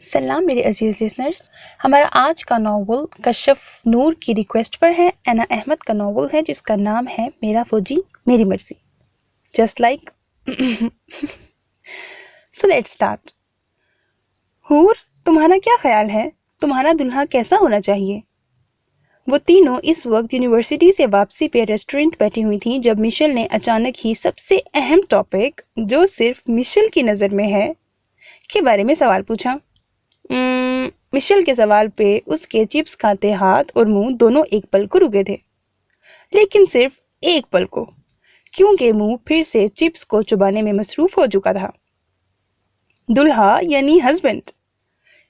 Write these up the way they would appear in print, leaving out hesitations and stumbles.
سلام میرے عزیز لسنرز، ہمارا آج کا ناول کشف نور کی ریکویسٹ پر ہے۔ اینا احمد کا ناول ہے جس کا نام ہے میرا فوجی میری مرضی، just like so let's start. حور، تمہارا کیا خیال ہے؟ تمہارا دلہا کیسا ہونا چاہیے؟ وہ تینوں اس وقت یونیورسٹی سے واپسی پہ ریسٹورنٹ بیٹھی ہوئی تھیں جب مشل نے اچانک ہی سب سے اہم ٹاپک جو صرف مشل کی نظر میں ہے کے بارے میں سوال پوچھا۔ مشل کے سوال پہ اس کے چپس کھاتے ہاتھ اور منہ دونوں ایک پل کو رکے تھے، لیکن صرف ایک پل کو، کیونکہ منہ پھر سے چپس کو چبانے میں مصروف ہو چکا تھا۔ دلہا یعنی ہسبینڈ،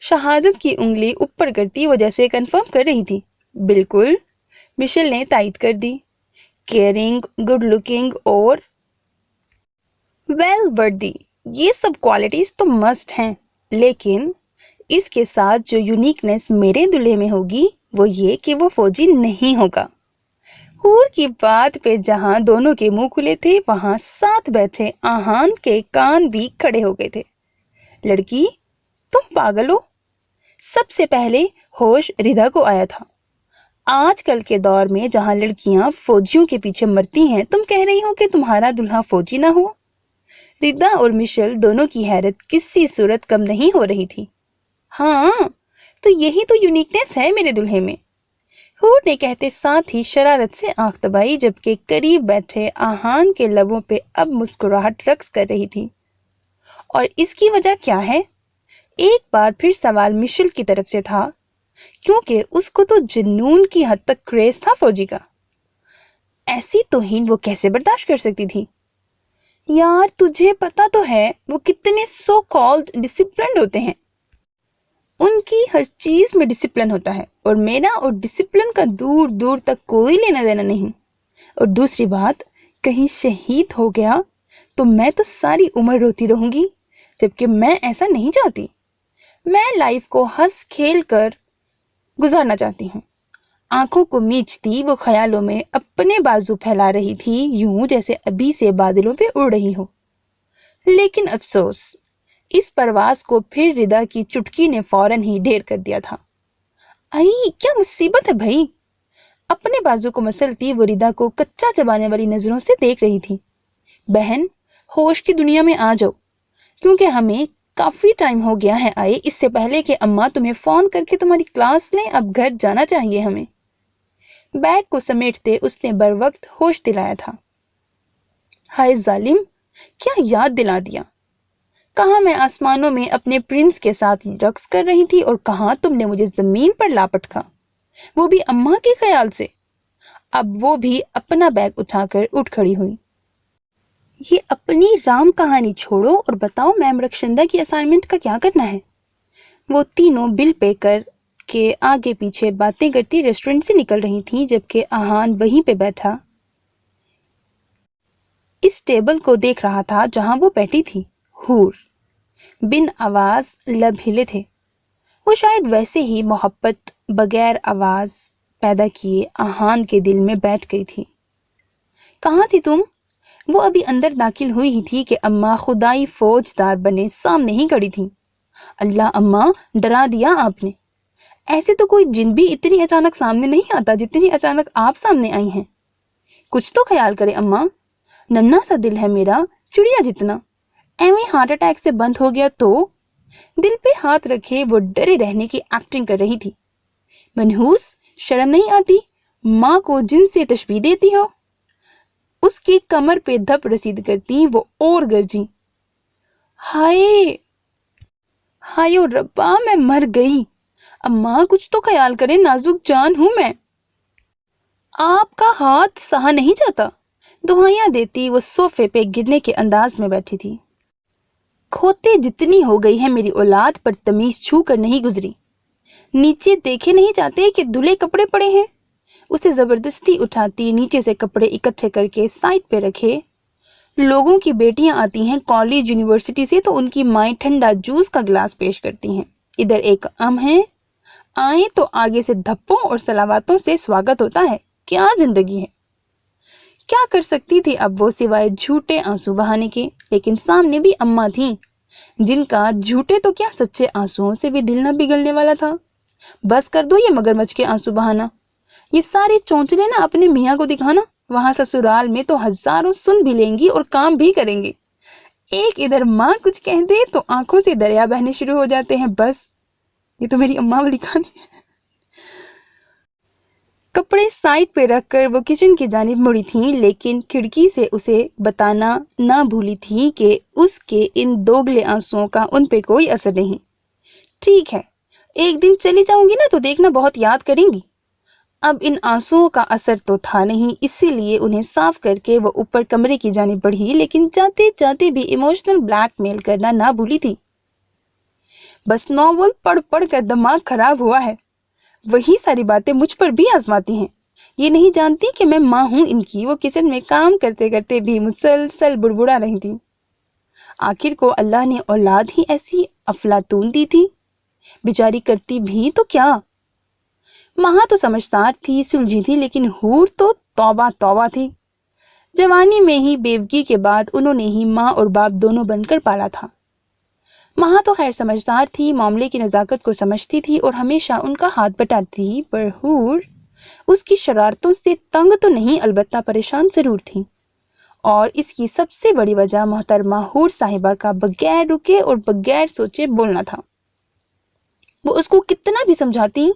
شہادت کی انگلی اوپر کرتی وہ جیسے کنفرم کر رہی تھی۔ بالکل، مشل نے تائید کر دی۔ کیئرنگ، گڈ لکنگ اور ویل وردی، یہ سب کوالٹیز تو مسٹ ہیں، لیکن اس کے ساتھ جو یونیکنیس میرے دلہے میں ہوگی وہ یہ کہ وہ فوجی نہیں ہوگا۔ حور کی بات پہ جہاں دونوں کے منہ کھلے تھے وہاں ساتھ بیٹھے آہان کے کان بھی کھڑے ہو گئے تھے۔ لڑکی، تم پاگل ہو؟ سب سے پہلے ہوش ردا کو آیا تھا۔ آج کل کے دور میں جہاں لڑکیاں فوجیوں کے پیچھے مرتی ہیں، تم کہہ رہی ہو کہ تمہارا دلہا فوجی نہ ہو؟ ردا اور مشل دونوں کی حیرت کسی صورت کم نہیں ہو رہی تھی۔ ہاں، تو یہی تو یونیکنیس ہے میرے دلہے میں، حور نے کہتے ساتھ ہی شرارت سے آنکھ دبائی، جبکہ قریب بیٹھے آہان کے لبوں پہ اب مسکراہٹ رقص کر رہی تھی۔ اور اس کی وجہ کیا ہے؟ ایک بار پھر سوال مشل کی طرف سے تھا، کیونکہ اس کو تو جنون کی حد تک کریز تھا فوجی کا۔ ایسی توہین وہ کیسے برداشت کر سکتی تھی؟ یار، تجھے پتا تو ہے وہ کتنے سو کالڈ ڈسپلنڈ ہوتے ہیں، ان کی ہر چیز میں ڈسپلن ہوتا ہے، اور میرا اور ڈسپلن کا دور دور تک کوئی لینا دینا نہیں۔ اور دوسری بات، کہیں شہید ہو گیا تو میں تو ساری عمر روتی رہوں گی، جبکہ میں ایسا نہیں چاہتی۔ میں لائف کو ہنس کھیل کر گزارنا چاہتی ہوں۔ آنکھوں کو میچتی وہ خیالوں میں اپنے بازو پھیلا رہی تھی، یوں جیسے ابھی سے بادلوں پہ اڑ رہی ہو۔ لیکن افسوس، اس پرواز کو پھر ردا کی چٹکی نے فوراً ہی ڈھیر کر دیا تھا۔ آئی، کیا مصیبت ہے بھائی؟ اپنے بازو کو مسلتی وہ ردا کو کچا چبانے والی نظروں سے دیکھ رہی تھی۔ بہن، ہوش کی دنیا میں آ جاؤ، کیونکہ ہمیں کافی ٹائم ہو گیا ہے آئے، اس سے پہلے کہ اماں تمہیں فون کر کے تمہاری کلاس لیں، اب گھر جانا چاہیے ہمیں۔ بیگ کو سمیٹتے اس نے بر وقت ہوش دلایا تھا۔ ہائے ظالم، کیا یاد دلا دیا! کہاں میں آسمانوں میں اپنے پرنس کے ساتھ رقص کر رہی تھی، اور کہاں تم نے مجھے زمین پر لاپٹکا، وہ بھی اماں کے خیال سے۔ اب وہ بھی اپنا بیگ اٹھا کر اٹھ کھڑی ہوئی۔ یہ اپنی رام کہانی چھوڑو اور بتاؤ میم رکشندہ کی اسائنمنٹ کا کیا کرنا ہے؟ وہ تینوں بل پے کر کے آگے پیچھے باتیں کرتی ریسٹورنٹ سے نکل رہی تھیں، جبکہ آہان وہیں پہ بیٹھا اس ٹیبل کو دیکھ رہا تھا جہاں وہ بیٹھی تھی۔ حور بن آواز لب ہلے تھے۔ وہ شاید ویسے ہی محبت بغیر آواز پیدا کیے آہان کے دل میں بیٹھ گئی تھی۔ کہاں تھی تم؟ وہ ابھی اندر داخل ہوئی ہی تھی کہ اماں خدائی فوجدار بنے سامنے ہی کھڑی تھی۔ اللہ اماں، ڈرا دیا آپ نے! ایسے تو کوئی جن بھی اتنی اچانک سامنے نہیں آتا جتنی اچانک آپ سامنے آئی ہیں۔ کچھ تو خیال کرے اماں، ننھا سا دل ہے میرا، چڑیا جتنا، ایویں ہارٹ اٹیک سے بند ہو گیا تو؟ دل پہ ہاتھ رکھے وہ ڈرے رہنے کی ایکٹنگ کر رہی تھی۔ منحوس، شرم نہیں آتی؟ ماں کو جن سے تشبیہ دیتی ہو؟ اس کی کمر پہ دھپ رسید کرتی وہ اور گرجی۔ ہائے ہائے ربا، میں مر گئی! اماں کچھ تو خیال کرے، نازک جان ہوں میں۔ آپ کا ہاتھ سہا نہیں جاتا؟ دعائیاں دیتی وہ صوفے پہ گرنے کے انداز میں بیٹھی تھی۔ کھوتے جتنی ہو گئی ہے میری اولاد پر تمیز چھو کر نہیں گزری۔ نیچے دیکھے نہیں جاتے کہ دھلے کپڑے پڑے ہیں؟ اسے زبردستی اٹھاتی نیچے سے کپڑے اکٹھے کر کے سائڈ پہ رکھے۔ لوگوں کی بیٹیاں آتی ہیں کالج یونیورسٹی سے تو ان کی مائیں ٹھنڈا جوس کا گلاس پیش کرتی ہیں، ادھر ایک ہے، آئیں تو آگے سے دھپوں اور سلاواتوں سے سواگت ہوتا ہے۔ کیا زندگی ہے! کیا کر سکتی تھی اب وہ سوائے جھوٹے آنسو بہانے کے؟ لیکن سامنے بھی اماں تھیں، जिनका झूठे तो क्या सच्चे आंसुओं से भी दिल न पिघलने वाला था। बस कर दो ये मगरमच्छ के आंसू बहाना, ये सारे चौंचले ना अपने मियाँ को दिखाना, वहां ससुराल में तो हजारों सुन भी लेंगी और काम भी करेंगे। एक इधर माँ कुछ कह दे तो आंखों से दरिया बहने शुरू हो जाते हैं। बस ये तो मेरी अम्मा वाली कहानी है। कपड़े साइड पे रखकर वो किचन की जानिब मुड़ी थी, लेकिन खिड़की से उसे बताना ना भूली थी कि उसके इन दोगले आंसुओं का उन पे कोई असर नहीं। ठीक है, एक दिन चली जाऊंगी ना तो देखना बहुत याद करेंगी। अब इन आंसुओं का असर तो था नहीं, इसीलिए उन्हें साफ करके वो ऊपर कमरे की जानिब बढ़ी, लेकिन जाते जाते भी इमोशनल ब्लैकमेल करना ना भूली थी। बस नॉवल पढ़ पढ़ कर दिमाग खराब हुआ है, वही सारी बातें मुझ पर भी आजमाती हैं। ये नहीं जानती कि मैं माँ हूं इनकी। वो किचन में काम करते करते भी मुसलसल बुड़बुड़ा रही थी। आखिर को अल्लाह ने औलाद ही ऐसी अफलातून दी थी, बेचारी करती भी तो क्या। महा तो समझदार थी, सुलझी थी, लेकिन हूर तो तौबा तौबा थी। जवानी में ही बेवगी के बाद उन्होंने ही माँ और बाप दोनों बनकर पाला था। महा तो खैर समझदार थी, मामले की नज़ाकत को समझती थी और हमेशा उनका हाथ बटाती थी, पर हूर उसकी शरारतों से तंग तो नहीं, अलबत्ता परेशान जरूर थी। और इसकी सबसे बड़ी वजह मोहतरमा हूर साहिबा का बगैर रुके और बगैर सोचे बोलना था। वो उसको कितना भी समझाती,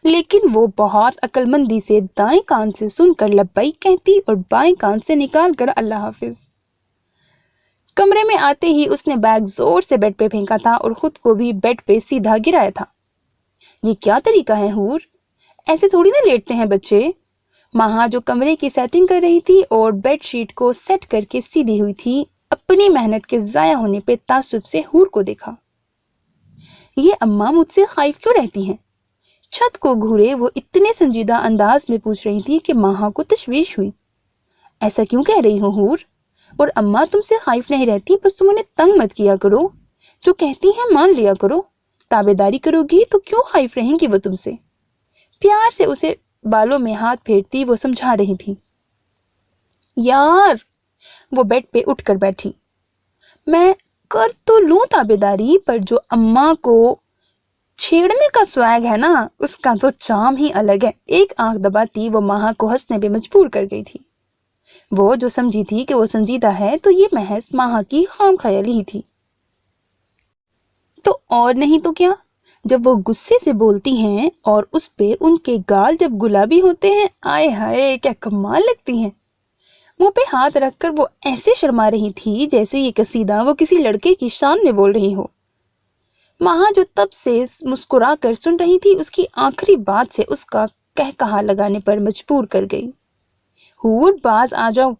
लेकिन वो बहुत अक्लमंदी से दाएं कान से सुनकर लब्बैक कहती और बाएं कान से निकाल कर अल्लाह हाफिज। कमरे में आते ही उसने बैग जोर से बेड पे फेंका था और खुद को भी बेड पे सीधा गिराया था। ये क्या तरीका है हूर, ऐसे थोड़ी ना लेटते हैं बच्चे। महा जो कमरे की सेटिंग कर रही थी और बेडशीट को सेट करके सीधी हुई थी, अपनी मेहनत के जाया होने पे तासुब से हूर को देखा। ये अम्मा मुझसे खाइफ क्यों रहती हैं? छत को घूरे वो इतने संजीदा अंदाज में पूछ रही थी कि महा को तशवीश हुई। ऐसा क्यों कह रही हो हूर? और अम्मा तुमसे खाइफ नहीं रहती, बस तुम उन्हें तंग मत किया करो, जो कहती हैं मान लिया करो। ताबेदारी करोगी तो क्यों खाइफ रहेंगी वो तुमसे? प्यार से उसे बालों में हाथ फेरती वो समझा रही थी। यार, वो बेड पे उठकर बैठी। मैं कर तो लूं ताबेदारी, पर जो अम्मा को छेड़ने का स्वैग है ना, उसका तो चाम ही अलग है। एक आंख दबाती वो महा को हंसने पे मजबूर कर गई थी। वो जो समझी थी कि वो संजीदा है, तो ये महज महा की खाम ख्याली ही थी। तो और नहीं तो क्या, जब वो गुस्से से बोलती हैं और उस पे उनके गाल जब गुलाबी होते हैं, आए हाय क्या कमाल लगती हैं। मुंह पे हाथ रखकर वो ऐसे शर्मा रही थी जैसे ये कसीदा वो किसी लड़के की शान में बोल रही हो। महा जो तब से मुस्कुरा कर सुन रही थी, उसकी आखिरी बात से उसका कहकहा लगाने पर मजबूर कर गई। हूर बाज आ जाओ,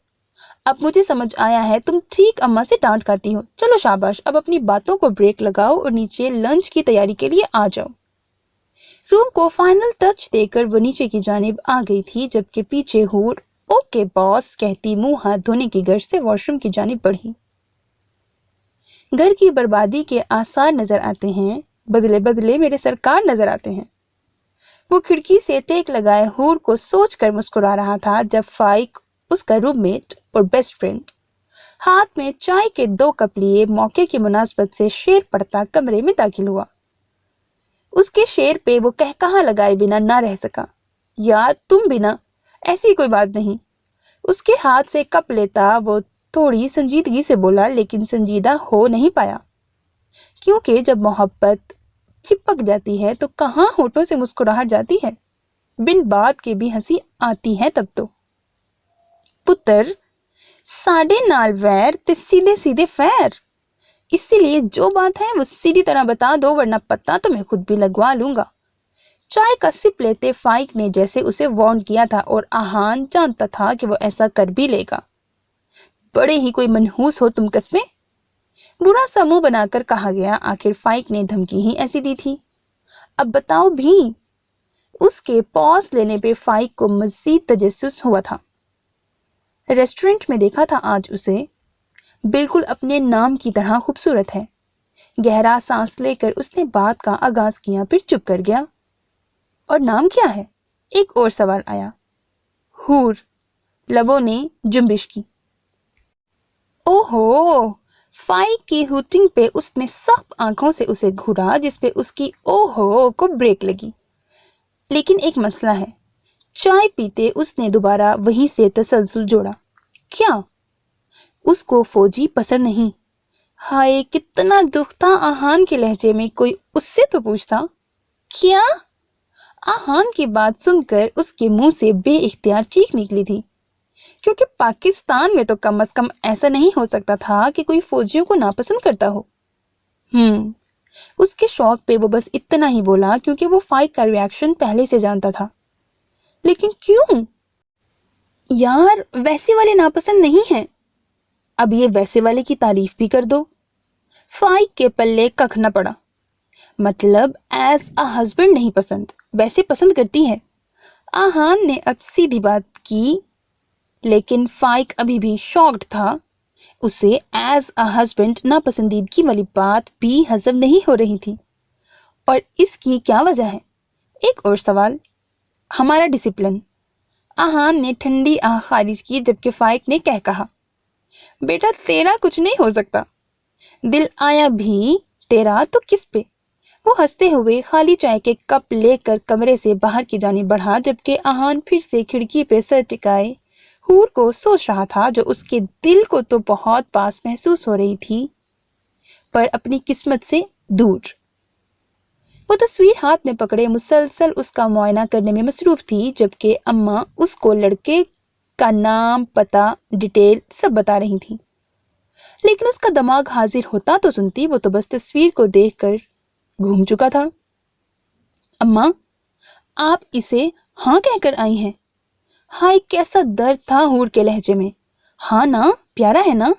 अब मुझे समझ आया है तुम ठीक अम्मा से डांट खाती हो। चलो शाबाश, अब अपनी बातों को ब्रेक लगाओ और नीचे लंच की तैयारी के लिए आ जाओ। रूम को फाइनल टच देकर वो नीचे की जानिब आ गई थी, जबकि पीछे हूर ओके बॉस कहती मुंह हाथ धोने की गर्ज से वॉशरूम की जानिब बढ़ी। घर की बर्बादी के आसार नजर आते हैं, बदले बदले मेरे सरकार नजर आते हैं। वो खिड़की से टेक लगाए हूर को सोच कर मुस्कुरा रहा था जब फाइक, उसका रूममेट और बेस्ट फ्रेंड, हाथ में चाय के 2 कप लिए मौके की मुनासबत से शेर पड़ता कमरे में दाखिल हुआ। उसके शेर पे वो कहकहा लगाए बिना ना रह सका। यार तुम बिना, ऐसी कोई बात नहीं। उसके हाथ से कप लेता वो थोड़ी संजीदगी से बोला, लेकिन संजीदा हो नहीं पाया, क्योंकि जब मोहब्बत चिपक जाती है तो कहाँ होठों से मुस्कुराहट जाती है, बिन बात के भी हंसी आती है तब तो। पुत्र, साढ़े नाल वैर ते सीधे सीधे फैर, इसीलिए जो बात है वो सीधी तरह बता दो, वरना पता तो मैं खुद भी लगवा लूंगा। चाय का सिप लेते फाइक ने जैसे उसे वार्न किया था, और आहान जानता था कि वो ऐसा कर भी लेगा। बड़े ही कोई मनहूस हो तुम कस्में, बुरा सा मुंह बनाकर कहा गया। आखिर फाइक ने धमकी ही ऐसी दी थी, अब बताओ भी। उसके पॉज लेने पे फाइक को मजीद तजस्सुस हुआ था। रेस्टोरेंट में देखा था आज उसे, बिल्कुल अपने नाम की तरह खूबसूरत है। गहरा सांस लेकर उसने बात का आगाज किया, फिर चुप कर गया। और नाम क्या है? एक और सवाल आया। हूर, लबों ने जुम्बिश की। ओहो, फाइक की हुटिंग पे उसने सख्त आंखों से उसे घूरा, जिसपे उसकी ओहो को ब्रेक लगी। लेकिन एक मसला है। चाय पीते उसने दोबारा वहीं से तसलसल जोड़ा। क्या उसको फौजी पसंद नहीं? हाय, कितना दुख था आहान के लहजे में कोई उससे तो पूछता। क्या? आहान की बात सुनकर उसके मुंह से बेइख्तियार चीख निकली थी, क्योंकि पाकिस्तान में तो कम से कम ऐसा नहीं हो सकता था कि कोई फौजियों को नापसंद करता हो। उसके शौक पे वो बस इतना ही बोला, क्योंकि वो फाइक का रिएक्शन पहले से जानता था। लेकिन क्यों? यार, वैसे वाले नापसंद नहीं हैं। अब ये वैसे वाले की तारीफ भी कर दो। फाइक के पल्ले कख न पड़ा। मतलब एज अ हस्बैंड नहीं पसंद, वैसे पसंद करती है। आहान ने अब सीधी बात की, लेकिन फाइक अभी भी शॉक्ड था। उसे एज अ हस्बैंड नापसंदीदगी वाली बात भी हजम नहीं हो रही थी। और इसकी क्या वजह है? एक और सवाल, हमारा डिसिप्लिन। आहान ने ठंडी आह खारिज की, जबकि फाइक ने कह कहा, बेटा तेरा कुछ नहीं हो सकता। दिल आया भी तेरा तो किस पे? वो हंसते हुए खाली चाय के कप लेकर कमरे से बाहर की जानिब बढ़ा, जबकि आहान फिर से खिड़की पे सर टिकाए हूर को सोच रहा था, जो उसके दिल को तो बहुत पास महसूस हो रही थी, पर अपनी किस्मत से दूर। वो तस्वीर हाथ में पकड़े मुसलसल उसका मुआयना करने में मसरूफ थी, जबकि अम्मा उसको लड़के का नाम, पता, डिटेल सब बता रही थी। लेकिन उसका दिमाग हाजिर होता तो सुनती, वो तो बस तस्वीर को देखकर घूम चुका था। अम्मा, आप इसे हाँ कहकर आई हैं? हाय, कैसा दर्द था हूर के लहजे में। हाँ ना, प्यारा है ना?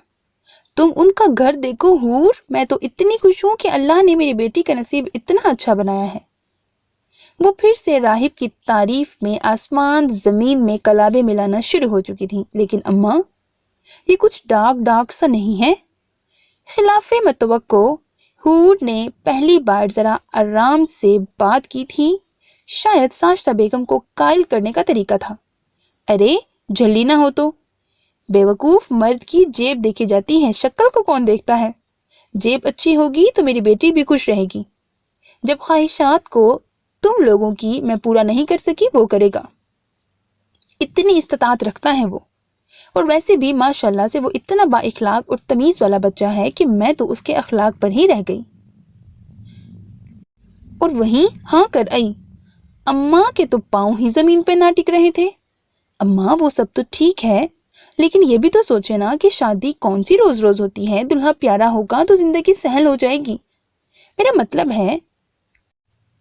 तुम उनका घर देखो हूर, मैं तो इतनी खुश हूं कि अल्लाह ने मेरी बेटी का नसीब इतना अच्छा बनाया है। वो फिर से राहिब की तारीफ में आसमान जमीन में कलाबे मिलाना शुरू हो चुकी थी। लेकिन अम्मा, ये कुछ डार्क डार्क सा नहीं है? खिलाफे मतवक्को हूर ने पहली बार जरा आराम से बात की थी। शायद साशा बेगम को कायल करने का तरीका था। अरे जल्दी ना हो तो। बेवकूफ, मर्द की जेब देखी जाती है, शक्ल को कौन देखता है? जेब अच्छी होगी तो मेरी बेटी भी खुश रहेगी। जब ख्वाहिशात को तुम लोगों की मैं पूरा नहीं कर सकी, वो करेगा। इतनी इस्तात रखता है वो। और वैसे भी माशाल्लाह से वो इतना बाइखलाक और तमीज वाला बच्चा है कि मैं तो उसके अखलाक पर ही रह गई। और वहीं हाँ कर आई। अम्मा के तो पांव ही जमीन पे ना टिक रहे थे। अम्मा, वो सब तो ठीक है, लेकिन ये भी तो सोचे ना कि शादी कौन सी रोज रोज होती है। दुल्हा प्यारा होगा तो जिंदगी सहल हो जाएगी। मेरा मतलब है,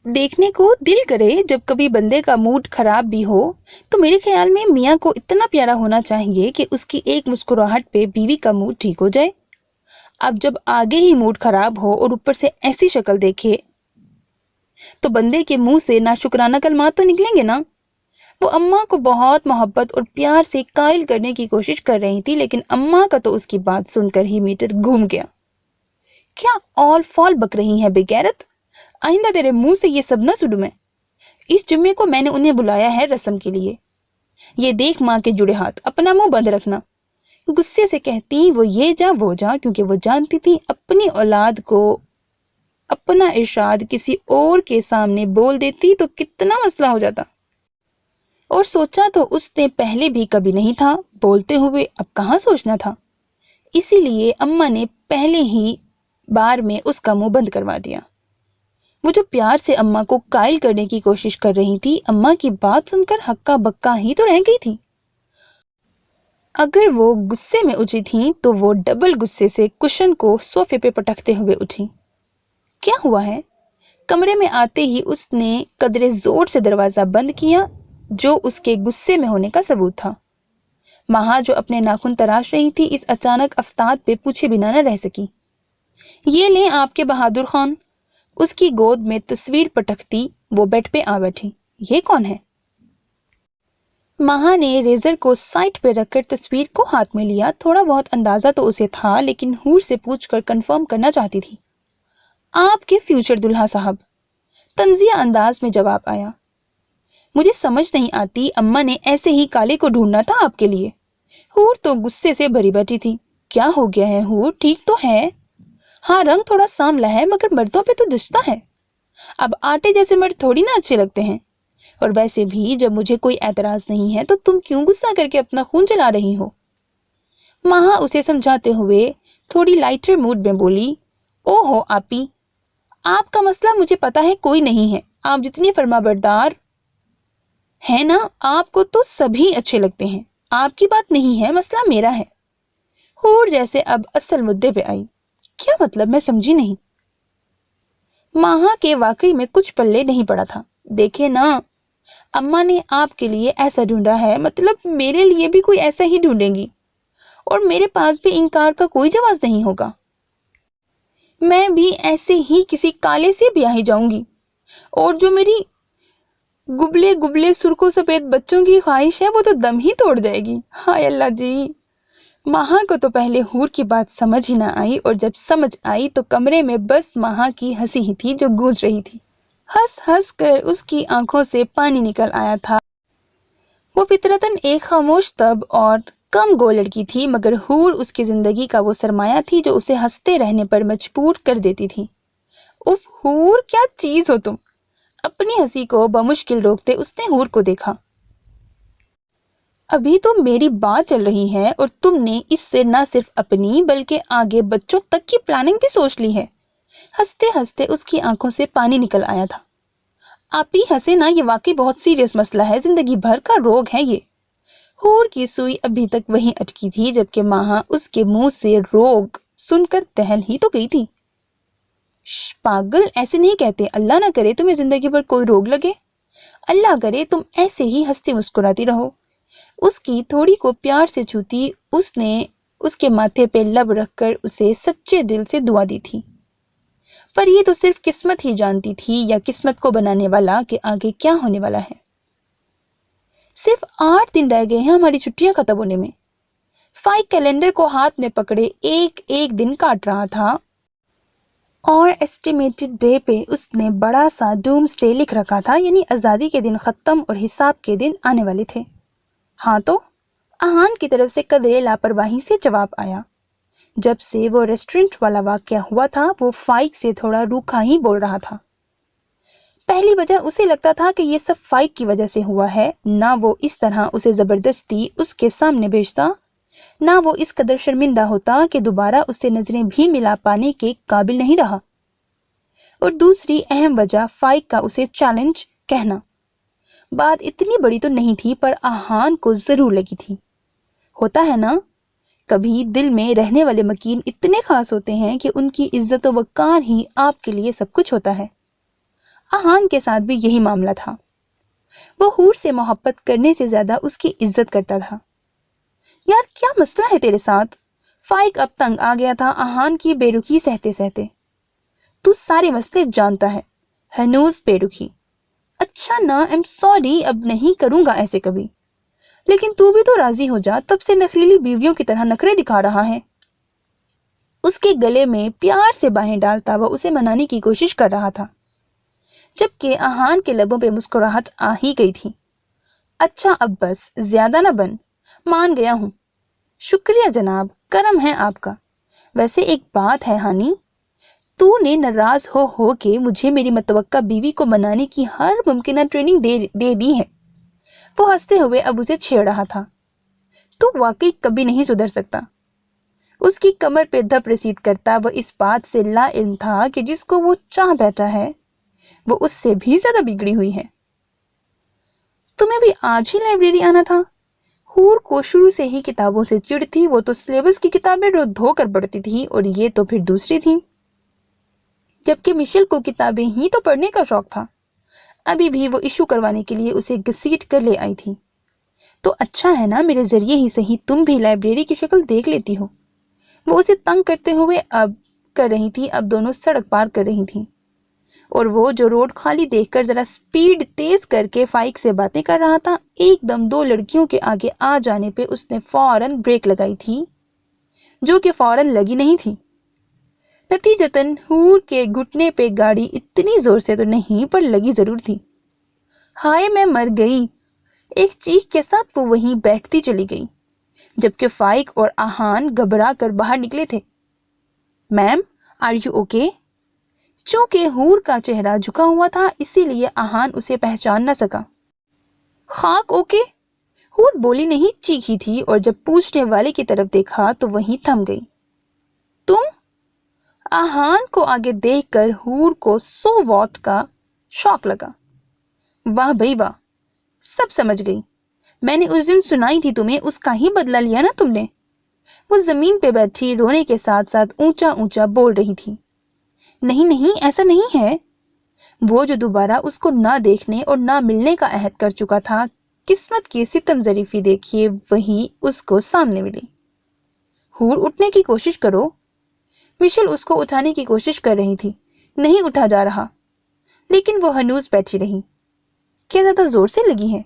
देखने को दिल करे जब कभी बंदे का मूड खराब भी हो, तो मेरे ख्याल में मियाँ को इतना प्यारा होना चाहिए कि उसकी एक मुस्कुराहट पे बीवी का मूड ठीक हो जाए। अब जब आगे ही मूड खराब हो और ऊपर से ऐसी शक्ल देखे, तो बंदे के मुंह से नाशुक्राना कलमात तो निकलेंगे ना। वो अम्मा को बहुत मोहब्बत और प्यार से कायल करने की कोशिश कर रही थी, लेकिन अम्मा का तो उसकी बात सुनकर ही मीटर घूम गया। क्या ऑल फॉल बक रही है बेगैरत? आइंदा तेरे मुंह से ये सब न सुनूं मैं। इस जुम्मे को मैंने उन्हें बुलाया है रस्म के लिए। ये देख माँ के जुड़े हाथ, अपना मुंह बंद रखना। गुस्से से कहती वो ये जा वो जा, क्योंकि वो जानती थी अपनी औलाद को अपना इरशाद किसी और के सामने बोल देती तो कितना मसला हो जाता। और सोचा तो उसने पहले भी कभी नहीं था, बोलते हुए अब कहाँ सोचना था। इसीलिए अम्मा ने पहले ही बार में उसका मुंह बंद करवा दिया। वो जो प्यार से अम्मा को कायल करने की कोशिश कर रही थी, अम्मा की बात सुनकर हक्का बक्का ही तो रह गई थी। अगर वो गुस्से में उठी थी तो वो डबल गुस्से से कुशन को सोफे पे पटकते हुए उठी। क्या हुआ है? कमरे में आते ही उसने कदरे जोर से दरवाजा बंद किया, जो उसके गुस्से में होने का सबूत था। महा जो अपने नाखून तराश रही थी, इस अचानक अफ्ताद पे पूछे बिना न रह सकी। ये लें आपके बहादुर खान। उसकी गोद में तस्वीर पटकती वो बेड पे आ बैठी। ये कौन है? महा ने रेजर को साइड पे रखकर तस्वीर को हाथ में लिया। थोड़ा बहुत अंदाजा तो उसे था, लेकिन हूर से पूछकर कंफर्म करना चाहती थी। आपके फ्यूचर दुल्हा साहब, तंजिया अंदाज में जवाब आया। मुझे समझ नहीं आती, अम्मा ने ऐसे ही काले को ढूंढना था आपके लिए। हूर तो गुस्से से भरी बैठी थी। क्या हो गया है हूर, ठीक तो है? हाँ, रंग थोड़ा सांवला है मगर मर्दों पे तो जचता है। अब आटे जैसे मर्द थोड़ी ना अच्छे लगते हैं। और वैसे भी जब मुझे कोई एतराज नहीं है तो तुम क्यों गुस्सा करके अपना खून जला रही हो? महा उसे समझाते हुए थोड़ी लाइटर मूड में बोली, ओहो आपी, आपका मसला मुझे पता है कोई नहीं है। आप जितनी फरमाबरदार है ना, आपको तो सभी अच्छे लगते हैं। आपकी बात नहीं है, मसला मेरा है। हूर जैसे अब असल मुद्दे पे आई। क्या मतलब, मैं समझी नहीं। माहा के वाकई में कुछ पल्ले नहीं पड़ा था। देखे ना, अम्मा ने आपके लिए ऐसा ढूंढा है, मतलब मेरे लिए भी कोई ऐसा ही ढूंढेंगी और मेरे पास भी इनकार का कोई जवाब नहीं होगा। मैं भी ऐसे ही किसी काले से ब्याही जाऊंगी और जो मेरी गुबले गुबले सुर्खों सफेद बच्चों की ख्वाहिश है वो तो दम ही तोड़ जाएगी। हाय अल्लाह जी। माहा को तो पहले हूर की बात समझ ही ना आई और जब समझ आई तो कमरे में बस माहा की हंसी ही थी जो गूंज रही थी। हंस हंस कर उसकी आंखों से पानी निकल आया था। वो फितरतन एक खामोश तब और कम गो लड़की थी, मगर हूर उसकी जिंदगी का वो सरमाया थी जो उसे हंसते रहने पर मजबूर कर देती थी। उफ हूर, क्या चीज हो तुम। अपनी हंसी को बमुश्किल रोकते उसने हूर को देखा। अभी तो मेरी बात चल रही है और तुमने इससे न सिर्फ अपनी बल्कि आगे बच्चों तक की प्लानिंग भी सोच ली है। हंसते हंसते उसकी आंखों से पानी निकल आया था। आप ही हंसे ना, ये वाकई बहुत सीरियस मसला है, जिंदगी भर का रोग है ये। हूर की सुई अभी तक वहीं अटकी थी जबकि माहा उसके मुंह से रोग सुनकर दहल ही तो गई थी। पागल, ऐसे नहीं कहते। अल्लाह ना करे तुम्हें जिंदगी भर कोई रोग लगे। अल्लाह करे तुम ऐसे ही हंसती मुस्कुराती रहो। उसकी थोड़ी को प्यार से छूती उसने उसके माथे पे लब रखकर उसे सच्चे दिल से दुआ दी थी। पर ये तो सिर्फ किस्मत ही जानती थी या किस्मत को बनाने वाला कि आगे क्या होने वाला है। सिर्फ 8 दिन रह गए हैं हमारी छुट्टियां खत्म होने में। फाइक कैलेंडर को हाथ में पकड़े एक एक दिन काट रहा था और एस्टिमेटेड डे पे उसने बड़ा सा डूम्सडे लिख रखा था, यानी आज़ादी के दिन खत्म और हिसाब के दिन आने वाले थे। हाँ तो आहान की तरफ से कदरे लापरवाही से जवाब आया। जब से वो रेस्टोरेंट वाला वाकया हुआ था वो फाइक से थोड़ा रूखा ही बोल रहा था। पहली वजह उसे लगता था कि ये सब फाइक की वजह से हुआ है, ना वो इस तरह उसे जबरदस्ती उसके सामने भेजता, ना वो इस कदर शर्मिंदा होता कि दोबारा उससे नजरें भी मिला पाने के काबिल नहीं रहा। और दूसरी अहम वजह फाइक का उसे चैलेंज कहना। बात इतनी बड़ी तो नहीं थी पर आहान को जरूर लगी थी। होता है ना, कभी दिल में रहने वाले मकीन इतने खास होते हैं कि उनकी इज्जत व वक़ार ही आपके लिए सब कुछ होता है। आहान के साथ भी यही मामला था। वो हूर से मोहब्बत करने से ज्यादा उसकी इज्जत करता था। यार क्या मसला है तेरे साथ? फाइक अब तंग आ गया था आहान की बेरुखी सहते सहते। तू सारे मसले जानता है, हनूज बेरुखी। अच्छा ना, आई एम सॉरी, अब नहीं करूंगा ऐसे कभी। लेकिन तू भी तो राजी हो जा, तब से नखरीली बीवियों की तरह नखरे दिखा रहा है। उसके गले में प्यार से बाहें डालता वह उसे मनाने की कोशिश कर रहा था, जबकि आहान के लबों पे मुस्कुराहट आ ही गई थी। अच्छा अब बस, ज्यादा ना बन, मान गया हूं। शुक्रिया जनाब, करम है आपका। वैसे एक बात है हानी, तूने नाराज हो के मुझे मेरी मतवक्का बीवी को मनाने की हर मुमकिन ट्रेनिंग दे दी है। वो हंसते हुए अब उसे छेड़ रहा था। तू वाकई कभी नहीं सुधर सकता। उसकी कमर पे धप रसीद करता वह इस बात से ला इल्म था कि जिसको वो चाह बैठा है वो उससे भी ज्यादा बिगड़ी हुई है। तुम्हें भी आज ही लाइब्रेरी आना था? हूर को शुरू से ही किताबों से चिढ़ थी। वो तो सिलेबस की किताबें रोज धोकर पढ़ती थी और ये तो फिर दूसरी थी, जबकि मिशेल को किताबें ही तो पढ़ने का शौक था। अभी भी वो इशू करवाने के लिए उसे घसीट कर ले आई थी। तो अच्छा है ना, मेरे जरिए ही सही तुम भी लाइब्रेरी की शक्ल देख लेती हो। वो उसे तंग करते हुए अब कर रही थी। अब दोनों सड़क पार कर रही थी और वो जो रोड खाली देखकर जरा स्पीड तेज करके फाइक से बातें कर रहा था, एकदम दो लड़कियों के आगे आ जाने पे उसने फौरन ब्रेक लगाई थी, जो कि फौरन लगी नहीं थी। नतीजतन हूर के घुटने पे गाड़ी इतनी जोर से तो नहीं पर लगी जरूर थी। हाय मैं मर गई, एक चीख के साथ वो वहीं बैठती चली गई। جبکہ فائق اور آہان گھبرا کر باہر نکلے تھے۔ میم، آر یو اوکے؟ چونکہ حور کا چہرہ جھکا ہوا تھا اسی لیے آہان اسے پہچان نہ سکا۔ خاک اوکے؟ حور بولی نہیں، چیخی تھی، اور جب پوچھنے والے کی طرف دیکھا تو وہیں تھم گئی۔ تم؟ آہان کو آگے دیکھ کر حور کو 100 واٹ کا شاک لگا۔ واہ بھئی واہ، سب سمجھ گئی۔ میں نے اس دن سنائی تھی تمہیں، اس کا ہی بدلہ لیا نا تم نے؟ وہ زمین پہ بیٹھی رونے کے ساتھ ساتھ اونچا اونچا بول رہی تھی۔ نہیں نہیں، ایسا نہیں ہے۔ وہ جو دوبارہ اس کو نہ دیکھنے اور نہ ملنے کا عہد کر چکا تھا، قسمت کی ستم ظریفی دیکھیے وہی اس کو سامنے ملی۔ حور، اٹھنے کی کوشش کرو۔ مشل اس کو اٹھانے کی کوشش کر رہی تھی۔ نہیں اٹھا جا رہا۔ لیکن وہ ہنوز بیٹھی رہی۔ کیا زیادہ زور سے لگی ہے؟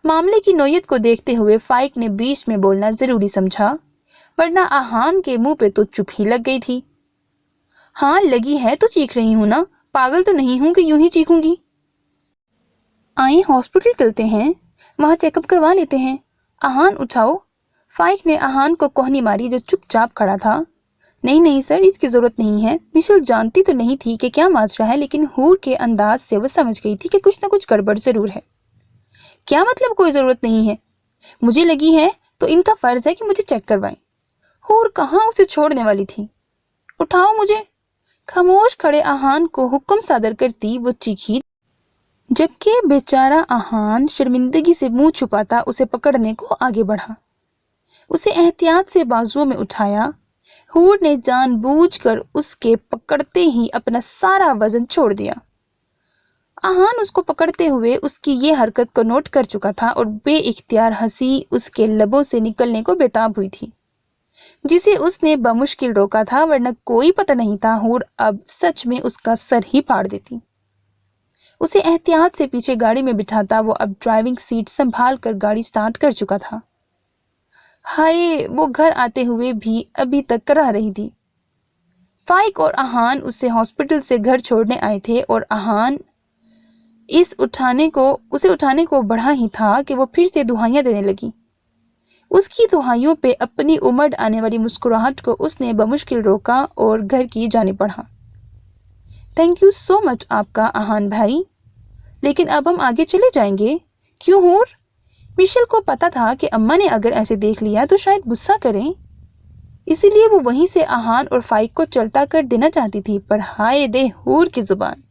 معاملے کی نوعیت کو دیکھتے ہوئے فائق نے بیچ میں بولنا ضروری سمجھا، ورنہ آہان کے منہ پہ تو چپ ہی لگ گئی تھی۔ ہاں لگی ہے تو چیخ رہی ہوں نا، پاگل تو نہیں ہوں کہ یوں ہی چیخوں گی۔ آئیں ہاسپٹل چلتے ہیں، وہاں چیک اپ کروا لیتے ہیں۔ آہان اٹھاؤ۔ فائق نے آہان کو کوہنی ماری جو چپ چاپ کھڑا تھا۔ نہیں نہیں سر، اس کی ضرورت نہیں ہے۔ مشل جانتی تو نہیں تھی کہ کیا ماجرا ہے، لیکن حور کے انداز سے وہ سمجھ گئی تھی کہ کچھ نہ کچھ گڑبڑ ضرور ہے۔ کیا مطلب کوئی ضرورت نہیں ہے؟ مجھے لگی ہے تو ان کا فرض ہے کہ مجھے چیک کروائیں۔ حور کہاں اسے چھوڑنے والی تھی۔ اٹھاؤ مجھے۔ خاموش کھڑے آہان کو حکم صادر کرتی وہ چیخی، جبکہ بیچارہ آہان شرمندگی سے منہ چھپاتا اسے پکڑنے کو آگے بڑھا۔ اسے احتیاط سے بازوؤں میں اٹھایا۔ حور نے جان بوجھ کر اس کے پکڑتے ہی اپنا سارا وزن چھوڑ دیا۔ آہان اس کو پکڑتے ہوئے اس کی یہ حرکت کو نوٹ کر چکا تھا اور بے اختیار ہنسی اس کے لبوں سے نکلنے کو بےتاب ہوئی تھی، جسے اس نے بمشکل روکا تھا، ورنہ کوئی پتہ نہیں تھا حور اب سچ میں اس کا سر ہی پھاڑ دیتی۔ اسے احتیاط سے پیچھے گاڑی میں بٹھاتا وہ اب ڈرائیونگ سیٹ سنبھال کر گاڑی سٹارٹ کر چکا تھا۔ ہائے، وہ گھر آتے ہوئے بھی ابھی تک کرا رہی تھی۔ فائق اور آہان اسے ہاسپٹل سے گھر چھوڑنے آئے تھے اور آہان اسے اٹھانے کو بڑھا ہی تھا کہ وہ پھر سے دہائیاں دینے لگی۔ اس کی دہائیوں پہ اپنی امڑ آنے والی مسکراہٹ کو اس نے بمشکل روکا اور گھر کی جانب بڑھا۔ تھینک یو سو مچ آپ کا آہان بھائی، لیکن اب ہم آگے چلے جائیں گے، کیوں حور؟ مشل کو پتا تھا کہ اماں نے اگر ایسے دیکھ لیا تو شاید غصہ کریں، اسی لیے وہ وہیں سے آہان اور فائق کو چلتا کر دینا چاہتی تھی، پر ہائے دے حور کی زبان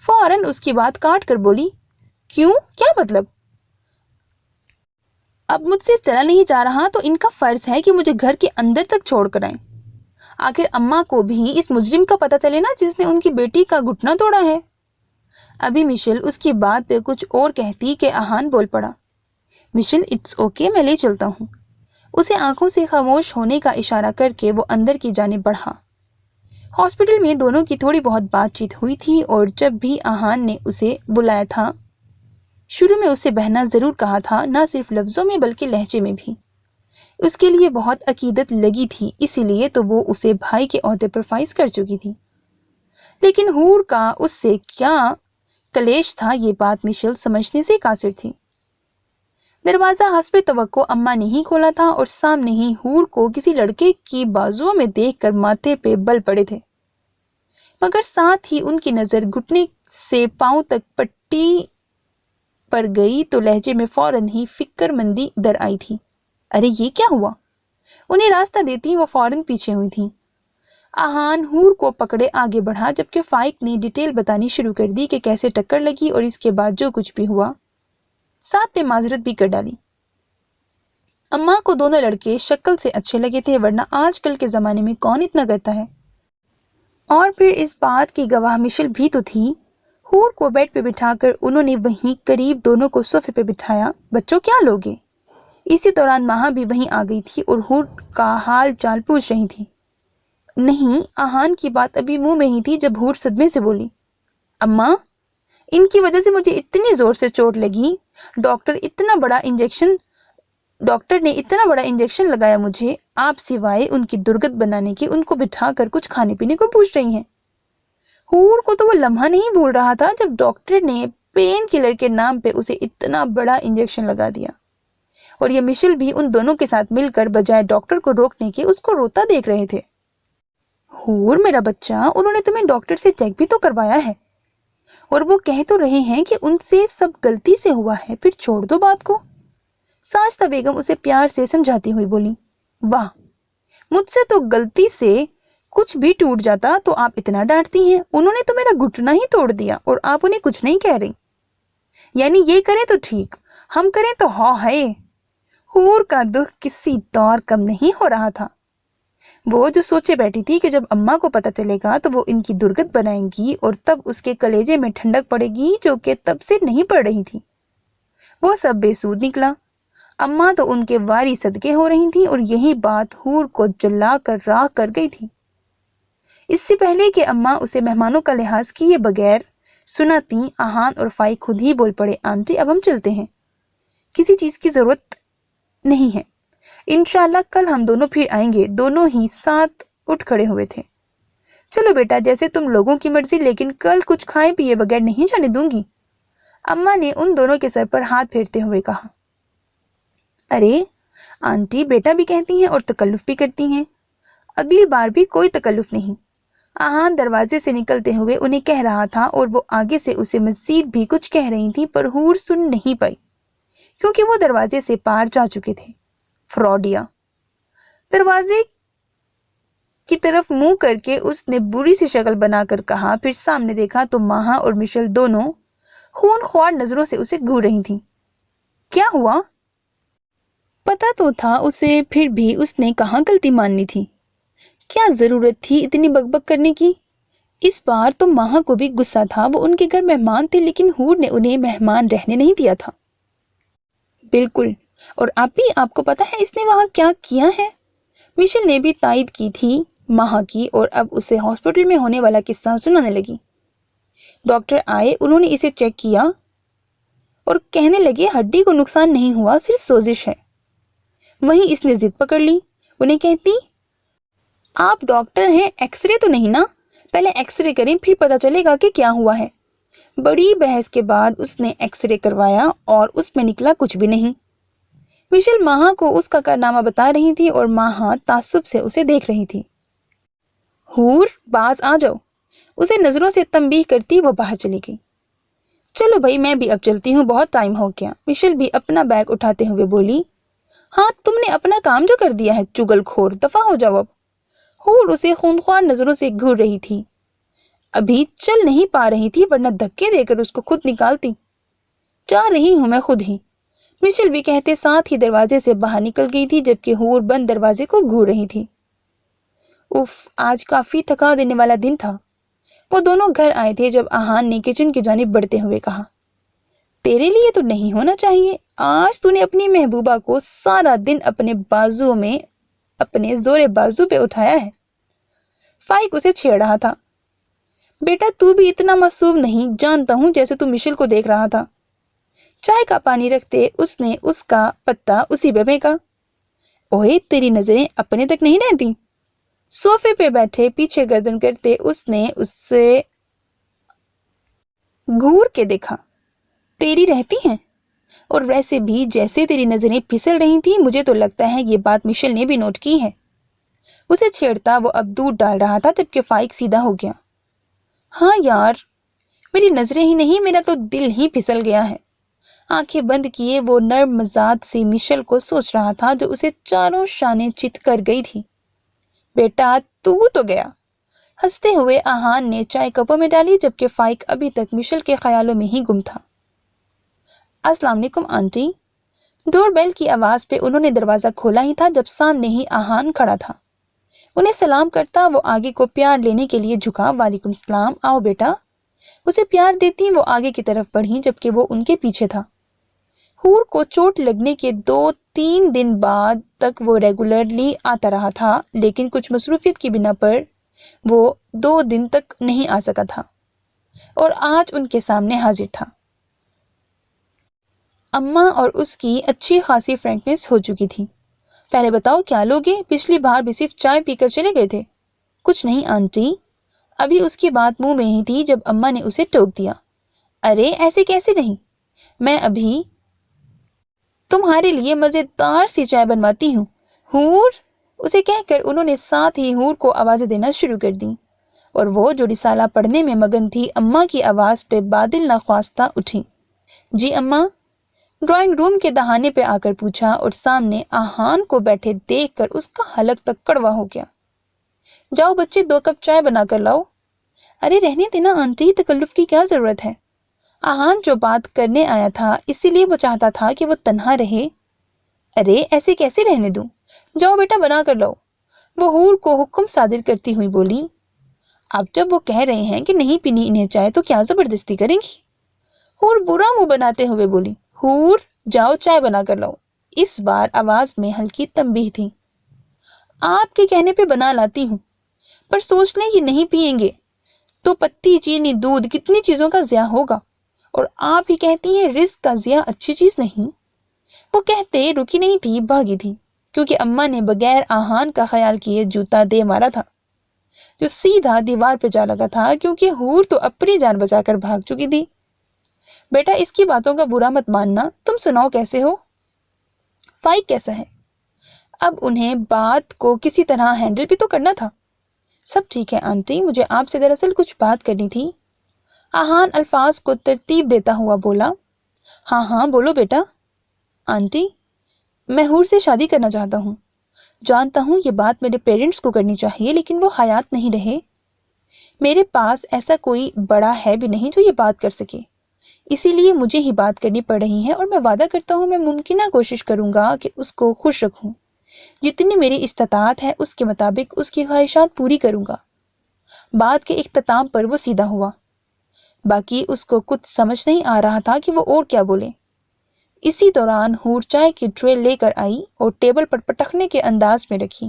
فوراً اس کی بات کاٹ کر بولی، کیوں؟ کیا مطلب؟ اب مجھ سے چلا نہیں جا رہا تو ان کا فرض ہے کہ مجھے گھر کے اندر تک چھوڑ کر آئیں۔ آخر اماں کو بھی اس مجرم کا پتہ چلے نا جس نے ان کی بیٹی کا گھٹنا توڑا ہے۔ ابھی مشل اس کی بات پہ کچھ اور کہتی کہ آہان بول پڑا، مشل اٹس اوکے، میں لے چلتا ہوں۔ اسے آنکھوں سے خاموش ہونے کا اشارہ کر کے وہ اندر کی جانب بڑھا۔ ہاسپٹل میں دونوں کی تھوڑی بہت بات چیت ہوئی تھی، اور جب بھی آہان نے اسے بلایا تھا شروع میں اسے بہنا ضرور کہا تھا، نہ صرف لفظوں میں بلکہ لہجے میں بھی۔ اس کے لیے بہت عقیدت لگی تھی، اسی لیے تو وہ اسے بھائی کے عہدے پر فائز کر چکی تھی۔ لیکن حور کا اس سے کیا کلیش تھا، یہ بات مشل سمجھنے سے قاصر تھی۔ دروازہ حسب توقع اماں نے ہی کھولا تھا اور سامنے ہی حور کو کسی لڑکے کی بازوؤں میں دیکھ کر ماتھے پہ بل پڑے تھے، مگر ساتھ ہی ان کی نظر گھٹنے سے پاؤں تک پٹی پر گئی تو لہجے میں فوراً ہی فکر مندی در آئی تھی۔ ارے یہ کیا ہوا؟ انہیں راستہ دیتی وہ فوراً پیچھے ہوئی تھی۔ آہان حور کو پکڑے آگے بڑھا، جبکہ فائق نے ڈیٹیل بتانی شروع کر دی کہ کیسے ٹکر لگی اور اس کے بعد جو کچھ بھی ہوا، ساتھ میں معذرت بھی کر ڈالی۔ اماں کو دونوں لڑکے شکل سے اچھے لگے تھے، ورنہ آج کل کے زمانے میں کون اتنا کرتا ہے؟ اور پھر اس بات کی گواہ مشل بھی تو تھی۔ حور کو بیڈ پہ بٹھا کر انہوں نے وہیں قریب دونوں کو صوفے پہ بٹھایا۔ بچوں کیا لوگے؟ اسی دوران ماہا بھی وہیں آ گئی تھی اور حور کا حال چال پوچھ رہی تھی۔ نہیں، آہان کی بات ابھی منہ میں ہی تھی جب حور صدمے سے بولی، اماں ان کی وجہ سے مجھے اتنی زور سے چوٹ لگی، ڈاکٹر نے اتنا بڑا انجیکشن لگایا مجھے، آپ سوائے ان کی درگت بنانے کے ان کو بٹھا کر کچھ کھانے پینے کو پوچھ رہی ہیں۔ حور کو تو وہ لمحہ نہیں بھول رہا تھا جب ڈاکٹر نے پین کلر کے نام پہ اسے اتنا بڑا انجیکشن لگا دیا، और ये मिशेल भी उन दोनों के साथ मिलकर बजाय डॉक्टर को रोकने के उसको रोता देख रहे थे। हूर मेरा बच्चा, उन्होंने तुम्हें डॉक्टर से चेक भी तो करवाया है और वो कह तो रहे हैं कि उनसे सब गलती से हुआ है, फिर छोड़ दो बात को। साजिदा बेगम उसे प्यार से समझाती हुई बोली, वाह, मुझसे तो गलती से कुछ भी टूट जाता तो आप इतना डांटती हैं। उन्होंने तो मेरा घुटना ही तोड़ दिया और आप उन्हें कुछ नहीं कह रही। यानी ये करें तो ठीक, हम करें तो हाँ है। हूर का दुख किसी दौर कम नहीं हो रहा था। वो जो सोचे बैठी थी कि जब अम्मा को पता चलेगा तो वो इनकी दुर्गत बनाएंगी और तब उसके कलेजे में ठंडक पड़ेगी जो कि तब से नहीं पड़ रही थी, वो सब बेसूद निकला। अम्मा तो उनके वारी सदके हो रही थी और यही बात हूर को जला कर राख कर गई थी। इससे पहले कि अम्मा उसे मेहमानों का लिहाज किए बगैर सुनाती, आहान और फाई खुद ही बोल पड़े, आंटी अब हम चलते हैं, किसी चीज की जरूरत नहीं है, इंशाल्लाह कल हम दोनों फिर आएंगे। दोनों ही साथ उठ खड़े हुए थे। चलो बेटा, जैसे तुम लोगों की मर्जी, लेकिन कल कुछ खाए पिए बगैर नहीं जाने दूंगी, अम्मा ने उन दोनों के सर पर हाथ फेरते हुए कहा। अरे आंटी, बेटा भी कहती हैं और तकल्लुफ भी करती हैं, अगली बार भी कोई तकल्लुफ नहीं। आहान दरवाजे से निकलते हुए उन्हें कह रहा था और वो आगे से उसे मजीद भी कुछ कह रही थी, पर हूर सुन नहीं पाई क्योंकि वो दरवाजे से पार जा चुके थे। फ्रॉडिया। दरवाजे की तरफ मुंह करके उसने बुरी सी शक्ल बनाकर कहा, फिर सामने देखा तो माहा और मिशेल दोनों खूनख्वार नजरों से उसे घूर रही थीं। क्या हुआ? पता तो था उसे, फिर भी उसने कहाँ गलती माननी थी। क्या जरूरत थी इतनी बकबक करने की? इस बार तो माहा को भी गुस्सा था। वो उनके घर मेहमान थे, लेकिन हूर ने उन्हें मेहमान रहने नहीं दिया था। बिल्कुल, और अभी आपको पता है इसने वहां क्या किया है? मिशेल ने भी तायद की थी माहा की, और अब उसे हॉस्पिटल में होने वाला किस्सा सुनाने लगी। डॉक्टर आए, उन्होंने इसे चेक किया और कहने लगे हड्डी को नुकसान नहीं हुआ, सिर्फ सोजिश है। वहीं इसने जिद पकड़ ली। उन्हें कहती, आप डॉक्टर हैं, एक्सरे तो नहीं ना? पहले एक्सरे करें, फिर पता चलेगा कि क्या हुआ है। बड़ी बहस के बाद उसने एक्सरे करवाया और उसमें निकला कुछ भी नहीं। मिशेल माहा को उसका कारनामा बता रही थी और माहा तासुब से उसे देख रही थी। हूर, बाज आ जाओ, उसे नजरों से तंबीह करती वो बाहर चली गई। चलो भाई, मैं भी अब चलती हूँ, बहुत टाइम हो गया। मिशेल भी अपना बैग उठाते हुए बोली। हाँ, तुमने अपना काम जो कर दिया है, चुगलखोर, दफा हो जाओ अब। हूर उसे खूनख्वार नजरों से घूर रही थी। अभी चल नहीं पा रही थी, वरना धक्के देकर उसको खुद निकालती। जा रही हूं मैं खुद ही, मिशेल भी कहते साथ ही दरवाजे से बाहर निकल गई थी, जबकि हूर बंद दरवाजे को घूर रही थी। उफ, आज काफी थका देने वाला दिन था। वो दोनों घर आए थे जब आहान ने किचन की जानिब बढ़ते हुए कहा, तेरे लिए तो नहीं होना चाहिए, आज तूने अपनी महबूबा को सारा दिन अपने बाजुओं में, अपने जोरे बाजू पे उठाया है। फाइक उसे छेड़ रहा था। बेटा, तू भी इतना मासूम नहीं, जानता हूं जैसे तू मिशेल को देख रहा था। चाय का पानी रखते उसने उसका पत्ता उसी पे फेंका। ओए, तेरी नजरें अपने तक नहीं रहती। सोफे पे बैठे पीछे गर्दन करते उसने उससे घूर के देखा। तेरी रहती हैं, और वैसे भी जैसे तेरी नजरें फिसल रही थी, मुझे तो लगता है ये बात मिशेल ने भी नोट की है। उसे छेड़ता वो अब दूध डाल रहा था, जबकि फाइक सीधा हो गया। हाँ यार, मेरी नजरें ही नहीं, मेरा तो दिल ही फिसल गया है। आंखें बंद किए वो नर्म मजाज से मिशेल को सोच रहा था, जो उसे चारों शाने चित कर गई थी। बेटा, तू तो गया। हंसते हुए आहान ने चाय कपों में डाली, जबकि फाइक अभी तक मिशेल के ख्यालों में ही गुम था। अस्सलाम वालेकुम आंटी। डोरबेल की आवाज पे उन्होंने दरवाजा खोला ही था जब सामने ही आहान खड़ा था। उन्हें सलाम करता वो आगे को प्यार लेने के लिए झुका। वालेकुम सलाम, आओ बेटा। उसे प्यार देती वो आगे की तरफ बढ़ी, जबकि वो उनके पीछे था। हूर को चोट लगने के 2-3 दिन बाद तक वो रेगुलरली आता रहा था, लेकिन कुछ मसरूफियत की बिना पर वो 2 दिन तक नहीं आ सका था और आज उनके सामने हाजिर था। अम्मा और उसकी अच्छी खासी फ्रैंकनेस हो चुकी थी। पहले बताओ क्या लोगे? पिछली बार भी सिर्फ चाय पीकर चले गए थे। कुछ नहीं आंटी। अभी उसकी बात मुंह में ही थी जब अम्मा ने उसे टोक दिया। अरे ऐसे कैसे नहीं, मैं अभी تمہارے لیے مزیدار سی چائے بنواتی ہوں حور، اسے کہہ کر انہوں نے ساتھ ہی حور کو آوازیں دینا شروع کر دیں، اور وہ جو رسالہ پڑھنے میں مگن تھی اماں کی آواز پہ بادل ناخواستہ اٹھی۔ جی اماں؟ ڈرائنگ روم کے دہانے پہ آ کر پوچھا، اور سامنے آہان کو بیٹھے دیکھ کر اس کا حلق تک کڑوا ہو گیا۔ جاؤ بچے 2 کپ چائے بنا کر لاؤ۔ ارے رہنے دینا آنٹی، تکلف کی کیا ضرورت ہے؟ آہان جو بات کرنے آیا تھا اسی لیے وہ چاہتا تھا کہ وہ تنہا رہے۔ ارے ایسے کیسے رہنے دوں؟ جاؤ بیٹا بنا کر لاؤ، وہ حور کو حکم صادر کرتی ہوئی بولی۔ اب جب وہ کہہ رہے ہیں کہ نہیں پینی انہیں چائے تو کیا زبردستی کریں گی؟ حور برا منہ بناتے ہوئے بولی۔ حور جاؤ چائے بنا کر لاؤ۔ اس بار آواز میں ہلکی تنبیہ تھی۔ آپ کے کہنے پہ بنا لاتی ہوں، پر سوچ لیں یہ نہیں پیئیں گے تو پتی چینی دودھ کتنی چیزوں کا ضیاع ہوگا، اور آپ ہی کہتی ہیں رزق کا ضیاع اچھی چیز نہیں۔ وہ کہتے رکی نہیں تھی، بھاگی تھی، کیونکہ اماں نے بغیر آہان کا خیال کیے جوتا دے مارا تھا جو سیدھا دیوار پہ جا لگا تھا، کیونکہ حور تو اپنی جان بچا کر بھاگ چکی تھی۔ بیٹا اس کی باتوں کا برا مت ماننا، تم سناؤ کیسے ہو؟ فائق کیسا ہے؟ اب انہیں بات کو کسی طرح ہینڈل بھی تو کرنا تھا۔ سب ٹھیک ہے آنٹی، مجھے آپ سے دراصل کچھ بات کرنی تھی۔ آہان الفاظ کو ترتیب دیتا ہوا بولا۔ ہاں ہاں بولو بیٹا۔ آنٹی میں حور سے شادی کرنا چاہتا ہوں۔ جانتا ہوں یہ بات میرے پیرنٹس کو کرنی چاہیے، لیکن وہ حیات نہیں رہے۔ میرے پاس ایسا کوئی بڑا ہے بھی نہیں جو یہ بات کر سکے، اسی لیے مجھے ہی بات کرنی پڑ رہی ہے، اور میں وعدہ کرتا ہوں میں ممکنہ کوشش کروں گا کہ اس کو خوش رکھوں، جتنی میری استطاعت ہے اس کے مطابق اس کی خواہشات پوری کروں گا۔ بات کے اختتام پر وہ سیدھا ہوا، باقی اس کو کچھ سمجھ نہیں آ رہا تھا کہ وہ اور کیا بولے۔ اسی دوران حور چائے کی ٹرے لے کر آئی اور ٹیبل پر پٹخنے کے انداز میں رکھی،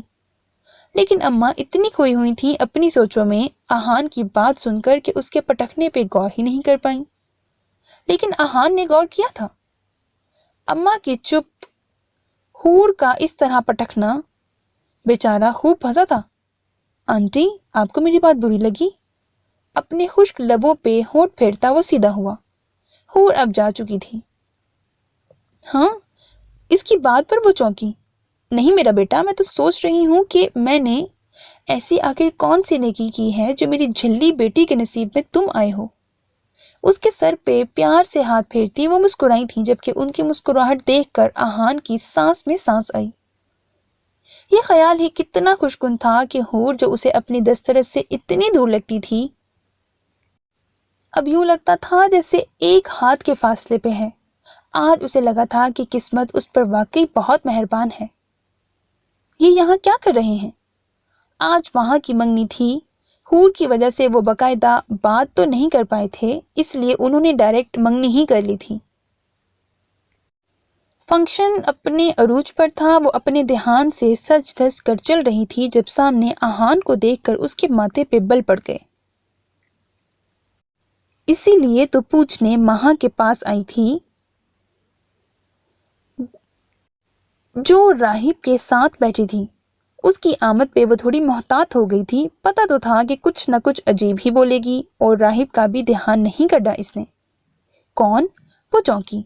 لیکن اماں اتنی کھوئی ہوئی تھیں اپنی سوچوں میں آہان کی بات سن کر کہ اس کے پٹخنے پہ غور ہی نہیں کر پائیں۔ لیکن آہان نے غور کیا تھا۔ اماں کی چپ، حور کا اس طرح پٹخنا، بیچارہ خوب پھنسا تھا۔ آنٹی آپ کو میری بات بری لگی؟ اپنے خشک لبوں پہ ہونٹ پھیرتا وہ سیدھا ہوا۔ حور اب جا چکی تھی۔ ہاں، اس کی بات پر وہ چونکی۔ نہیں میرا بیٹا، میں تو سوچ رہی ہوں کہ میں نے ایسی آخر کون سی نیکی کی ہے جو میری جھلی بیٹی کے نصیب میں تم آئے ہو۔ اس کے سر پہ پیار سے ہاتھ پھیرتی وہ مسکرائی تھی، جبکہ ان کی مسکراہٹ دیکھ کر آہان کی سانس میں سانس آئی۔ یہ خیال ہی کتنا خوشگن تھا کہ حور جو اسے اپنی دسترس سے اتنی دور لگتی تھی، اب یوں لگتا تھا جیسے ایک ہاتھ کے فاصلے پہ ہے۔ آج اسے لگا تھا کہ قسمت اس پر واقعی بہت مہربان ہے۔ یہ یہاں کیا کر رہے ہیں؟ آج وہاں کی منگنی تھی، حور کی وجہ سے وہ باقاعدہ بات تو نہیں کر پائے تھے، اس لیے انہوں نے ڈائریکٹ منگنی ہی کر لی تھی۔ فنکشن اپنے عروج پر تھا، وہ اپنے دھیان سے سج دھج کر چل رہی تھی جب سامنے آہان کو دیکھ کر اس کے ماتھے پہ بل پڑ گئے۔ اسی لیے تو پوچھنے ماہا کے پاس آئی تھی، جو راہب کے ساتھ بیٹھی تھی۔ اس کی آمد پہ وہ تھوڑی محتاط ہو گئی تھی، پتہ تو تھا کہ کچھ نہ کچھ عجیب ہی بولے گی، اور راہب کا بھی دھیان نہیں کرنا اس نے۔ کون؟ وہ چونکی۔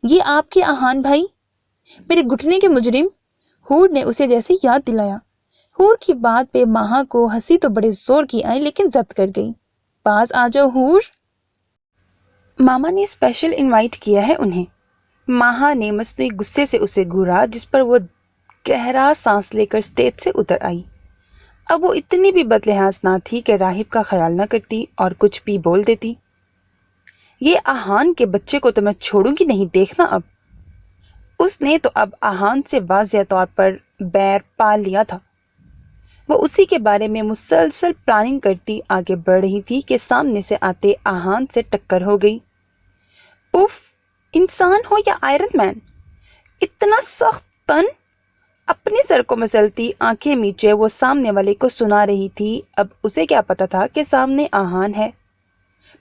یہ آپ کے آہان بھائی، میرے گھٹنے کے مجرم، حور نے اسے جیسے یاد دلایا۔ حور کی بات پہ ماہا کو ہنسی تو بڑے زور کی آئی، لیکن ضبط کر گئی۔ پاس آ جاؤ حور، ماما نے اسپیشل انوائٹ کیا ہے انہیں۔ ماہا نے مصنوعی غصے سے اسے گھورا، جس پر وہ گہرا سانس لے کر اسٹیج سے اتر آئی۔ اب وہ اتنی بھی بد لحاظ نہ تھی کہ راہب کا خیال نہ کرتی اور کچھ بھی بول دیتی۔ یہ آہان کے بچے کو تو میں چھوڑوں گی نہیں، دیکھنا اب۔ اس نے تو اب آہان سے واضح طور پر بیر پال لیا تھا۔ وہ اسی کے بارے میں مسلسل پلاننگ کرتی آگے بڑھ رہی تھی کہ سامنے سے آتے آہان سے ٹکر ہو گئی۔ اف، انسان ہو یا آئرن مین، اتنا سخت تن! اپنے سر کو مسلتی آنکھیں میچے وہ سامنے والے کو سنا رہی تھی۔ اب اسے کیا پتا تھا کہ سامنے آہان ہے؟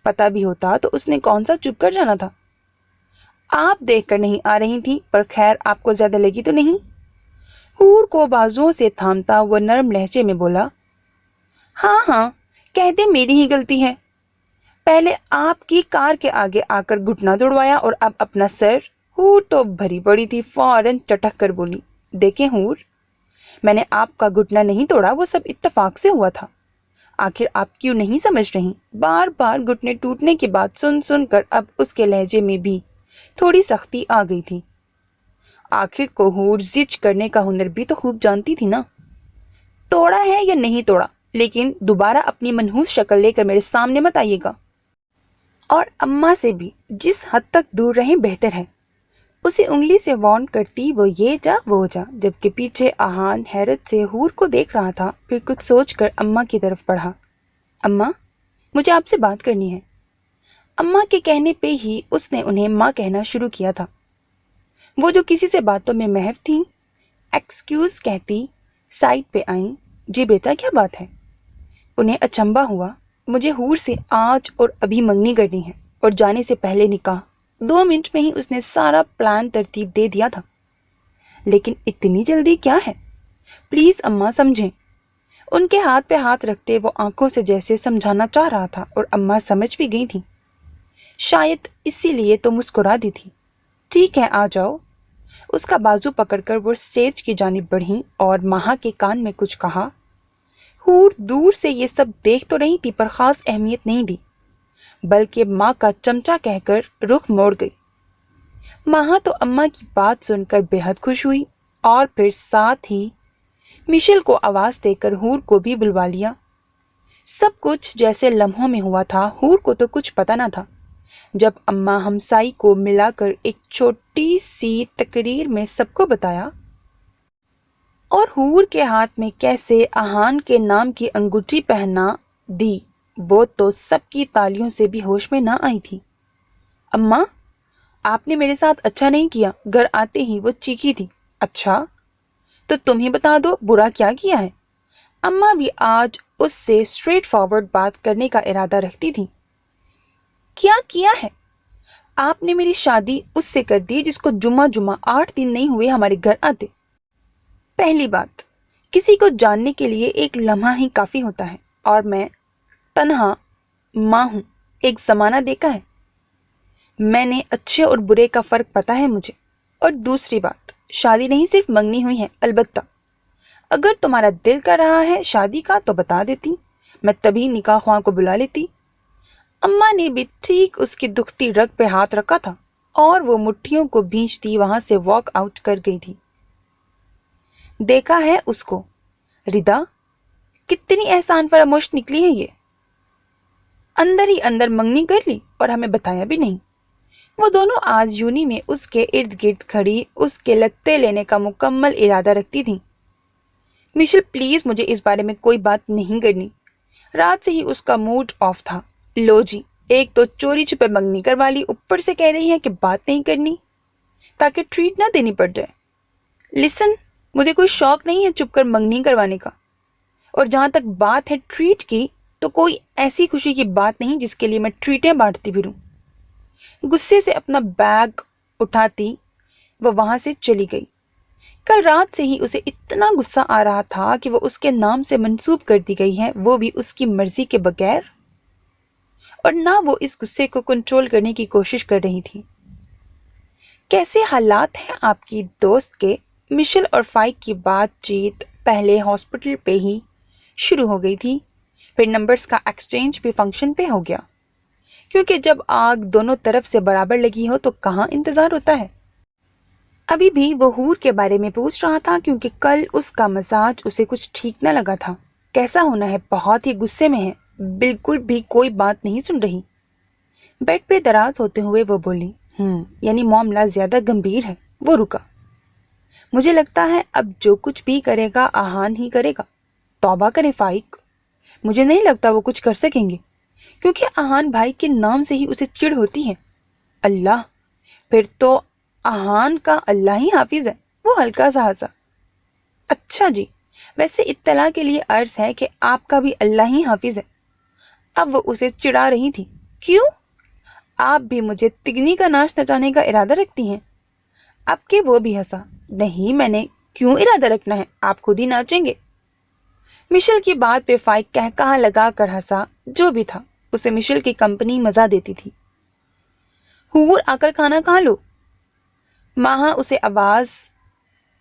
پتا بھی ہوتا تو اس نے کون سا چپ کر جانا تھا۔ آپ دیکھ کر نہیں آ رہی تھی، پر خیر آپ کو زیادہ لگی تو نہیں؟ حور کو بازوؤں سے تھامتا وہ نرم لہجے میں بولا۔ ہاں ہاں، کہہ دے میری ہی غلطی ہے، پہلے آپ کی کار کے آگے آ کر گھٹنا دوڑوایا اور اب اپنا سر۔ हूर तो भरी पड़ी थी, फौरन चटक कर बोली, देखें हूर, मैंने आपका घुटना नहीं तोड़ा, वो सब इत्तेफाक से हुआ था। आखिर आप क्यों नहीं समझ रही? बार बार घुटने टूटने की बात सुन सुन कर अब उसके लहजे में भी थोड़ी सख्ती आ गई थी। आखिर को हूर जिच करने का हुनर भी तो खूब जानती थी ना। तोड़ा है या नहीं तोड़ा, लेकिन दोबारा अपनी मनहूस शक्ल लेकर मेरे सामने मत आइएगा। और अम्मा से भी जिस हद तक दूर रहें बेहतर है। उसे उंगली से वार्न करती वो ये जा वो जा, जबकि पीछे आहान हैरत से हूर को देख रहा था। फिर कुछ सोचकर अम्मा की तरफ बढ़ा। अम्मा, मुझे आपसे बात करनी है। अम्मा के कहने पे ही उसने उन्हें माँ कहना शुरू किया था। वो जो किसी से बातों में महव थी, एक्सक्यूज कहती साइड पे आई। जी बेटा, क्या बात है? उन्हें अचंबा हुआ। मुझे हूर से आज और अभी मंगनी करनी है, और जाने से पहले निकाह। 2 मिनट में ही उसने सारा प्लान तरतीब दे दिया था। लेकिन इतनी जल्दी क्या है? प्लीज अम्मा समझें। उनके हाथ पे हाथ रखते वो आंखों से जैसे समझाना चाह रहा था, और अम्मा समझ भी गई थी। शायद इसीलिए तो मुस्कुरा दी थी। ठीक है, आ जाओ। उसका बाजू पकड़कर वो स्टेज की जानिब बढ़ी और माहा के कान में कुछ कहा। हूर दूर से ये सब देख तो रही थी, पर खास अहमियत नहीं दी, बल्कि माँ का चमचा कहकर रुख मोड़ गई। माहा तो अम्मा की बात सुनकर बेहद खुश हुई, और फिर साथ ही मिशेल को आवाज देकर हूर को भी बुलवा लिया। सब कुछ जैसे लम्हों में हुआ था। हूर को तो कुछ पता न था। जब अम्मा हमसाई को मिलाकर एक छोटी सी तकरीर में सबको बताया, और हूर के हाथ में कैसे आहान के नाम की अंगूठी पहना दी, वो तो सबकी तालियों से भी होश में ना आई थी। अम्मा, आपने मेरे साथ अच्छा नहीं किया। घर आते ही वो चीखी थी। अच्छा, तो तुम ही बता दो, बुरा क्या किया है? अम्मा भी आज उससे स्ट्रेट फॉरवर्ड बात करने का इरादा रखती थी। क्या किया है? आपने मेरी शादी उससे कर दी जिसको जुम्मा जुम्मा 8 दिन नहीं हुए हमारे घर आते। पहली बात, किसी को जानने के लिए एक लम्हा ही काफी होता है, और मैं तन्हा माँ हूं। एक जमाना देखा है, मैंने अच्छे और बुरे का फर्क पता है मुझे। और दूसरी बात, शादी नहीं सिर्फ मंगनी हुई है। अलबत्ता अगर तुम्हारा दिल कर रहा है शादी का तो बता देती, मैं तभी निकाह ख्वाह को बुला लेती। अम्मा ने भी ठीक उसकी दुखती रग पे हाथ रखा था, और वो मुट्ठियों को भींचती वहां से वॉक आउट कर गई थी। देखा है उसको, रिदा, कितनी एहसान फरामोश निकली है ये। अंदर ही अंदर मंगनी कर ली और हमें बताया भी नहीं। वो दोनों आज यूनी में उसके इर्द गिर्द खड़ी उसके लत्ते लेने का मुकम्मल इरादा रखती थी। मिशेल, प्लीज मुझे इस बारे में कोई बात नहीं करनी। रात से ही उसका मूड ऑफ था। लो जी, एक तो चोरी छुपे मंगनी करवा ली, ऊपर से कह रही है कि बात नहीं करनी ताकि ट्रीट ना देनी पड़ जाए। लिसन, मुझे कोई शौक नहीं है चुप कर मंगनी करवाने का, और जहां तक बात है ट्रीट की, तो कोई ऐसी खुशी की बात नहीं जिसके लिए मैं ट्रीटें बांटती फिरूं। गुस्से से अपना बैग उठाती वह वहां से चली गई। कल रात से ही उसे इतना गुस्सा आ रहा था कि वो उसके नाम से मंसूब कर दी गई है, वो भी उसकी मर्जी के बगैर, और ना वो इस गुस्से को कंट्रोल करने की कोशिश कर रही थी। कैसे हालात हैं आपकी दोस्त के? मिशेल और फाइक की बातचीत पहले हॉस्पिटल पे ही शुरू हो गई थी, फिर नंबर्स का एक्सचेंज भी फंक्शन पे हो गया, क्योंकि जब आग दोनों तरफ से बराबर लगी हो तो कहाँ इंतजार होता है। अभी भी वो हूर के बारे में पूछ रहा था, क्योंकि कल उसका मजाज उसे कुछ ठीक न लगा था। कैसा होना है, बहुत ही गुस्से में है, बिल्कुल भी कोई बात नहीं सुन रही। बेड पे दराज होते हुए वो बोली, यानी मामला ज्यादा गंभीर है। वो रुका। मुझे लगता है अब जो कुछ भी करेगा आहान ही करेगा। तौबा करें फाइक, मुझे नहीं लगता वो कुछ कर सकेंगे, क्योंकि आहान भाई के नाम से ही उसे चिढ़ होती है। अल्लाह, फिर तो आहान का अल्लाह ही हाफिज है। वो हल्का सा हंसा। अच्छा जी, वैसे इत्तला के लिए अर्ज है कि आपका भी अल्लाह ही हाफिज है। अब वो उसे चिढ़ा रही थी। क्यों? आप भी मुझे तिगनी का नाच नचाने का इरादा रखती हैं? अब के वो भी हंसा। नहीं, मैंने क्यों इरादा रखना है, आप खुद ही नाचेंगे। मिशेल की बात पे फाइक कहकहा लगा कर हंसा। जो भी था, उसे मिशेल की कंपनी मजा देती थी। हूर, आकर खाना खा लो। ماہا اسے آواز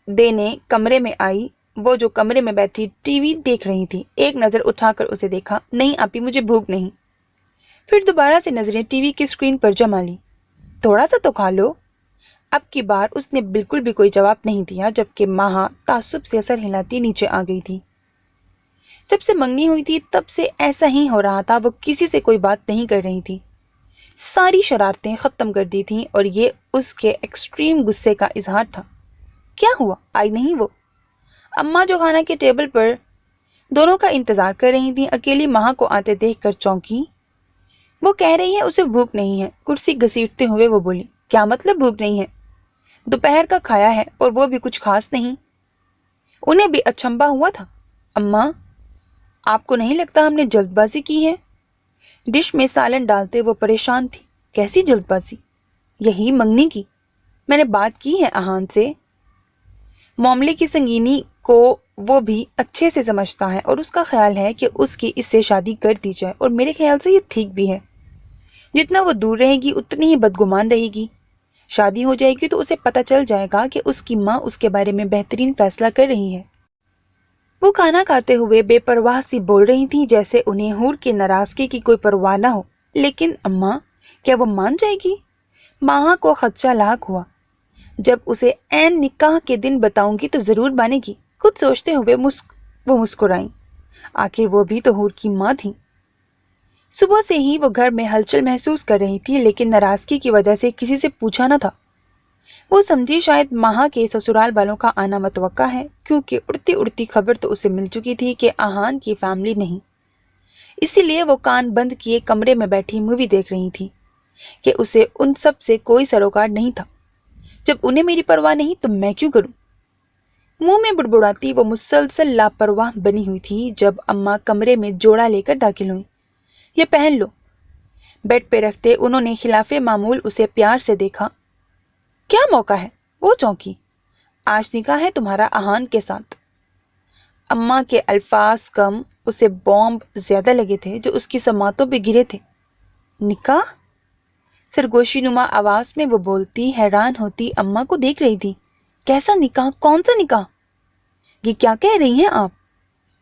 دینے کمرے میں آئی۔ وہ جو کمرے میں بیٹھی ٹی وی دیکھ رہی تھی، ایک نظر اٹھا کر اسے دیکھا۔ نہیں آپی، مجھے بھوک نہیں۔ پھر دوبارہ سے نظریں ٹی وی کی اسکرین پر جما لی۔ تھوڑا سا تو کھا لو۔ اب کی بار اس نے بالکل بھی کوئی جواب نہیں دیا، جبکہ ماہا تعصب سے سر ہلاتی نیچے آ گئی تھی۔ جب سے منگنی ہوئی تھی تب سے ایسا ہی ہو رہا تھا، وہ کسی سے کوئی بات نہیں کر رہی تھی، ساری شرارتیں ختم کر دی تھیں، اور یہ اس کے ایکسٹریم غصے کا اظہار تھا۔ کیا ہوا؟ آئی نہیں وہ؟ اماں جو کھانا کے ٹیبل پر دونوں کا انتظار کر رہی تھیں، اکیلی ماہا کو آتے دیکھ کر چونکی۔ وہ کہہ رہی ہے اسے بھوک نہیں ہے۔ کرسی گھسیٹتے ہوئے وہ بولی۔ کیا مطلب بھوک نہیں ہے؟ دوپہر کا کھایا ہے، اور وہ بھی کچھ خاص نہیں۔ انہیں بھی اچنبھا ہوا تھا۔ اماں، آپ کو نہیں لگتا ہم نے جلد بازی کی ہے؟ ڈش میں سالن ڈالتے وہ پریشان تھی۔ کیسی جلد بازی؟ یہی منگنی کی۔ میں نے بات کی ہے اہان سے۔ معاملے کی سنگینی کو وہ بھی اچھے سے سمجھتا ہے، اور اس کا خیال ہے کہ اس کی اس سے شادی کر دی جائے، اور میرے خیال سے یہ ٹھیک بھی ہے۔ جتنا وہ دور رہے گی اتنی ہی بدگمان رہے گی۔ شادی ہو جائے گی تو اسے پتہ چل جائے گا کہ اس کی ماں اس کے بارے میں بہترین فیصلہ کر رہی ہے۔ وہ کھانا کھاتے ہوئے بے پرواہ سی بول رہی تھی، جیسے انہیں حور کی ناراضگی کی کوئی پرواہ نہ ہو۔ لیکن اماں، کیا وہ مان جائے گی؟ ماہا کو خدشہ لاحق ہوا۔ جب اسے عین نکاح کے دن بتاؤں گی تو ضرور مانے گی، خود سوچتے ہوئے وہ مسکرائیں۔ آخر وہ بھی تو حور کی ماں تھی۔ صبح سے ہی وہ گھر میں ہلچل محسوس کر رہی تھی، لیکن ناراضگی کی وجہ سے کسی سے پوچھا نہ تھا۔ وہ سمجھی شاید ماہا کے سسرال والوں کا آنا متوقع ہے، کیونکہ اڑتی اڑتی خبر تو اسے مل چکی تھی کہ آہان کی فیملی نہیں۔ اسی لیے وہ کان بند کیے کمرے میں بیٹھی مووی دیکھ رہی تھی کہ اسے ان سب سے کوئی سروکار نہیں تھا۔ جب انہیں میری پرواہ نہیں تو میں کیوں کروں؟ منہ میں بڑبڑاتی وہ مسلسل لاپرواہ بنی ہوئی تھی، جب اماں کمرے میں جوڑا لے کر داخل ہوئی۔ یہ پہن لو۔ بیڈ پہ رکھتے انہوں نے خلاف معمول اسے پیار سے دیکھا۔ کیا موقع ہے؟ وہ چونکی۔ آج نکاح ہے تمہارا آہان کے ساتھ۔ اماں کے الفاظ کم، اسے بومب زیادہ لگے تھے جو اس کی سماعتوں پہ گرے تھے۔ نکاح؟ سرگوشی نما آواز میں وہ بولتی، حیران ہوتی اماں کو دیکھ رہی تھی۔ کیسا نکاح؟ کون سا نکاح؟ یہ کیا کہہ رہی ہیں آپ؟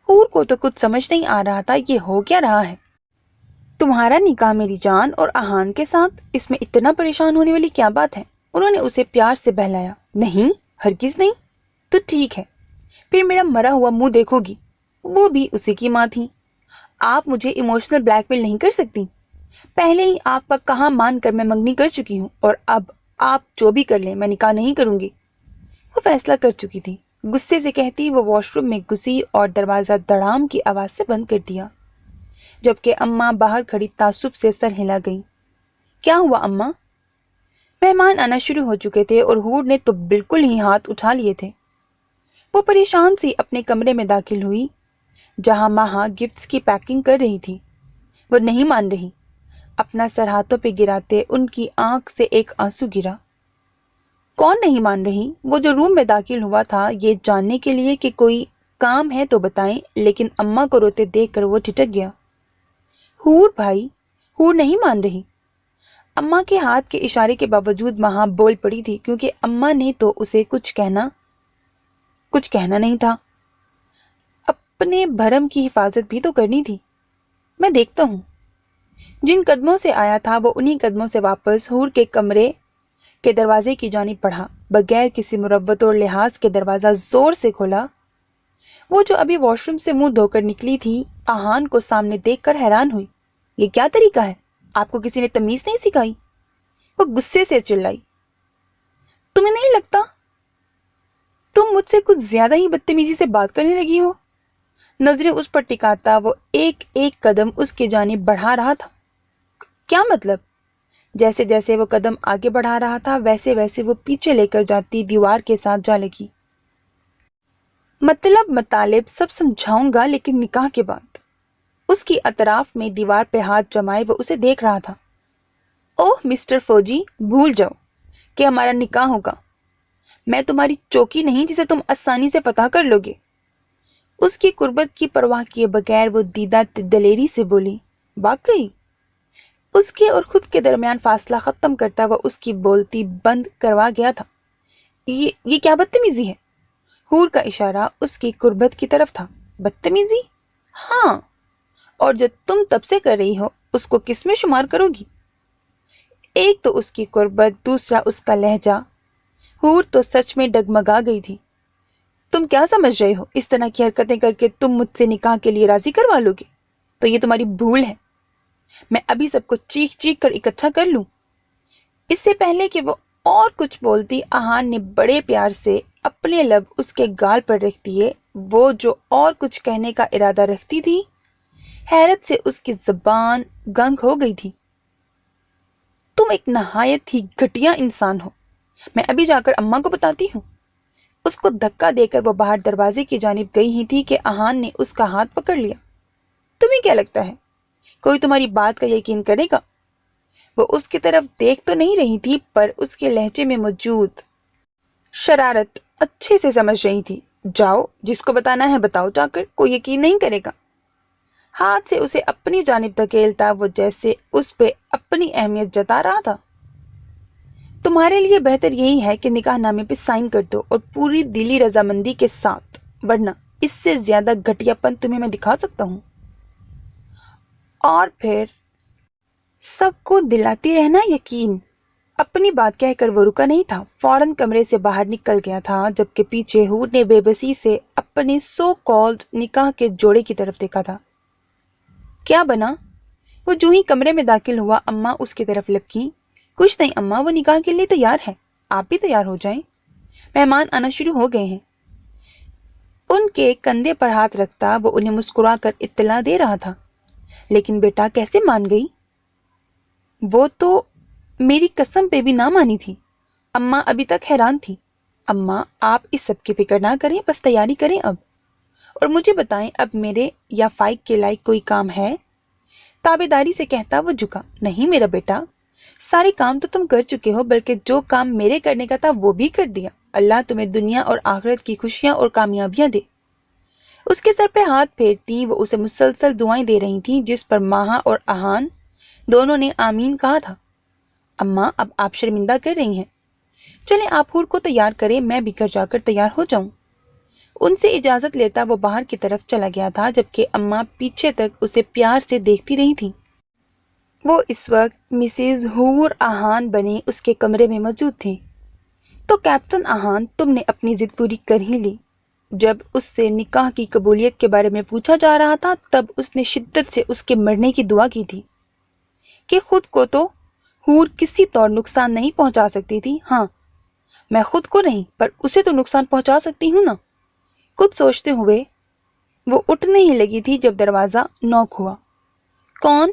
حور کو تو کچھ سمجھ نہیں آ رہا تھا یہ ہو کیا رہا ہے۔ تمہارا نکاح میری جان اور آہان کے ساتھ؟ اس میں اتنا پریشان ہونے والی کیا بات ہے؟ انہوں نے اسے پیار سے بہلایا۔ نہیں، ہرگز نہیں۔ تو ٹھیک ہے، پھر میرا مرا ہوا منہ دیکھو گی۔ وہ بھی اسی کی ماں تھی۔ آپ مجھے ایموشنل بلیک میل نہیں کر سکتی۔ پہلے ہی آپ کا کہاں مان کر میں منگنی کر چکی ہوں، اور اب آپ جو بھی کر لیں میں نکاح نہیں کروں گی۔ وہ فیصلہ کر چکی تھی۔ غصے سے کہتی وہ واش روم میں گھسی اور دروازہ دڑام کی آواز سے بند کر دیا، جبکہ اماں باہر کھڑی تعصب سے سر ہلا گئی۔ کیا ہوا اماں؟ مہمان آنا شروع ہو چکے تھے اور حور نے تو بالکل ہی ہاتھ اٹھا لیے تھے۔ وہ پریشان سی اپنے کمرے میں داخل ہوئی، جہاں ماہا گفٹس کی پیکنگ کر رہی تھی۔ وہ نہیں مان رہی۔ اپنا سر ہاتھوں پہ گراتے ان کی آنکھ سے ایک آنسو گرا۔ کون نہیں مان رہی؟ وہ جو روم میں داخل ہوا تھا یہ جاننے کے لیے کہ کوئی کام ہے تو بتائیں، لیکن اماں کو روتے دیکھ کر وہ ٹھٹک گیا۔ حور بھائی، حور نہیں مان رہی۔ اماں کے ہاتھ کے اشارے کے باوجود ماہا بول پڑی تھی، کیونکہ اماں نے تو اسے کچھ کہنا نہیں تھا۔ اپنے بھرم کی حفاظت بھی تو کرنی تھی۔ میں دیکھتا ہوں۔ جن قدموں سے آیا تھا وہ انہی قدموں سے واپس حور کے کمرے کے دروازے کی جانب بڑھا، بغیر کسی مروت اور لحاظ کے دروازہ زور سے کھولا۔ وہ جو ابھی واش روم سے منہ دھو کر نکلی تھی، آہان کو سامنے دیکھ کر حیران ہوئی۔ یہ کیا طریقہ ہے؟ آپ کو کسی نے تمیز نہیں سکھائی؟ وہ غصے سے چلائی۔ تمہیں نہیں لگتا تم مجھ سے کچھ زیادہ ہی بدتمیزی سے بات کرنے لگی ہو؟ نظریں اس پر ٹکاتا وہ ایک ایک قدم اس کی جانب بڑھا رہا تھا۔ کیا مطلب؟ جیسے جیسے وہ قدم آگے بڑھا رہا تھا ویسے ویسے وہ پیچھے لے کر جاتی دیوار کے ساتھ جا لگی۔ مطالب سب سمجھاؤں گا، لیکن نکاح کے بعد۔ اس کی اطراف میں دیوار پہ ہاتھ جمائے وہ اسے دیکھ رہا تھا۔ اوہ مسٹر فوجی، بھول جاؤ کہ ہمارا نکاح ہوگا۔ میں تمہاری چوکی نہیں جسے تم آسانی سے فتح کر لوگے۔ اس کی قربت کی پرواہ کیے بغیر وہ دیدہ دلیری سے بولی۔ واقعی؟ اس کے اور خود کے درمیان فاصلہ ختم کرتا وہ اس کی بولتی بند کروا گیا تھا۔ یہ کیا بدتمیزی ہے؟ حور کا اشارہ اس کی قربت کی طرف تھا۔ بدتمیزی؟ ہاں، اور جو تم تب سے کر رہی ہو اس کو کس میں شمار کرو گی؟ ایک تو اس کی قربت، دوسرا اس کا لہجہ۔ حور تو سچ میں ڈگمگا گئی تھی۔ تم کیا سمجھ رہے ہو؟ اس طرح کی حرکتیں کر کے تم مجھ سے نکاح کے لیے راضی کروا لو گے؟ تو یہ تمہاری بھول ہے۔ میں ابھی سب کو چیخ چیخ کر اکٹھا کر لوں۔ اس سے پہلے کہ وہ اور کچھ بولتی، آہان نے بڑے پیار سے اپنے لب اس کے گال پر رکھ دیے۔ وہ جو اور کچھ کہنے کا ارادہ رکھتی تھی، حیرت سے اس کی زبان گنگ ہو گئی تھی۔ تم ایک نہایت ہی گھٹیا انسان ہو۔ میں ابھی جا کر اماں کو بتاتی ہوں۔ اس کو دھکا دے کر وہ باہر دروازے کی جانب گئی ہی تھی کہ آہان نے اس کا ہاتھ پکڑ لیا۔ تمہیں کیا لگتا ہے کوئی تمہاری بات کا یقین کرے گا؟ وہ اس کی طرف دیکھ تو نہیں رہی تھی، پر اس کے لہجے میں موجود شرارت اچھے سے سمجھ رہی تھی۔ جاؤ، جس کو بتانا ہے بتاؤ جا کر، کوئی یقین نہیں کرے گا۔ ہاتھ سے اسے اپنی جانب دھکیلتا وہ جیسے اس پہ اپنی اہمیت جتا رہا تھا۔ تمہارے لیے بہتر یہی ہے کہ نکاح نامے پہ سائن کر دو، اور پوری دلی رضامندی کے ساتھ، ورنہ اس سے زیادہ گھٹیا پن تمہیں میں دکھا سکتا ہوں۔ اور پھر سب کو دلاتی رہنا یقین۔ اپنی بات کہہ کر وہ رکا نہیں تھا، فوراً کمرے سے باہر نکل گیا تھا، جبکہ پیچھے حور نے بے بسی سے اپنے سو کالڈ نکاح کے جوڑے کی طرف دیکھا تھا۔ کیا بنا؟ وہ جو ہی کمرے میں داخل ہوا، اماں اس کی طرف لپکی۔ کچھ نہیں اماں، وہ نکاح کے لیے تیار ہے، آپ بھی تیار ہو جائیں، مہمان آنا شروع ہو گئے ہیں۔ ان کے کندھے پر ہاتھ رکھتا وہ انہیں مسکرا کر اطلاع دے رہا تھا۔ لیکن بیٹا کیسے مان گئی؟ وہ تو میری قسم پہ بھی نہ مانی تھی۔ اماں ابھی تک حیران تھی۔ اماں آپ اس سب کی فکر نہ کریں، بس تیاری کریں اب، اور مجھے بتائیں اب میرے یا فائق کے لائق کوئی کام ہے؟ تابیداری سے کہتا وہ جھکا۔ نہیں میرا بیٹا، سارے کام تو تم کر چکے ہو، بلکہ جو کام میرے کرنے کا تھا وہ بھی کر دیا۔ اللہ تمہیں دنیا اور آخرت کی خوشیاں اور کامیابیاں دے۔ اس کے سر پہ ہاتھ پھیرتی وہ اسے مسلسل دعائیں دے رہی تھیں، جس پر ماہا اور آہان دونوں نے آمین کہا تھا۔ اماں اب آپ شرمندہ کر رہی ہیں، چلیں آپ حور کو تیار کریں، میں بھی گھر جا کر تیار ہو جاؤں۔ ان سے اجازت لیتا وہ باہر کی طرف چلا گیا تھا، جبکہ اماں پیچھے تک اسے پیار سے دیکھتی رہی تھی۔ وہ اس وقت مسز حور آہان بنے اس کے کمرے میں موجود تھی۔ تو کیپٹن آہان، تم نے اپنی ضد پوری کر ہی لی۔ جب اس سے نکاح کی قبولیت کے بارے میں پوچھا جا رہا تھا، تب اس نے شدت سے اس کے مرنے کی دعا کی تھی کہ خود کو تو حور کسی طور نقصان نہیں پہنچا سکتی تھی، ہاں میں خود کو نہیں پر اسے تو نقصان پہنچا سکتی ہوں نا۔ کچھ سوچتے ہوئے وہ اٹھنے ہی لگی تھی جب دروازہ نوک ہوا۔ کون؟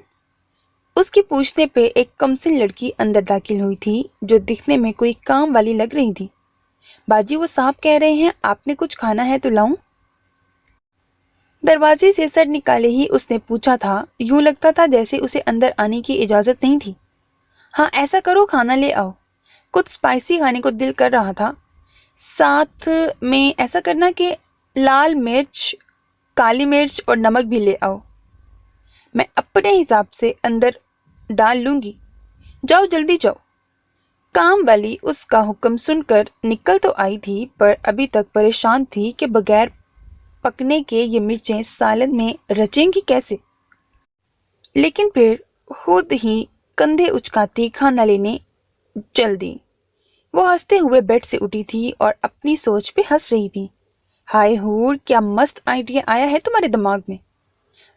اس کے پوچھنے پہ ایک کمسن لڑکی اندر داخل ہوئی تھی، جو دکھنے میں کوئی کام والی لگ رہی تھی۔ باجی وہ صاحب کہہ رہے ہیں آپ نے کچھ کھانا ہے تو لاؤں؟ دروازے سے سر نکالے ہی اس نے پوچھا تھا، یوں لگتا تھا جیسے اسے اندر آنے کی اجازت نہیں تھی۔ ہاں ایسا کرو کھانا لے آؤ، کچھ اسپائسی کھانے کو دل کر رہا تھا، ساتھ میں ایسا کرنا کہ لال مرچ، کالی مرچ اور نمک بھی لے آؤ، میں اپنے حساب سے اندر ڈال لوں گی، جاؤ جلدی جاؤ۔ کام والی اس کا حکم سن کر نکل تو آئی تھی، پر ابھی تک پریشان تھی کہ بغیر پکنے کے یہ مرچیں سالن میں رچیں گی کیسے۔ لیکن پھر خود ہی کندھے اچکاتی کھانا لینے چل دی۔ وہ ہنستے ہوئے بیڈ سے اٹھی تھی اور اپنی سوچ پہ ہنس رہی تھی۔ ہائے حور، کیا مست آئیڈیا آیا ہے تمہارے دماغ میں۔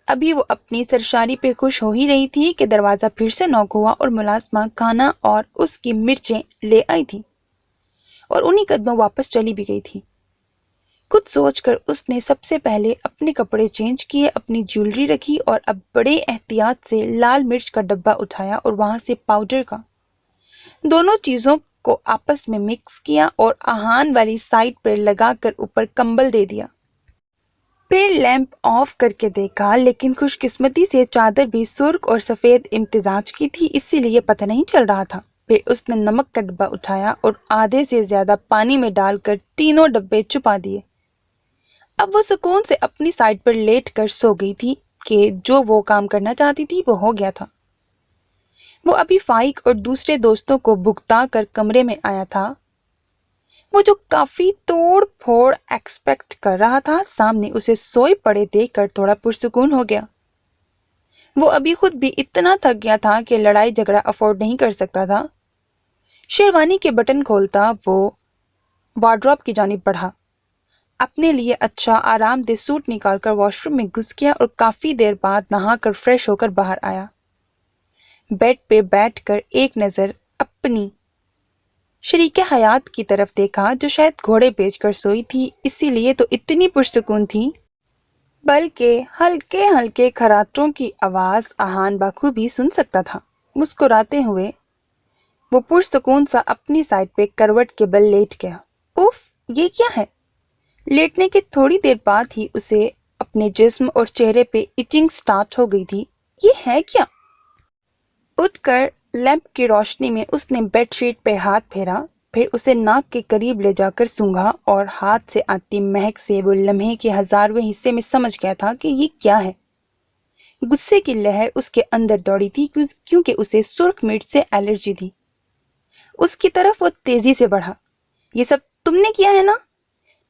ابھی وہ اپنی سرشاری پہ خوش ہو ہی رہی تھی کہ دروازہ پھر سے نوک ہوا اور ملازمہ کھانا اور اس کی مرچیں لے آئی تھی اور انہی قدموں واپس چلی بھی گئی تھی۔ کچھ سوچ کر اس نے سب سے پہلے اپنے کپڑے چینج کیے، اپنی جیولری رکھی اور اب بڑے احتیاط سے لال مرچ کا ڈبہ اٹھایا اور وہاں سے پاؤڈر کا، دونوں چیزوں کو آپس میں مکس کیا اور آہان والی سائڈ پر لگا کر اوپر کمبل دے دیا۔ پھر لیمپ آف کر کے دیکھا، لیکن خوش قسمتی سے چادر بھی سرخ اور سفید امتزاج کی تھی، اسی لیے پتہ نہیں چل رہا تھا۔ پھر اس نے نمک کا ڈبہ اٹھایا اور آدھے سے زیادہ پانی میں ڈال کر تینوں ڈبے چھپا دیے۔ اب وہ سکون سے اپنی سائڈ پر لیٹ کر سو گئی تھی کہ جو وہ کام کرنا چاہتی تھی وہ ہو گیا تھا۔ وہ ابھی فائق اور دوسرے دوستوں کو بھگتا کر کمرے میں آیا تھا۔ वो जो काफी तोड़ फोड़ एक्सपेक्ट कर रहा था, सामने उसे सोए पड़े देखकर थोड़ा पुरसुकून हो गया। वो अभी खुद भी इतना थक गया था कि लड़ाई झगड़ा अफोर्ड नहीं कर सकता था। शेरवानी के बटन खोलता वो वार्डरोब की जानिब बढ़ा, अपने लिए अच्छा आरामदेह सूट निकालकर वॉशरूम में घुस गया और काफी देर बाद नहाकर फ्रेश होकर बाहर आया। बेड पे बैठकर एक नजर अपनी शरीके हयात की तरफ देखा, जो शायद घोड़े बेचकर सोई थी, इसीलिए तो इतनी पुरसुकून थी। बल्कि हल्के हल्के खराटों की आवाज आहान बखूबी सुन सकता था। मुस्कुराते हुए वो पुरसुकून सा अपनी साइड पे करवट के बल लेट गया। उफ, ये क्या है? लेटने के थोड़ी देर बाद ही उसे अपने जिस्म और चेहरे पे इचिंग स्टार्ट हो गई थी। ये है क्या? उठकर लैंप की रोशनी में उसने बेडशीट पे हाथ फेरा, फिर उसे नाक के करीब ले जाकर सूंघा और हाथ से आती महक से वो लम्हे के हजारवें हिस्से में समझ गया था कि ये क्या है। गुस्से की लहर उसके अंदर दौड़ी थी, क्योंकि उसे सुर्ख मिर्च से एलर्जी थी। उसकी तरफ वो तेजी से बढ़ा। ये सब तुमने किया है ना?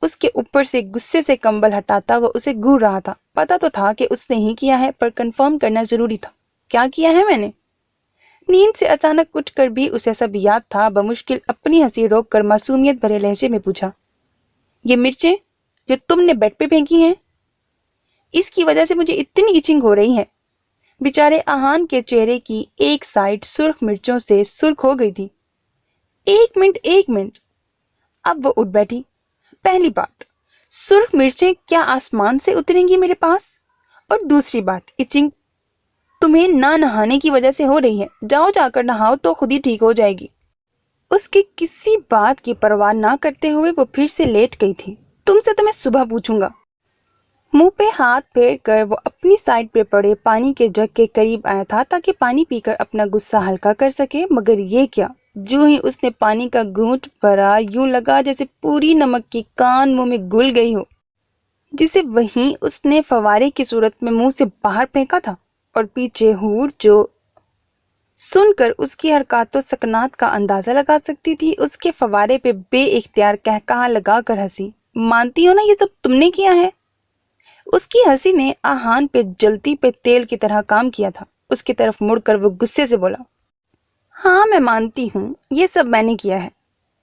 उसके ऊपर से गुस्से से कंबल हटाता वो उसे घूर रहा था। पता तो था कि उसने ही किया है, पर कंफर्म करना जरूरी था। क्या किया है मैंने? नींद से अचानक उठकर भी उसे सब याद था। बमुश्किल अपनी हंसी रोककर मासूमियत भरे लहजे में पूछा, ये मिर्चें जो तुमने बेड पे फेंकी हैं, इसकी वजह से मुझे इतनी इचिंग हो रही है। बेचारे आहान के चेहरे की एक साइड सुर्ख मिर्चों से सुर्ख हो गई थी। एक मिनट। अब वो उठ बैठी। पहली बात, सुर्ख मिर्चें क्या आसमान से उतरेंगी मेरे पास? और दूसरी बात, इचिंग तुम्हें ना नहाने की वजह से हो रही है। जाओ, जाकर नहाओ तो खुद ही ठीक हो जाएगी। उसकी किसी बात की परवाह ना करते हुए वो फिर से लेट गई थी। तुमसे तो मैं सुबह पूछूंगा। मुंह पे हाथ फेर कर वो अपनी साइड पे पड़े पानी के जग के करीब आया था ताकि पानी पीकर अपना गुस्सा हल्का कर सके, मगर ये क्या? जो ही उसने पानी का घूंट भरा, यूं लगा जैसे पूरी नमक की कान मुंह में घुल गई हो, जिसे वहीं उसने फवारे की सूरत में मुंह से बाहर फेंका था। और पीछे हूर, जो सुनकर उसकी हरकतों सकनात का अंदाजा लगा सकती थी, उसके फवारे पे बेइख्तियार कहकहा लगाकर हंसी। मानती हो ना ये सब तुमने किया है? उसकी हंसी ने आहान पे जलती पे तेल की तरह काम किया था। उसकी तरफ मुड़कर वो गुस्से से बोला, हाँ मैं मानती हूँ, ये सब मैंने किया है।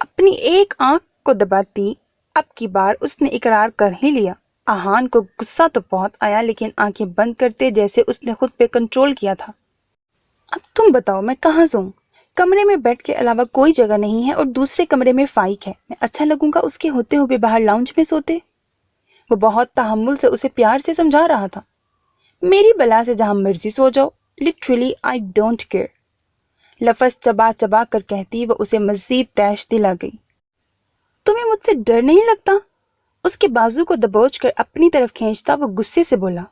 अपनी एक आंख को दबाती अब की बार उसने इकरार कर ही लिया। आहान को गुस्सा तो बहुत आया, लेकिन आंखें बंद करते जैसे उसने खुद पे कंट्रोल किया था। अब तुम बताओ मैं कहाँ सोऊं? कमरे में बेड के अलावा कोई जगह नहीं है और दूसरे कमरे में फाइक है। मैं अच्छा लगूंगा उसके होते हुए बाहर लाउंज में सोते? वो बहुत तहम्मुल से उसे प्यार से समझा रहा था। मेरी बला से जहां मर्जी सो जाओ, लिटरली आई डोंट केयर। लफ्ज चबा चबा कर कहती वो उसे मजीद तैश दिला गई। तुम्हें मुझसे डर नहीं लगता? उसके बाजू को दबोच कर अपनी तरफ खींचता वो गुस्से से बोला।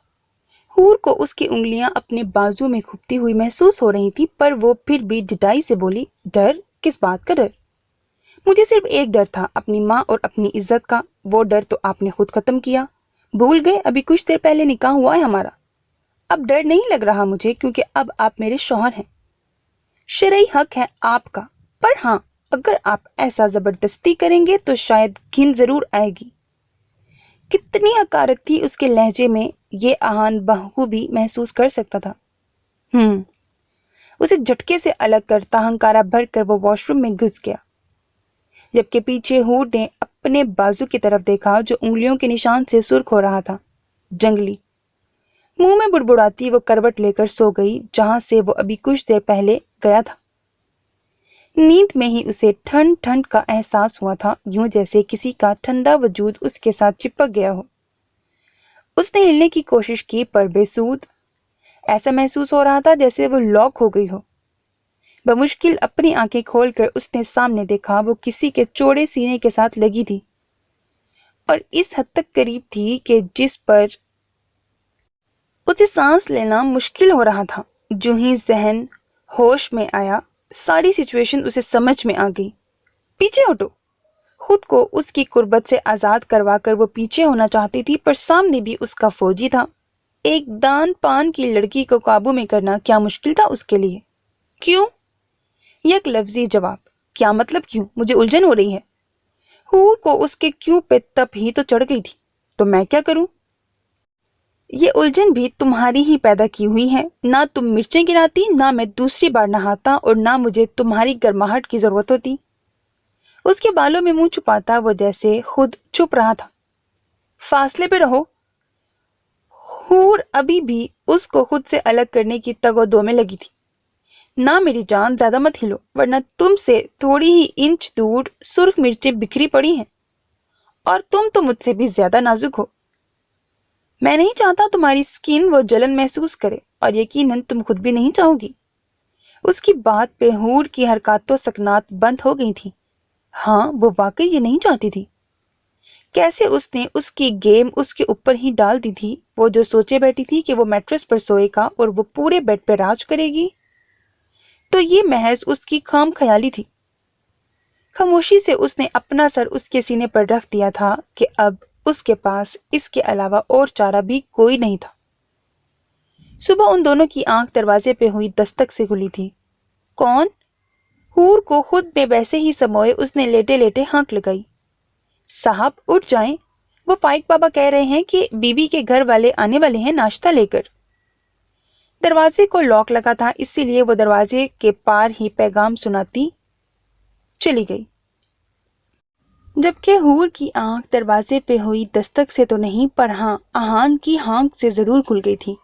हूर को उसकी उंगलियां अपने बाजू में खुपती हुई महसूस हो रही थी, पर वो फिर भी डिटाई से बोली, डर? किस बात का डर? मुझे सिर्फ एक डर था, अपनी माँ और अपनी इज्जत का। वो डर तो आपने खुद खत्म किया। भूल गए? अभी कुछ देर पहले निकाह हुआ है हमारा। अब डर नहीं लग रहा मुझे, क्योंकि अब आप मेरे शौहर हैं। शरई हक है आपका, पर हाँ, अगर आप ऐसा जबरदस्ती करेंगे तो शायद घिन जरूर आएगी। कितनी हकारत थी उसके लहजे में, ये आहान बखूबी महसूस कर सकता था। उसे झटके से अलग करता हंकारा भर कर वो वॉशरूम में घुस गया, जबकि पीछे हूर ने अपने बाजू की तरफ देखा, जो उंगलियों के निशान से सुर्ख हो रहा था। जंगली। मुंह में बुड़बुड़ाती वो करवट लेकर सो गई, जहां से वो अभी कुछ देर पहले गया था। नींद में ही उसे ठंड ठंड का एहसास हुआ था, यूं जैसे किसी का ठंडा वजूद उसके साथ चिपक गया हो। उसने हिलने की कोशिश की, पर बेसूद। ऐसा महसूस हो रहा था जैसे वो लॉक हो गई हो। बमुश्किल अपनी आंखें खोलकर उसने सामने देखा, वो किसी के चौड़े सीने के साथ लगी थी, और इस हद तक करीब थी कि जिस पर उसे सांस लेना मुश्किल हो रहा था। जो ही जहन होश में आया, सारी सिचुएशन उसे समझ में आ गई। पीछे हटो। खुद को उसकी कुर्बत से आजाद करवाकर वो पीछे होना चाहती थी, पर सामने भी उसका फौजी था। एक दान पान की लड़की को काबू में करना क्या मुश्किल था उसके लिए? क्यों? एक लफ्जी जवाब। क्या मतलब क्यों? मुझे उलझन हो रही है। हूर को उसके क्यों पे तप ही तो चढ़ गई थी। तो मैं क्या करूं? ये उलझन भी तुम्हारी ही पैदा की हुई है। ना तुम मिर्चें गिराती, ना मैं दूसरी बार नहाता, और ना मुझे तुम्हारी गर्माहट की जरूरत होती। उसके बालों में मुंह छुपाता वो जैसे खुद चुप रहा था। फासले पे रहो। हूर अभी भी उसको खुद से अलग करने की तगोदो में लगी थी। ना मेरी जान, ज्यादा मत हिलो, वरना तुमसे थोड़ी ही इंच दूर सुर्ख मिर्चें बिखरी पड़ी हैं, और तुम तो मुझसे भी ज्यादा नाजुक हो। मैं नहीं चाहता तुम्हारी स्किन वो जलन महसूस करे, और यकीनन तुम खुद भी नहीं चाहोगी। उसकी बात पे हूर की हरकतों सकनात बंद हो गई थी। हाँ, वो वाकई ये नहीं चाहती थी। कैसे उसने उसकी गेम उसके ऊपर ही डाल दी थी, वो जो सोचे बैठी थी कि वो मैट्रेस पर सोएगा और वो पूरे बेड पर राज करेगी। तो ये महज उसकी खाम ख्याली थी। खामोशी से उसने अपना सर उसके सीने पर रख दिया था कि अब उसके पास इसके अलावा और चारा भी कोई नहीं था। सुबह उन दोनों की आंख दरवाजे पे हुई दस्तक से खुली थी। कौन? हूर को खुद में वैसे ही समोए उसने लेटे लेटे हाँक लगाई। साहब उठ जाएं, वो फाइक बाबा कह रहे हैं कि बीबी के घर वाले आने वाले हैं नाश्ता लेकर। दरवाजे को लॉक लगा था, इसीलिए वो दरवाजे के पार ही पैगाम सुनाती चली गई। जबकि हूर की आंख दरवाजे पे हुई दस्तक से तो नहीं, पर हाँ, आहान की हाँक से जरूर खुल गई थी।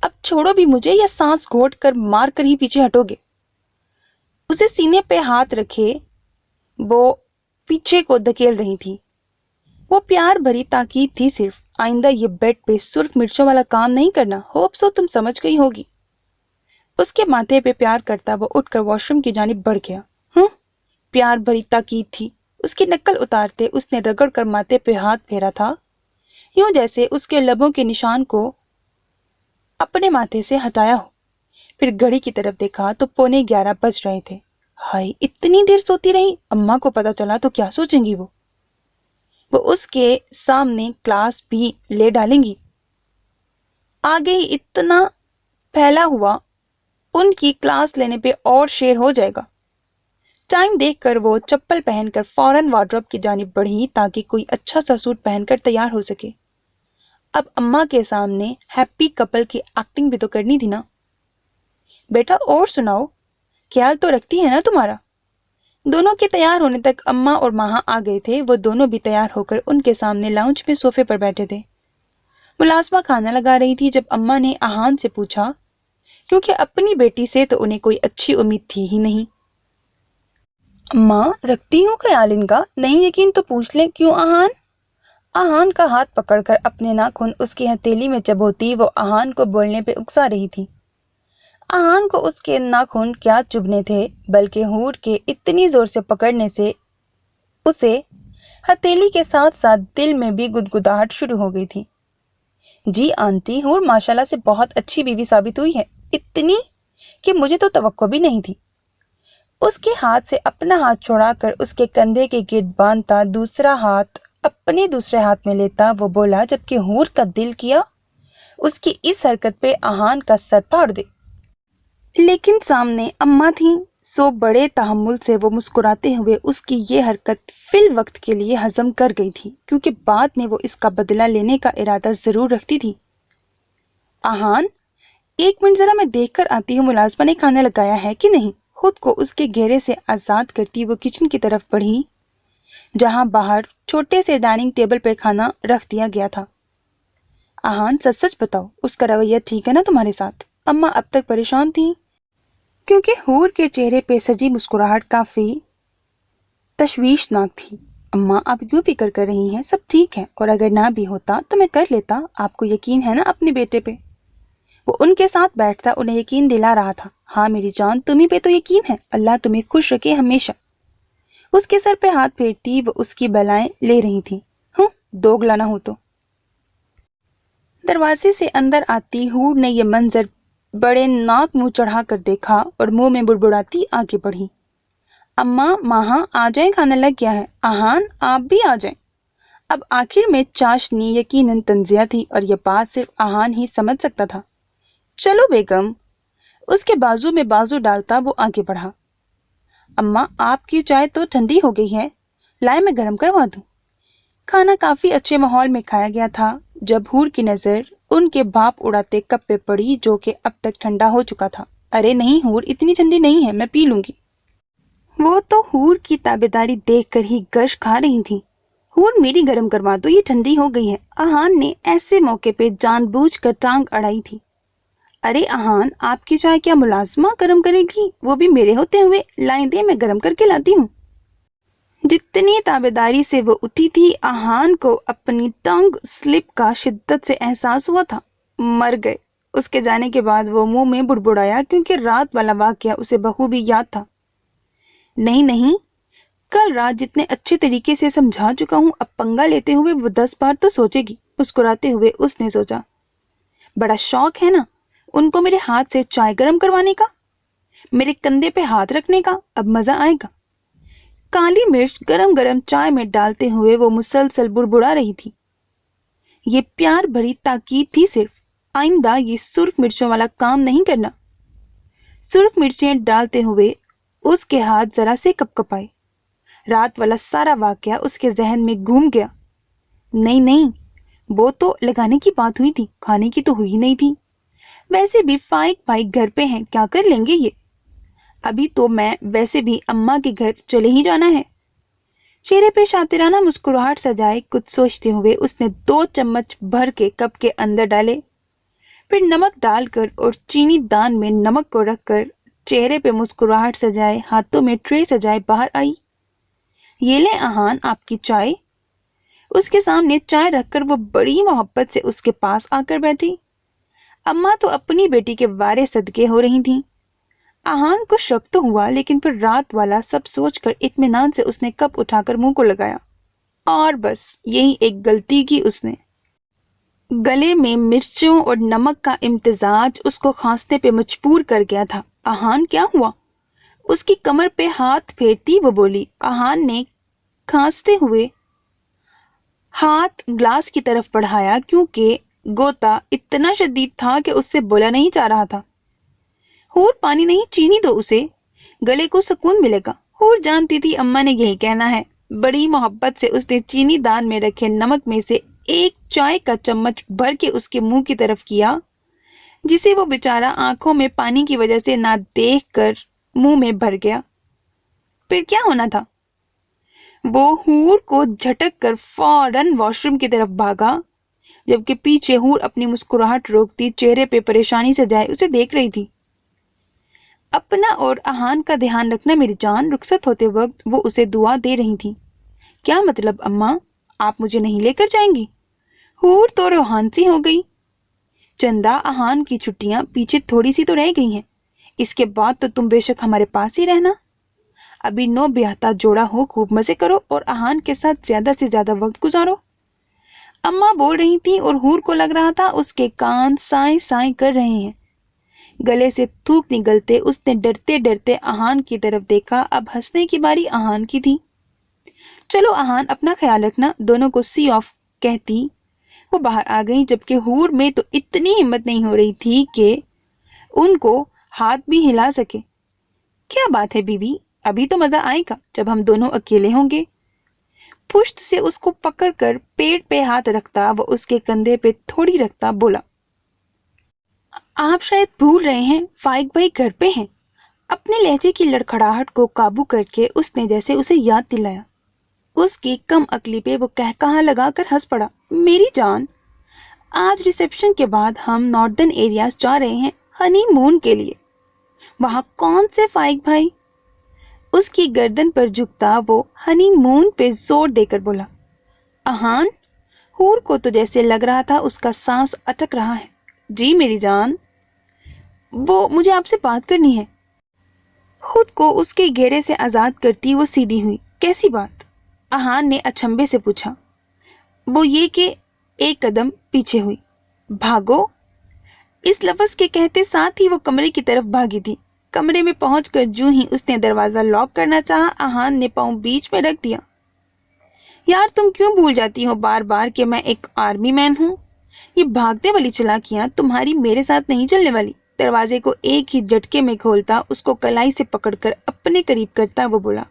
अब छोड़ो भी मुझे, या सांस घोट कर मार कर ही पीछे हटोगे? उसे सीने पे हाथ रखे वो पीछे को धकेल रही थी। वो प्यार भरी ताकीद थी सिर्फ, आइंदा ये बेड पे सुर्ख मिर्चों वाला काम नहीं करना। होप सो तुम समझ गई होगी। उसके माथे पे प्यार करता वो उठकर वॉशरूम की जानिब बढ़ गया। प्यार भरी ताकीद थी। उसकी नकल उतारते उसने रगड़ कर माथे पे हाथ फेरा था, यूं जैसे उसके लबों के निशान को अपने माथे से हटाया हो। फिर घड़ी की तरफ देखा तो 11:15 बज रहे थे। हाय, इतनी देर सोती रही, अम्मा को पता चला तो क्या सोचेंगी वो उसके सामने क्लास भी ले डालेंगी। आगे ही इतना फैला हुआ, उनकी क्लास लेने पे और शेर हो जाएगा। टाइम देखकर वो चप्पल पहनकर फौरन वार्डरोब की जानिब बढ़ी ताकि कोई अच्छा सा सूट पहनकर तैयार हो सके। अब अम्मा के सामने हैप्पी कपल की एक्टिंग भी तो करनी थी ना। बेटा और सुनाओ, ख्याल तो रखती है ना तुम्हारा? दोनों के तैयार होने तक अम्मा और माहा आ गए थे। वो दोनों भी तैयार होकर उनके सामने लाउंज में सोफे पर बैठे थे। मुलाजमा खाना लगा रही थी जब अम्मा ने आहान से पूछा, क्योंकि अपनी बेटी से तो उन्हें कोई अच्छी उम्मीद थी ही नहीं। अम्मा, रखती हूँ ख्याल इनका, नहीं यकीन तो पूछ ले। क्यों आहान? आहान का हाथ पकड़कर अपने नाखून उसकी हथेली में चबोती वो आहान को बोलने पे उकसा रही थी। आहान को उसके नाखून क्या चुभने थे, बल्कि हूर के इतनी जोर से पकड़ने से उसे हथेली के साथ साथ दिल में भी गुदगुदाहट शुरू हो गई थी। जी आंटी, हूर माशाल्लाह से बहुत अच्छी बीवी साबित हुई है, इतनी कि मुझे तो तवक्को भी नहीं थी। उसके हाथ से अपना हाथ छुड़ाकर उसके कंधे के गिर्द बांधता दूसरा हाथ अपने दूसरे हाथ में लेता वो बोला, जबकि हूर का दिल किया उसकी इस हरकत पे आहान का सर फाड़ दे। लेकिन सामने अम्मा थी, सो बड़े तहम्मुल से वो मुस्कुराते हुए उसकी ये हरकत फिल वक्त के लिए हजम कर गई थी, क्योंकि बाद में वो इसका बदला लेने का इरादा जरूर रखती थी। आहान, 1 मिनट जरा मैं देख कर आती हूँ मुलाजमा ने खाना लगाया है कि नहीं। खुद को उसके घेरे से आजाद करती वो किचन की तरफ बढ़ी, जहां बाहर छोटे से डाइनिंग टेबल पर खाना रख दिया गया था। आहान, सच सच बताओ, उसका रवैया ठीक है ना तुम्हारे साथ? अम्मा अब तक परेशान थी, क्योंकि हूर के चेहरे पे सजी मुस्कुराहट काफी तशवीशनाक थी। अम्मा, आप क्यों फिक्र कर रही हैं? सब ठीक है, और अगर ना भी होता तो मैं कर लेता। आपको यकीन है ना अपने बेटे पे? वो उनके साथ बैठता उन्हें यकीन दिला रहा था। हाँ मेरी जान, तुम्ही पे तो यकीन है, अल्लाह तुम्हें खुश रखे हमेशा। उसके सर पे हाथ फेरती वो उसकी बलाएं ले रही थी। दोगला ना हो तो। दरवाजे से अंदर आती हूर ने यह मंजर बड़े नाक मुंह चढ़ाकर देखा और मुंह में बुड़बुड़ाती आगे बढ़ी। अम्मा, माहा आ जाएं, खाना लग गया है। आहान, आप भी आ जाएं। अब आखिर में चाशनी यकीनन तंजिया थी, और यह बात सिर्फ आहान ही समझ सकता था। चलो बेगम। उसके बाजू में बाजू डालता वो आगे बढ़ा। अम्मा, आपकी चाय तो ठंडी हो गई है, लाए मैं गरम करवा दूं। खाना काफी अच्छे माहौल में खाया गया था जब हूर की नजर उनके भाप उड़ाते कप पे पड़ी जो कि अब तक ठंडा हो चुका था। अरे नहीं हूर, इतनी ठंडी नहीं है, मैं पी लूंगी। वो तो हूर की ताबेदारी देखकर ही गश खा रही थी। हूर मेरी गरम करवा दो, ये ठंडी हो गई है। आहान ने ऐसे मौके पे जानबूझकर टांग अड़ाई थी। अरे आहान, आपकी चाय क्या मुलाजमा गरम करेगी, वो भी मेरे होते हुए? लाइन दे, मैं गरम करके लाती हूँ। जितनी ताबेदारी से वो उठी थी, आहान को अपनी टंग स्लिप का शिद्दत से एहसास हुआ था। मर गए। उसके जाने के बाद वो मुंह में बुड़बुड़ाया क्योंकि रात वाला वाकया उसे बखूबी याद था। नहीं नहीं, कल रात जितने अच्छे तरीके से समझा चुका हूँ, अब पंगा लेते हुए वो 10 बार तो सोचेगी। मुस्कुराते हुए उसने सोचा, बड़ा शौक है ना उनको मेरे हाथ से चाय गरम करवाने का, मेरे कंधे पे हाथ रखने का। अब मजा आएगा। काली मिर्च गरम गरम चाय में डालते हुए वो मुसलसल बुड़बुड़ा रही थी। ये प्यार भरी ताकीद थी सिर्फ, आइंदा ये सुर्ख मिर्चों वाला काम नहीं करना। सुर्ख मिर्चें डालते हुए उसके हाथ जरा से कपकपाए। रात वाला सारा वाकया उसके जहन में घूम गया। नहीं नहीं, वो तो लगाने की बात हुई थी, खाने की तो हुई नहीं थी। वैसे भी फाइक भाई घर पे हैं, क्या कर लेंगे ये। अभी तो मैं वैसे भी अम्मा के घर चले ही जाना है। चेहरे पे शातिराना मुस्कुराहट सजाए कुछ सोचते हुए उसने 2 चम्मच भर के कप के अंदर डाले, फिर नमक डालकर और चीनी दान में नमक को रखकर चेहरे पे मुस्कुराहट सजाए हाथों में ट्रे सजाए बाहर आई। ये ले आहान आपकी चाय। उसके सामने चाय रखकर वो बड़ी मोहब्बत से उसके पास आकर बैठी। अम्मा तो अपनी बेटी के वारे सदके हो रही थीं। आहान को शक तो हुआ, लेकिन फिर रात वाला सब सोचकर इत्मीनान से उसने कप उठाकर मुंह को लगाया। और बस यही एक गलती की उसने। गले में मिर्चों और नमक का इम्तिजाज उसको खांसने पे मजबूर कर गया था। आहान क्या हुआ? उसकी कमर पे हाथ फेरती वो बोली। आहान ने खांसते हुए हाथ ग्लास की तरफ बढ़ाया क्योंकि गोता इतना शदीद था कि उससे बोला नहीं जा रहा था। हूर पानी नहीं, चीनी दो उसे, गले को सुकून मिलेगा। हूर जानती थी अम्मा ने यही कहना है। बड़ी मोहब्बत से उसने चीनी दान में रखे नमक में से एक चाय का चम्मच भर के उसके मुंह की तरफ किया, जिसे वो बेचारा आंखों में पानी की वजह से ना देख कर मुंह में भर गया। फिर क्या होना था? वो हूर को झटक कर फौरन वॉशरूम की तरफ भागा, जबकि पीछे हूर अपनी मुस्कुराहट रोकती चेहरे पे परेशानी सजाए उसे देख रही थी। अपना और आहान का ध्यान रखना मेरी जान। रुखसत होते वक्त वो उसे दुआ दे रही थी। क्या मतलब अम्मा, आप मुझे नहीं लेकर जाएंगी? हूर तो रूहानसी हो गई। चंदा, आहान की छुट्टियां पीछे थोड़ी सी तो रह गई हैं, इसके बाद तो तुम बेशक हमारे पास ही रहना। अभी नो ब्याहता जोड़ा हो, खूब मजे करो और आहान के साथ ज्यादा से ज्यादा वक्त गुजारो। अम्मा बोल रही थी और हूर को लग रहा था उसके कान साए साए कर रहे हैं। गले से थूक निगलते उसने डरते डरते आहान की तरफ देखा। अब हंसने की बारी आहान की थी। चलो आहान, अपना ख्याल रखना, दोनों को सी ऑफ कहती वो बाहर आ गई, जबकि हूर में तो इतनी हिम्मत नहीं हो रही थी कि उनको हाथ भी हिला सके। क्या बात है बीबी, अभी तो मजा आएगा जब हम दोनों अकेले होंगे। पुश्त से उसको पकड़कर पेट पे हाथ रखता वो उसके कंधे पे थोड़ी रखता बोला, आप शायद भूल रहे हैं, फाइक भाई घर पे हैं। अपने लहजे की लड़खड़ाहट को काबू करके उसने जैसे उसे याद दिलाया। उसकी कम अकली पे वो कहकहा लगाकर हंस पड़ा। मेरी जान, आज रिसेप्शन के बाद हम नॉर्दर्न एरियाज जा रहे हैं हनीमून के लिए। वहां कौन से फाइक भाई? उसकी गर्दन पर झुकता वो हनीमून पे जोर देकर बोला। आहान, हूर को तो जैसे लग रहा था उसका सांस अटक रहा है। जी मेरी जान, वो मुझे आपसे बात करनी है। खुद को उसके घेरे से आजाद करती वो सीधी हुई। कैसी बात? आहान ने अचंभे से पूछा। वो ये कि एक कदम पीछे हुई। भागो, इस लफ्ज के कहते साथ ही वो कमरे की तरफ भागी थी। कमरे में पहुंचकर जूं ही उसने दरवाजा लॉक करना चाहा, आहान ने पांव बीच में रख दिया। यार, तुम क्यों भूल जाती हो बार बार कि मैं एक आर्मी मैन हूं? ये भागने वाली चालाकियां तुम्हारी मेरे साथ नहीं चलने वाली। दरवाजे को एक ही झटके में खोलता उसको कलाई से पकड़कर अपने करीब करता वो बोला।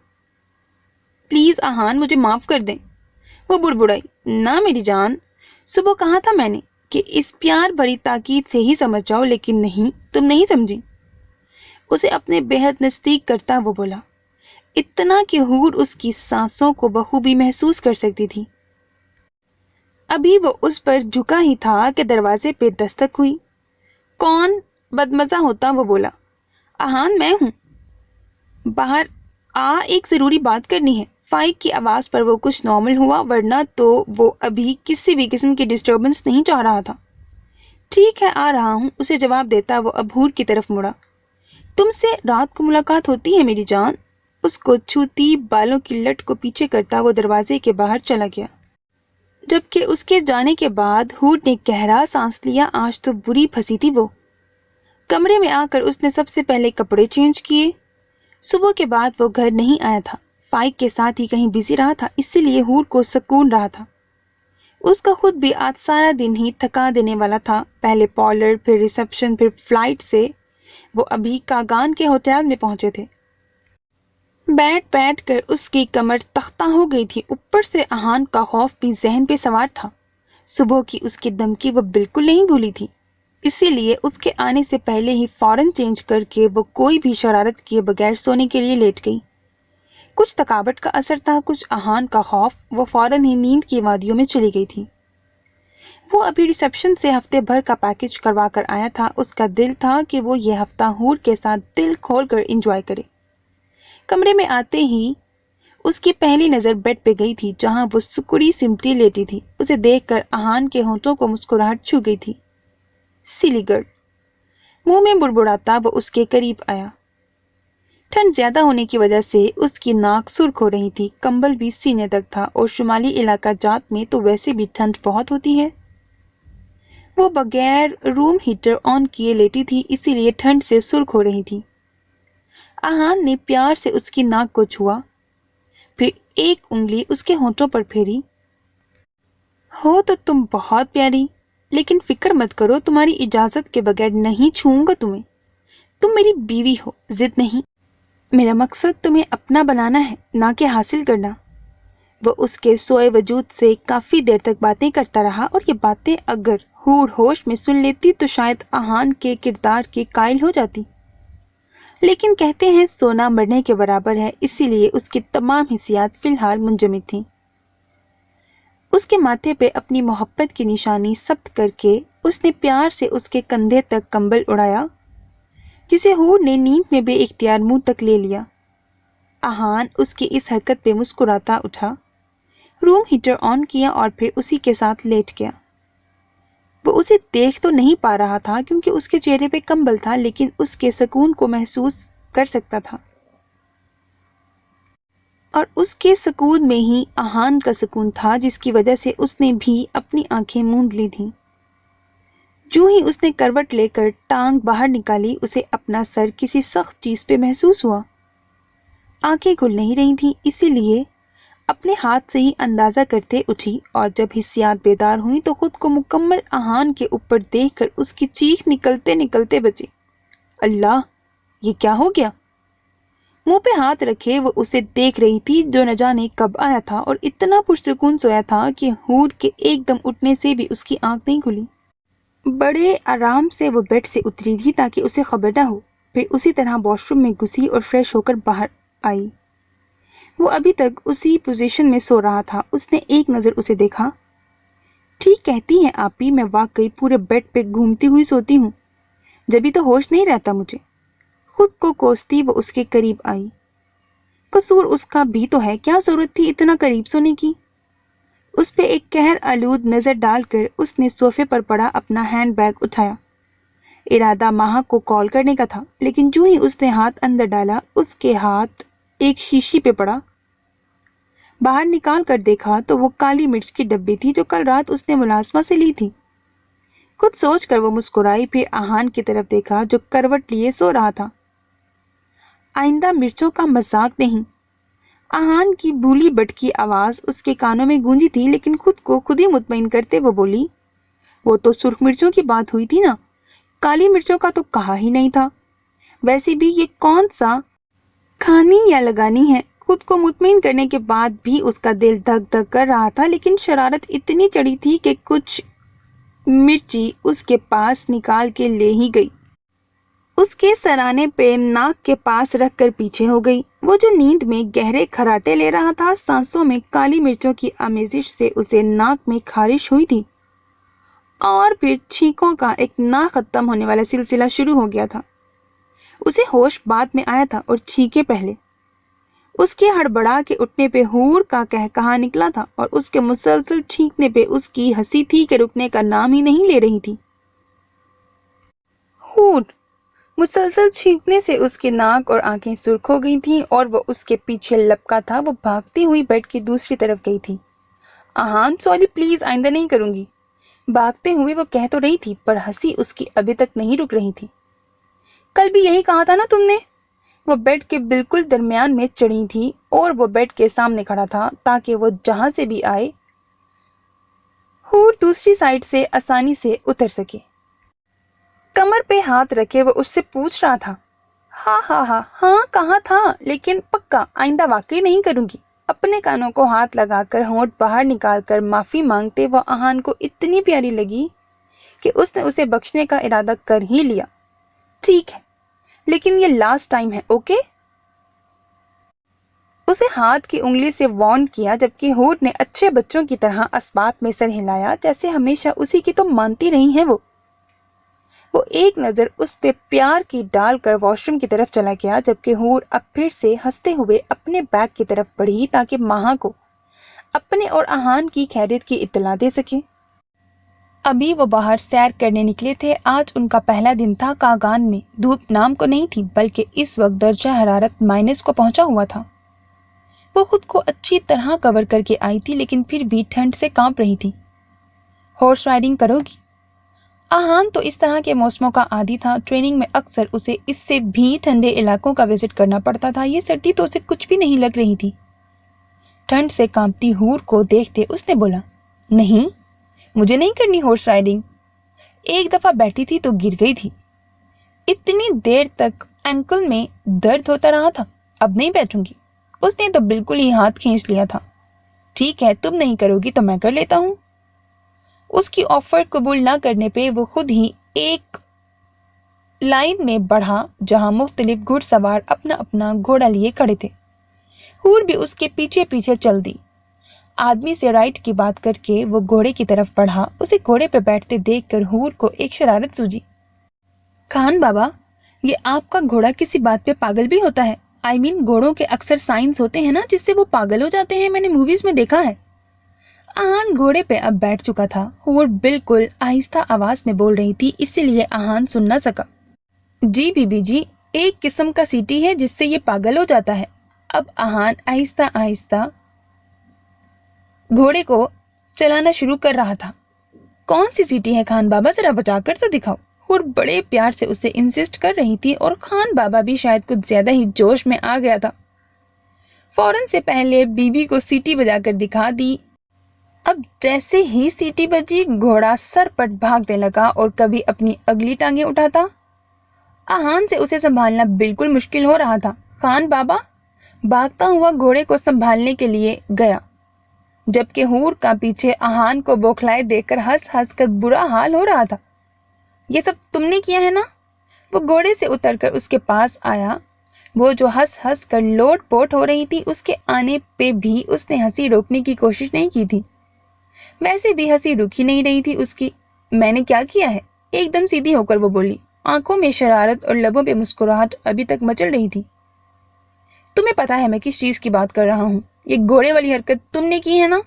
پلیز آہان مجھے معاف کر دیں۔ وہ بڑبڑائی، نہ میری جان، صبح کہا تھا میں نے کہ اس پیار بھری تاکید سے ہی سمجھ جاؤ، لیکن نہیں، تم نہیں سمجھی۔ اسے اپنے بےحد نزدیک کرتا وہ بولا، اتنا کہ حور اس کی سانسوں کو بخوبی محسوس کر سکتی تھی۔ ابھی وہ اس پر جھکا ہی تھا کہ دروازے پہ دستک ہوئی۔ کون؟ بدمزہ ہوتا وہ بولا، آہان میں ہوں، باہر آ، ایک ضروری بات کرنی ہے۔ فائق کی آواز پر وہ کچھ نارمل ہوا، ورنہ تو وہ ابھی کسی بھی قسم کی ڈسٹربنس نہیں چاہ رہا تھا۔ ٹھیک ہے، آ رہا ہوں، اسے جواب دیتا وہ اب حور کی طرف مڑا۔ تم سے رات کو ملاقات ہوتی ہے میری جان۔ اس کو چھوتی بالوں کی لٹ کو پیچھے کرتا وہ دروازے کے باہر چلا گیا۔ جبکہ اس کے جانے کے بعد حور نے گہرا سانس لیا۔ آج تو بری پھنسی تھی وہ۔ کمرے میں آ کر اس نے سب سے پہلے کپڑے چینج کیے۔ صبح کے بعد وہ گھر نہیں آیا تھا، فائق کے ساتھ ہی کہیں بزی رہا تھا، اسی لیے حور کو سکون رہا تھا۔ اس کا خود بھی آج سارا دن ہی تھکا دینے والا تھا، پہلے پارلر، پھر ریسپشن، پھر فلائٹ سے وہ ابھی کاگان کے ہوٹل میں پہنچے تھے۔ بیٹھ بیٹھ کر اس کی کمر تختہ ہو گئی تھی، اوپر سے آہان کا خوف بھی ذہن پہ سوار تھا۔ صبح کی اس کی دھمکی وہ بالکل نہیں بھولی تھی، اسی لیے اس کے آنے سے پہلے ہی فوراً چینج کر کے وہ کوئی بھی شرارت کیے بغیر سونے کے لیے لیٹ گئی۔ کچھ تھکاوٹ کا اثر تھا، کچھ آہان کا خوف، وہ فوراً ہی نیند کی وادیوں میں چلی گئی تھی۔ وہ ابھی ریسپشن سے ہفتے بھر کا پیکج کروا کر آیا تھا۔ اس کا دل تھا کہ وہ یہ ہفتہ حور کے ساتھ دل کھول کر انجوائے کرے۔ کمرے میں آتے ہی اس کی پہلی نظر بیڈ پہ گئی تھی، جہاں وہ سکڑی سمٹی لیٹی تھی۔ اسے دیکھ کر آہان کے ہونٹوں کو مسکراہٹ چھو گئی تھی۔ سلی گرل، منہ میں بڑبڑاتا وہ اس کے قریب آیا۔ ٹھنڈ زیادہ ہونے کی وجہ سے اس کی ناک سرخ ہو رہی تھی، کمبل بھی سینے تک تھا، اور شمالی علاقہ جات میں تو ویسے بھی ٹھنڈ بہت ہوتی ہے۔ وہ بغیر روم ہیٹر آن کیے لیٹی تھی، اسی لیے ٹھنڈ سے سرخ ہو رہی تھی۔ آہان نے پیار سے اس کی ناک کو چھوا، پھر ایک انگلی اس کے ہونٹوں پر پھیری۔ ہو تو تم بہت پیاری، لیکن فکر مت کرو، تمہاری اجازت کے بغیر نہیں چھوؤں گا تمہیں۔ تم میری بیوی ہو، ضد نہیں۔ میرا مقصد تمہیں اپنا بنانا ہے، نہ کہ حاصل کرنا۔ وہ اس کے سوئے وجود سے کافی دیر تک باتیں کرتا رہا، اور یہ باتیں اگر حور ہوش میں سن لیتی تو شاید آہان کے کردار کی قائل ہو جاتی۔ لیکن کہتے ہیں سونا مرنے کے برابر ہے، اسی لیے اس کی تمام حسیات فی الحال منجمد تھیں۔ اس کے ماتھے پہ اپنی محبت کی نشانی ثبت کر کے اس نے پیار سے اس کے کندھے تک کمبل اڑایا، جسے حور نے نیند میں بے اختیار منہ تک لے لیا۔ آہان اس کی اس حرکت پہ مسکراتا اٹھا، روم ہیٹر آن کیا اور پھر اسی کے ساتھ لیٹ گیا۔ وہ اسے دیکھ تو نہیں پا رہا تھا کیونکہ اس کے چہرے پہ کمبل تھا، لیکن اس کے سکون کو محسوس کر سکتا تھا، اور اس کے سکون میں ہی آہان کا سکون تھا، جس کی وجہ سے اس نے بھی اپنی آنکھیں موند لی تھیں۔ جو ہی اس نے کروٹ لے کر ٹانگ باہر نکالی، اسے اپنا سر کسی سخت چیز پہ محسوس ہوا۔ آنکھیں کھل نہیں رہی تھیں، اسی لیے اپنے ہاتھ سے ہی اندازہ کرتے اٹھی، اور جب حسیات بیدار ہوئیں تو خود کو مکمل آہان کے اوپر دیکھ کر اس کی چیخ نکلتے نکلتے بچی، اللہ، یہ کیا ہو گیا؟ منہ پہ ہاتھ رکھے وہ اسے دیکھ رہی تھی، جو نہ جانے کب آیا تھا اور اتنا پرسکون سویا تھا کہ حور کے ایک دم اٹھنے سے بھی اس کی آنکھ نہیں کھلی۔ بڑے آرام سے وہ بیڈ سے اتری تھی تاکہ اسے خبر نہ ہو، پھر اسی طرح واش روم میں گھسی اور فریش ہو کر باہر آئی۔ وہ ابھی تک اسی پوزیشن میں سو رہا تھا۔ اس نے ایک نظر اسے دیکھا۔ ٹھیک کہتی ہیں آپی، میں واقعی پورے بیڈ پہ گھومتی ہوئی سوتی ہوں، جبھی تو ہوش نہیں رہتا مجھے۔ خود کو کوستی وہ اس کے قریب آئی۔ قصور اس کا بھی تو ہے، کیا ضرورت تھی اتنا قریب سونے کی؟ اس پہ ایک قہر آلود نظر ڈال کر اس نے صوفے پر پڑا اپنا ہینڈ بیگ اٹھایا۔ ارادہ ماہا کو کال کرنے کا تھا، لیکن جو ہی اس نے ہاتھ اندر ڈالا، اس کے ہاتھ ایک شیشی پہ پڑا۔ باہر نکال کر دیکھا تو وہ کالی مرچ کی ڈبی تھی جو کل رات اس نے ملازمہ سے لی تھی۔ کچھ سوچ کر وہ مسکرائی، پھر آہان کی طرف دیکھا جو کروٹ لیے سو رہا تھا۔ آئندہ مرچوں کا مذاق نہیں۔ آہان کی بھولی بٹکی آواز اس کے کانوں میں گونجی تھی، لیکن خود کو خود ہی مطمئن کرتے وہ بولی، وہ تو سرخ مرچوں کی بات ہوئی تھی نا، کالی مرچوں کا تو کہا ہی نہیں تھا۔ ویسے بھی یہ کون سا کھانی یا لگانی ہے، خود کو مطمئن کرنے کے بعد بھی اس کا دل دھک دھک کر رہا تھا، لیکن شرارت اتنی چڑھی تھی کہ کچھ مرچی اس کے پاس نکال کے لے ہی گئی۔ اس کے سرانے پہ ناک کے پاس رکھ کر پیچھے ہو گئی۔ وہ جو نیند میں گہرے کھراٹے لے رہا تھا، سانسوں میں کالی مرچوں کی آمیزش سے اسے ناک میں خارش ہوئی تھی، اور پھر چھینکوں کا ایک نہ ختم ہونے والا سلسلہ شروع ہو گیا تھا۔ اسے ہوش بعد میں آیا تھا اور چھینکے پہلے۔ اس کے ہڑبڑا کے اٹھنے پہ حور کا کہا نکلا تھا، اور اس کے مسلسل چھینکنے پہ اس کی ہنسی تھی کہ رکنے کا نام ہی نہیں لے رہی تھی۔ حور مسلسل چھینکنے سے اس کی ناک اور آنکھیں سرخ ہو گئی تھیں، اور وہ اس کے پیچھے لپکا تھا۔ وہ بھاگتی ہوئی بیڈ کی دوسری طرف گئی تھی۔ آہان سوری پلیز، آئندہ نہیں کروں گی، بھاگتے ہوئے وہ کہہ تو رہی تھی، پر ہنسی اس کی ابھی تک نہیں رک رہی تھی۔ کل بھی یہی کہا تھا نا تم نے؟ وہ بیڈ کے بالکل درمیان میں چڑھی تھی اور وہ بیڈ کے سامنے کھڑا تھا تاکہ وہ جہاں سے بھی آئے حور دوسری سائڈ سے آسانی سے اتر سکے۔ کمر پہ ہاتھ رکھے وہ اس سے پوچھ رہا تھا، ہاں کہاں تھا، لیکن پکا آئندہ واقعی نہیں کروں گی۔ اپنے کانوں کو ہاتھ لگا کر ہونٹ باہر نکال کر معافی مانگتے وہ آہان کو اتنی پیاری لگی کہ اس نے اسے بخشنے کا ارادہ کر ہی لیا۔ ٹھیک ہے، لیکن یہ لاسٹ ٹائم ہے، اوکے؟ اسے ہاتھ کی انگلی سے وارن کیا، جبکہ حور نے اچھے بچوں کی طرح اسبات میں سر ہلایا، جیسے ہمیشہ اسی کی تو مانتی رہی ہیں وہ ایک نظر اس پہ پیار کی ڈال کر واش روم کی طرف چلا گیا، جبکہ حور اب پھر سے ہنستے ہوئے اپنے بیگ کی طرف بڑھی تاکہ ماہا کو اپنے اور آہان کی خیریت کی اطلاع دے سکے۔ ابھی وہ باہر سیر کرنے نکلے تھے۔ آج ان کا پہلا دن تھا کاغان میں۔ دھوپ نام کو نہیں تھی، بلکہ اس وقت درجہ حرارت مائنس کو پہنچا ہوا تھا۔ وہ خود کو اچھی طرح کور کر کے آئی تھی، لیکن پھر بھی ٹھنڈ سے کانپ رہی تھی۔ ہارس رائڈنگ کرو گی؟ آہان تو اس طرح کے موسموں کا عادی تھا۔ ٹریننگ میں اکثر اسے اس سے بھی ٹھنڈے علاقوں کا وزٹ کرنا پڑتا تھا۔ یہ سردی تو اسے کچھ بھی نہیں لگ رہی تھی۔ ٹھنڈ سے کانپتی حور کو دیکھتے اس نے بولا، نہیں، مجھے نہیں کرنی ہارس رائڈنگ۔ ایک دفعہ بیٹھی تھی تو گر گئی تھی۔ اتنی دیر تک اینکل میں درد ہوتا رہا تھا، اب نہیں بیٹھوں گی۔ اس نے تو بالکل ہی ہاتھ کھینچ لیا تھا۔ ٹھیک ہے، تم نہیں کرو گی تو میں کر لیتا ہوں۔ اس کی آفر قبول نہ کرنے پہ وہ خود ہی ایک لائن میں بڑھا جہاں مختلف گھڑ سوار اپنا اپنا گھوڑا لیے کھڑے تھے۔ حور بھی اس کے پیچھے پیچھے چل دی۔ آدمی سے رائٹ کی بات کر کے وہ گھوڑے کی طرف بڑھا۔ اسے گھوڑے پہ بیٹھتے دیکھ کر حور کو ایک شرارت سوجی۔ خان بابا، یہ آپ کا گھوڑا کسی بات پہ پاگل بھی ہوتا ہے؟ گھوڑوں کے اکثر سائنس ہوتے ہیں نا جس سے وہ پاگل ہو جاتے ہیں، میں نے موویز میں دیکھا ہے۔ آہان گھوڑے پہ اب بیٹھ چکا تھا۔ حور بالکل آہستہ آواز میں بول رہی تھی، اسی لیے آہان سن نہ سکا۔ جی بی بی جی، ایک قسم کا سیٹی ہے جس سے یہ پاگل ہو جاتا ہے۔ اب آہان آہستہ آہستہ گھوڑے کو چلانا شروع کر رہا تھا۔ کون سی سیٹی ہے خان بابا، ذرا بجا کر تو دکھاؤ۔ حور بڑے پیار سے اسے انسسٹ کر رہی تھی، اور خان بابا بھی شاید کچھ زیادہ ہی جوش میں آ گیا تھا۔ فوراً سے پہلے بیوی کو سیٹی بجا کر دکھا دی۔ اب جیسے ہی سیٹی بجی، گھوڑا سر پٹ بھاگنے لگا اور کبھی اپنی اگلی ٹانگیں اٹھاتا۔ آہان سے اسے سنبھالنا بالکل مشکل ہو رہا تھا۔ خان بابا بھاگتا ہوا گھوڑے کو سنبھالنے کے لیے گیا، جبکہ حور کا پیچھے آہان کو بوکھلائے دیکھ کر ہنس ہنس کر برا حال ہو رہا تھا۔ یہ سب تم نے کیا ہے نا؟ وہ گھوڑے سے اتر کر اس کے پاس آیا۔ وہ جو ہنس ہنس کر لوٹ پوٹ ہو رہی تھی، اس کے آنے پہ بھی اس نے ہنسی روکنے کی کوشش نہیں کی تھی۔ ویسے بھی ہنسی رک ہی نہیں رہی تھی اس کی۔ میں نے کیا کیا ہے؟ ایک دم سیدھی ہو کر وہ بولی، آنکھوں میں شرارت اور لبوں پہ مسکراہٹ ابھی تک مچل رہی تھی۔ تمہیں پتا ہے میں کس چیز کی بات کر رہا ہوں؟ یہ گھوڑے والی حرکت تم نے کی ہے نا؟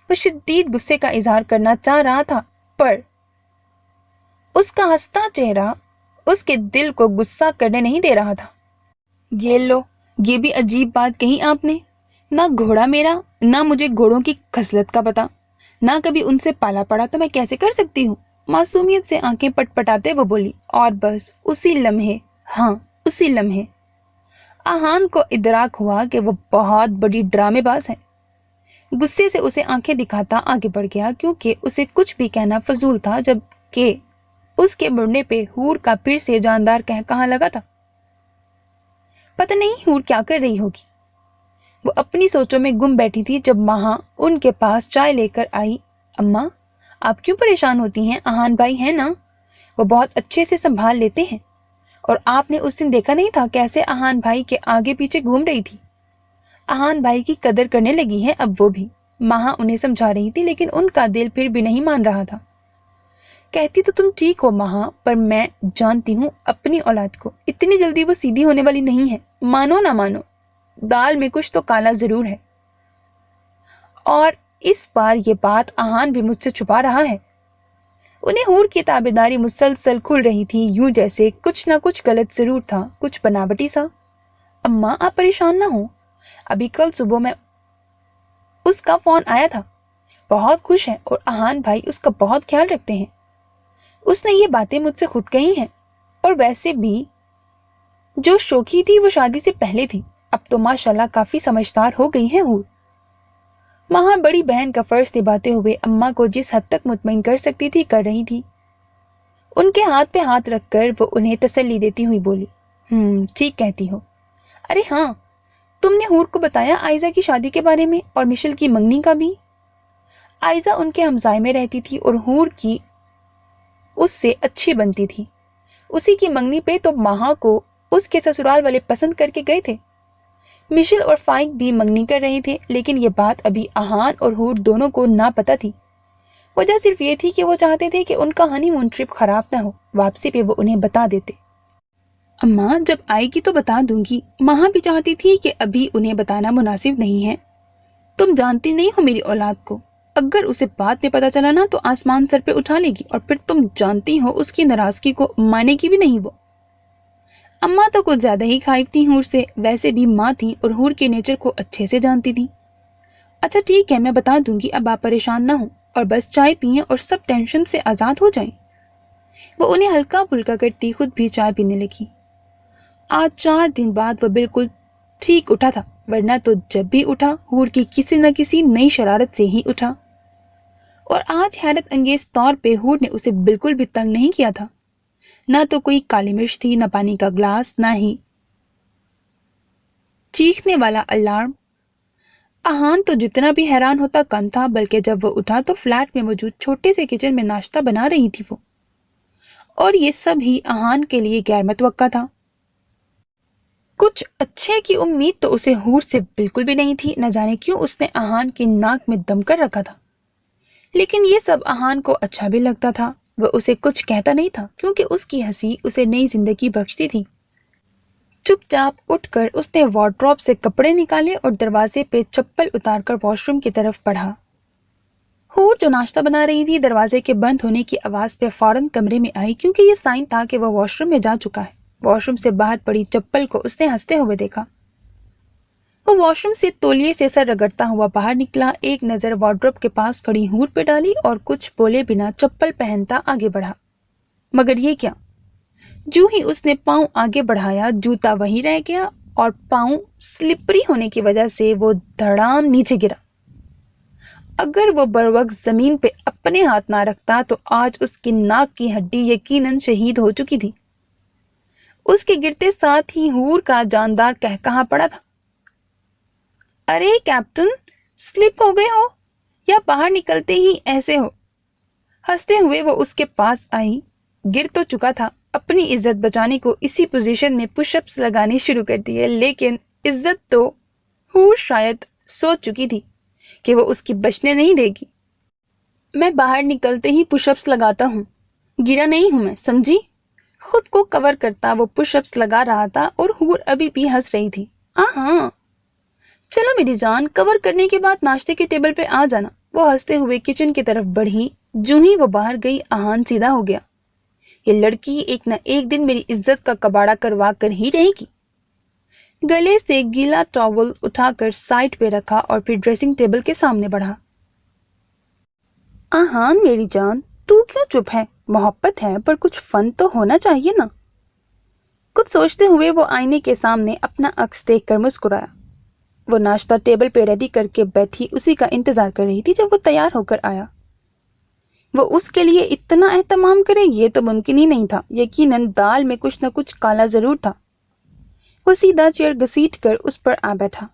وہ شدید غصے کا اظہار کرنا چاہ رہا تھا، پر اس کا ہنستا چہرہ اس کے دل کو غصہ کرنے نہیں دے رہا تھا۔ یہ لو، یہ بھی عجیب بات کہی آپ نے۔ نہ گھوڑا میرا، نہ مجھے گھوڑوں کی خصلت کا پتا، نہ کبھی ان سے پالا پڑا، تو میں کیسے کر سکتی ہوں؟ معصومیت سے آنکھیں پٹ پٹاتے وہ بولی، اور بس اسی لمحے، ہاں اسی لمحے آہان کو ادراک ہوا کہ وہ بہت بڑی ڈرامے باز ہے۔ غصے سے اسے آنکھیں دکھاتا آگے بڑھ گیا، کیونکہ اسے کچھ بھی کہنا فضول تھا، جبکہ اس کے مڑنے پہ حور کا پھر سے جاندار کہاں لگا تھا۔ پتہ نہیں حور کیا کر رہی ہوگی۔ وہ اپنی سوچوں میں گم بیٹھی تھی جب ماہا ان کے پاس چائے لے کر آئی۔ اماں، آپ کیوں پریشان ہوتی ہیں؟ احان بھائی ہیں نا، وہ بہت اچھے سے سنبھال لیتے ہیں۔ اور آپ نے اس دن دیکھا نہیں تھا کیسے احان بھائی کے آگے پیچھے گھوم رہی تھی؟ احان بھائی کی قدر کرنے لگی ہے اب وہ بھی۔ ماہا انہیں سمجھا رہی تھی لیکن ان کا دل پھر بھی نہیں مان رہا تھا۔ کہتی تو تم ٹھیک ہو ماہا، پر میں جانتی ہوں اپنی اولاد کو، اتنی جلدی وہ سیدھی ہونے والی نہیں ہے، مانو نہ مانو، دال میں کچھ تو کالا ضرور ہے۔ اور اس بار یہ بات احان بھی مجھ سے چھپا رہا ہے۔ انہیں حور کی تابعداری مسلسل کھل رہی تھی، یوں جیسے کچھ نہ کچھ غلط ضرور تھا، کچھ بناوٹی سا۔ اماں آپ پریشان نہ ہوں، ابھی کل صبح میں اس کا فون آیا تھا، بہت خوش ہے اور احان بھائی اس کا بہت خیال رکھتے ہیں۔ اس نے یہ باتیں مجھ سے خود کہی ہیں، اور ویسے بھی جو شوخی تھی وہ شادی سے پہلے تھی، اب تو ماشاءاللہ کافی سمجھدار ہو گئی ہیں حور۔ ماہا بڑی بہن کا فرض نبھاتے ہوئے اماں کو جس حد تک مطمئن کر سکتی تھی کر رہی تھی۔ ان کے ہاتھ پہ ہاتھ رکھ کر وہ انہیں تسلی دیتی ہوئی بولی، ٹھیک کہتی ہو۔ ارے ہاں، تم نے حور کو بتایا آئزہ کی شادی کے بارے میں اور مشل کی منگنی کا بھی؟ آئزہ ان کے ہمسائے میں رہتی تھی اور حور کی اس سے اچھی بنتی تھی۔ اسی کی منگنی پہ تو ماہا کو اس کے سسرال والے پسند کر کے گئے تھے۔ مشل اور فائق بھی منگنی کر رہے تھے، لیکن یہ بات ابھی احان اور حور دونوں کو نہ پتہ تھی۔ وجہ صرف یہ تھی کہ وہ چاہتے تھے کہ ان کا ہنی مون ٹرپ خراب نہ ہو، واپسی پہ وہ انہیں بتا دیتے۔ اماں جب آئے گی تو بتا دوں گی۔ ماہا بھی چاہتی تھی کہ ابھی انہیں بتانا مناسب نہیں ہے۔ تم جانتی نہیں ہو میری اولاد کو، اگر اسے بعد میں پتا چلا نا تو آسمان سر پہ اٹھا لے گی، اور پھر تم جانتی ہو اس کی ناراضگی کو مانے گی بھی نہیں وہ۔ اماں تو کچھ زیادہ ہی خائف تھی حور سے، ویسے بھی ماں تھی اور حور کے نیچر کو اچھے سے جانتی تھی۔ اچھا ٹھیک ہے، میں بتا دوں گی، اب آپ پریشان نہ ہوں اور بس چائے پئیں اور سب ٹینشن سے آزاد ہو جائیں۔ وہ انہیں ہلکا پھلکا کرتی خود بھی چائے پینے لگی۔ آج 4 دن بعد وہ بالکل ٹھیک اٹھا تھا، ورنہ تو جب بھی اٹھا حور کی کسی نہ کسی نئی شرارت سے ہی اٹھا، اور آج حیرت انگیز طور پہ حور نے اسے بالکل بھی تنگ نہیں کیا تھا۔ نہ تو کوئی کالی مرچ تھی، نہ پانی کا گلاس، نہ ہی چیخنے والا الارم۔ احان تو جتنا بھی حیران ہوتا کم تھا، بلکہ جب وہ اٹھا تو فلیٹ میں موجود چھوٹے سے کچن میں ناشتہ بنا رہی تھی وہ، اور یہ سب ہی احان کے لیے غیر متوقع تھا۔ کچھ اچھے کی امید تو اسے حور سے بالکل بھی نہیں تھی، نہ جانے کیوں اس نے احان کی ناک میں دم کر رکھا تھا، لیکن یہ سب احان کو اچھا بھی لگتا تھا۔ وہ اسے کچھ کہتا نہیں تھا کیونکہ اس کی ہنسی اسے نئی زندگی بخشتی تھی۔ چپ چاپ اٹھ کر اس نے وارڈروب سے کپڑے نکالے اور دروازے پہ چپل اتار کر واش روم کی طرف بڑھا۔ حور جو ناشتہ بنا رہی تھی دروازے کے بند ہونے کی آواز پہ فوراً کمرے میں آئی، کیونکہ یہ سائن تھا کہ وہ واش روم میں جا چکا ہے۔ واش روم سے باہر پڑی چپل کو اس نے ہنستے ہوئے دیکھا۔ وہ واش روم سے تولیے سے سر رگڑتا ہوا باہر نکلا، ایک نظر وارڈروب کے پاس کھڑی حور پہ ڈالی اور کچھ بولے بنا چپل پہنتا آگے بڑھا۔ مگر یہ کیا؟ جو ہی اس نے پاؤں آگے بڑھایا جوتا وہیں رہ گیا اور پاؤں سلپری ہونے کی وجہ سے وہ دھڑام نیچے گرا۔ اگر وہ بروقت زمین پہ اپنے ہاتھ نہ رکھتا تو آج اس کی ناک کی ہڈی یقیناً شہید ہو چکی تھی۔ اس کے گرتے ساتھ ہی حور کا جاندار کہا پڑا تھا، ارے کیپٹن، سلپ ہو گئے ہو یا باہر نکلتے ہی ایسے ہو؟ ہنستے ہوئے وہ اس کے پاس آئی۔ گر تو چکا تھا، اپنی عزت بچانے کو اسی پوزیشن میں پش اپس لگانے شروع کر دیے، لیکن عزت تو حور شاید سوچ چکی تھی کہ وہ اس کی بچنے نہیں دے گی۔ میں باہر نکلتے ہی پش اپس لگاتا ہوں، گرا نہیں ہوں میں، سمجھی؟ خود کو کور کرتا وہ پش اپس لگا رہا تھا اور حور ابھی بھی ہنس رہی تھی۔ ہاں چلو میری جان، کور کرنے کے بعد ناشتے کے ٹیبل پہ آ جانا۔ وہ ہنستے ہوئے کچن کی طرف بڑھی، جو ہی وہ باہر گئی احان سیدھا ہو گیا۔ یہ لڑکی ایک نہ ایک دن میری عزت کا کباڑا کروا کر ہی رہے گی۔ گلے سے گیلا ٹاول اٹھا کر سائڈ پہ رکھا اور پھر ڈریسنگ ٹیبل کے سامنے بڑھا۔ احان میری جان، تو کیوں چپ ہے؟ محبت ہے پر کچھ فن تو ہونا چاہیے نا۔ کچھ سوچتے ہوئے وہ آئینے کے سامنے اپنا عکس دیکھ کر مسکرایا۔ وہ ناشتہ ٹیبل پہ ریڈی کر کے بیٹھی اسی کا انتظار کر رہی تھی جب وہ تیار ہو کر آیا۔ وہ اس کے لیے اتنا اہتمام کرے یہ تو ممکن ہی نہیں تھا، یقیناً دال میں کچھ نہ کچھ کالا ضرور تھا۔ وہ سیدھا چیئر گھسیٹ کر اس پر آ بیٹھا۔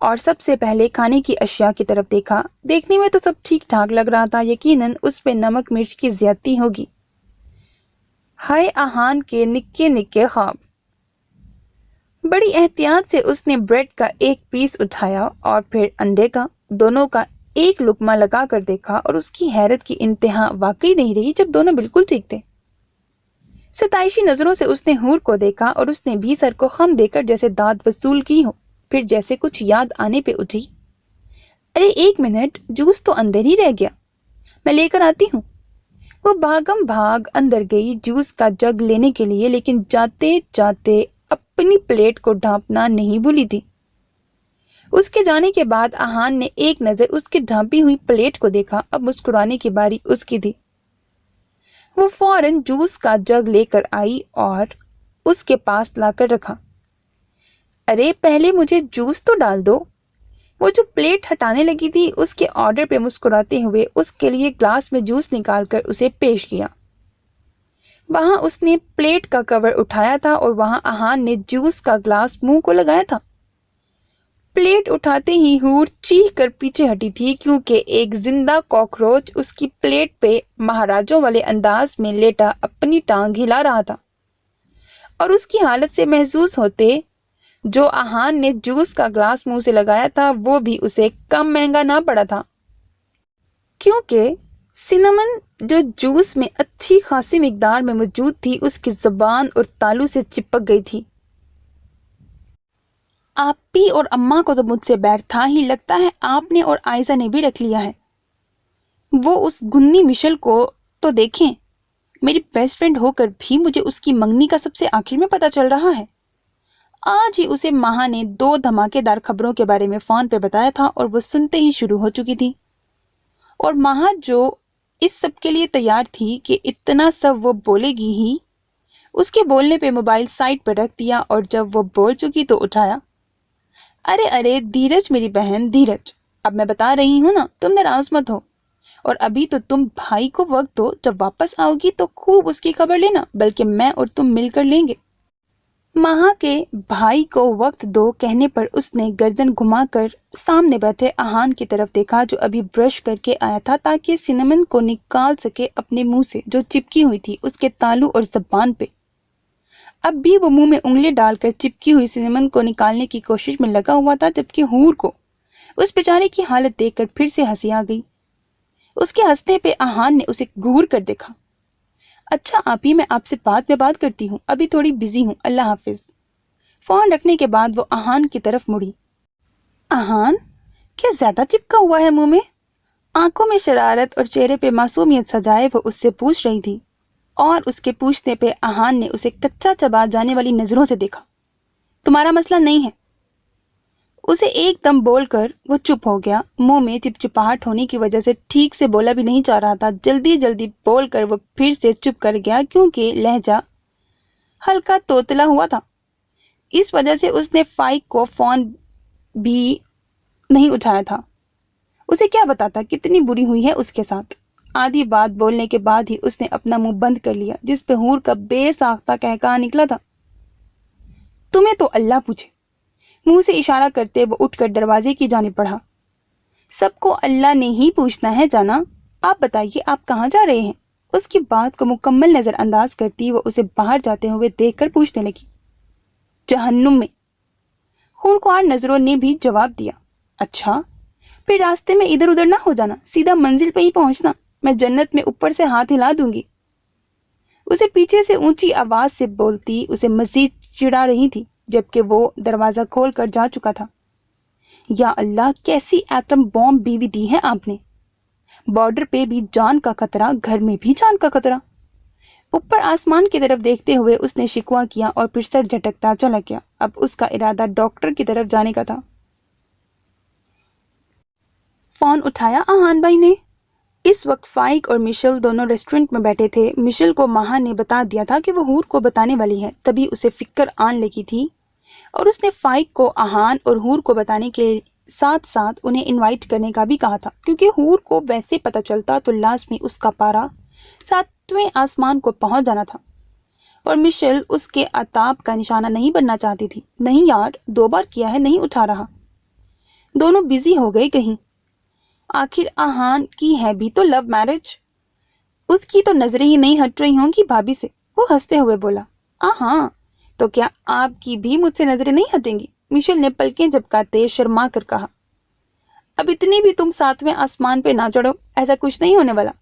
और सबसे पहले खाने की अशिया की तरफ देखा। देखने में तो सब ठीक ठाक लग रहा था, यकीनन उस पे नमक मिर्च की ज्यादती होगी। हाय आहान के निक्के निक्के ख्वाब। बड़ी एहतियात से उसने ब्रेड का एक पीस उठाया और फिर अंडे का। दोनों का एक लुकमा लगा कर देखा और उसकी हैरत की इंतहा वाकई नहीं रही जब दोनों बिल्कुल ठीक थे। सताइशी नजरों से उसने हूर को देखा और उसने भी सर को खम देकर जैसे दाद वसूल की हो। फिर जैसे कुछ याद आने पे उठी, अरे एक मिनट, जूस तो अंदर ही रह गया, मैं लेकर आती हूँ। वो भागम भाग अंदर गई जूस का जग लेने के लिए, लेकिन जाते जाते अपनी प्लेट को ढांपना नहीं भूली थी। उसके जाने के बाद आहान ने एक नजर उसकी ढांपी हुई प्लेट को देखा। अब मुस्कुराने की बारी उसकी थी। वो फौरन जूस का जग लेकर आई और उसके पास लाकर रखा। अरे पहले मुझे जूस तो डाल दो। वो जो प्लेट हटाने लगी थी, उसके ऑर्डर पे मुस्कुराते हुए उसके लिए ग्लास में जूस निकालकर उसे पेश किया। वहां उसने प्लेट का कवर उठाया था और वहां आहान ने जूस का ग्लास मुंह को लगाया था। प्लेट उठाते ही हूर चीख कर पीछे हटी थी, क्योंकि एक जिंदा कॉकरोच उसकी प्लेट पे महाराजों वाले अंदाज में लेटा अपनी टांग हिला रहा था। और उसकी हालत से महसूस होते जो आहान ने जूस का ग्लास मुंह से लगाया था वो भी उसे कम महंगा ना पड़ा था, क्योंकि सिनेमन जो जूस में अच्छी खासी मिकदार में मौजूद थी उसकी जुबान और तालू से चिपक गई थी। आपी और अम्मा को तो मुझसे बैर था ही, लगता है आपने और आयजा ने भी रख लिया है। वो उस गुन्नी मिशल को तो देखें, मेरी बेस्ट फ्रेंड होकर भी मुझे उसकी मंगनी का सबसे आखिर में पता चल रहा है। आज ही उसे माहा ने 2 धमाकेदार खबरों के बारे में फोन पे बताया था और वो सुनते ही शुरू हो चुकी थी। और माहा जो इस सब के लिए तैयार थी कि इतना सब वो बोलेगी ही, उसके बोलने पे मोबाइल साइड पर रख दिया और जब वो बोल चुकी तो उठाया। अरे अरे धीरज मेरी बहन धीरज, अब मैं बता रही हूँ ना, तुम नाराज मत हो। और अभी तो तुम भाई को वक्त दो, जब वापस आओगी तो खूब उसकी खबर लेना, बल्कि मैं और तुम मिलकर लेंगे। माहा के भाई को वक्त दो कहने पर उसने गर्दन घुमाकर सामने बैठे आहान की तरफ देखा, जो अभी ब्रश करके आया था ताकि सिनेमन को निकाल सके अपने मुंह से जो चिपकी हुई थी उसके तालू और जबान पे। अब भी वो मुंह में उंगली डालकर चिपकी हुई सिनेमन को निकालने की कोशिश में लगा हुआ था, जबकि हूर को उस बेचारे की हालत देखकर फिर से हंसी आ गई। उसके हंसने पे आहान ने उसे घूर कर देखा। अच्छा आप ही, मैं आपसे बाद में बात करती हूँ, अभी थोड़ी बिजी हूँ, अल्लाह हाफिज। फोन रखने के बाद वो आहान की तरफ मुड़ी। आहान, क्या ज्यादा चिपका हुआ है मुंह में? आंखों में शरारत और चेहरे पे मासूमियत सजाए वो उससे पूछ रही थी, और उसके पूछने पे आहान ने उसे कच्चा चबा जाने वाली नजरों से देखा। तुम्हारा मसला नहीं है। उसे एकदम बोलकर वो चुप हो गया। मुंह में चिपचिपाहट होने की वजह से ठीक से बोला भी नहीं जा रहा था। जल्दी जल्दी बोलकर वो फिर से चुप कर गया, क्योंकि लहजा हल्का तोतला हुआ था। इस वजह से उसने फाइक को फोन भी नहीं उठाया था। उसे क्या बताता कितनी बुरी हुई है उसके साथ। आधी बात बोलने के बाद ही उसने अपना मुंह बंद कर लिया, जिस पे हूर का बेसाख्ता कहकहा निकला था। तुम्हें तो अल्लाह पूछे। मुंह से इशारा करते वो उठकर दरवाजे की जानिब बढ़ा। सबको अल्लाह ने ही पूछना है जाना। आप बताइए आप कहाँ जा रहे हैं? उसकी बात को मुकम्मल नजरअंदाज करती वो उसे बाहर जाते हुए देखकर पूछने लगी। जहन्नुम में। खूनख्वार नजरों ने भी जवाब दिया। अच्छा, फिर रास्ते में इधर उधर ना हो जाना, सीधा मंजिल पे ही पहुंचना, मैं जन्नत में ऊपर से हाथ हिला दूंगी। उसे पीछे से ऊंची आवाज से बोलती उसे मजीद चिढ़ा रही थी, जबकि वो दरवाजा खोल कर जा चुका था। या अल्लाह, कैसी एटम बॉम्ब बीवी दी है आपने। बॉर्डर पे भी जान का खतरा, घर में भी जान का खतरा। ऊपर आसमान की तरफ देखते हुए उसने शिकवा किया और फिर सर झटकता चला गया। अब उसका इरादा डॉक्टर की तरफ जाने का था। फोन उठाया आहान भाई ने। इस वक्त फाइक और मिशेल दोनों रेस्टोरेंट में बैठे थे। मिशेल को माहा ने बता दिया था कि वो हूर को बताने वाली है, तभी उसे फिक्र आन लगी थी और उसने फाइक को आहान और हूर को बताने के साथ साथ उन्हें इनवाइट करने का भी कहा था, क्योंकि हूर को वैसे पता चलता तो लाजमी उसका पारा 7वें आसमान को पहुंच जाना था और मिशेल उसके अताब का निशाना नहीं बनना चाहती थी। नहीं यार, 2 बार किया है, नहीं उठा रहा। दोनों बिजी हो गए कहीं। आखिर आहान की है भी तो लव मैरिज। उसकी तो नजरें ही नहीं हट रही होंगी भाभी से। वो हंसते हुए बोला, हाँ, तो क्या आपकी भी मुझसे नजरें नहीं हटेंगी? मिशेल ने पलकें झपकाते शर्मा कर कहा। अब इतनी भी तुम सातवें आसमान पे ना चढ़ो, ऐसा कुछ नहीं होने वाला।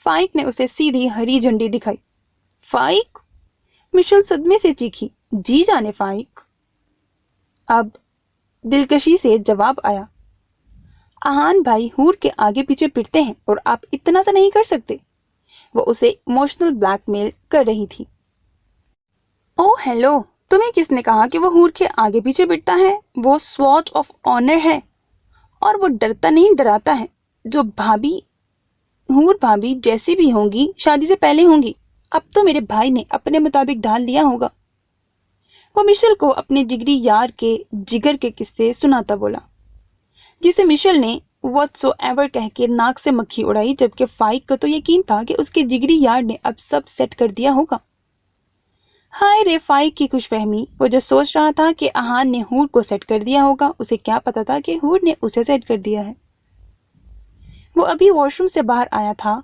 फाइक ने उसे सीधी हरी झंडी दिखाई। फाइक? मिशेल सदमे से चीखी। जी जाने फाइक। अब दिलकशी से जवाब आया, आहान भाई हूर के आगे पीछे फिरते हैं और आप इतना सा नहीं कर सकते। वो उसे इमोशनल ब्लैकमेल कर रही थी। ओह हेलो, तुम्हें किसने कहा कि वो हूर के आगे पीछे फिरता है? वो स्वॉर्ड ऑफ ऑनर है और वो डरता नहीं डराता है। जो भाभी, हूर भाभी जैसी भी होंगी शादी से पहले होंगी। अब तो मेरे भाई ने अपने मुताबिक ढाल लिया होगा। वो मिशेल को अपने जिगरी यार के जिगर के किस्से सुनाता बोला, जिसे मिशेल ने व्हाटसोएवर कह के नाक से मक्खी उड़ाई, जबकि फाइक को तो यकीन था कि उसके जिगरी यार ने अब सब सेट कर दिया होगा। हाय रे फाइक की खुशफहमी। वो जो सोच रहा था कि आहान ने हूर को सेट कर दिया होगा, उसे क्या पता था कि हूर ने उसे सेट कर दिया है। वो अभी वॉशरूम से बाहर आया था।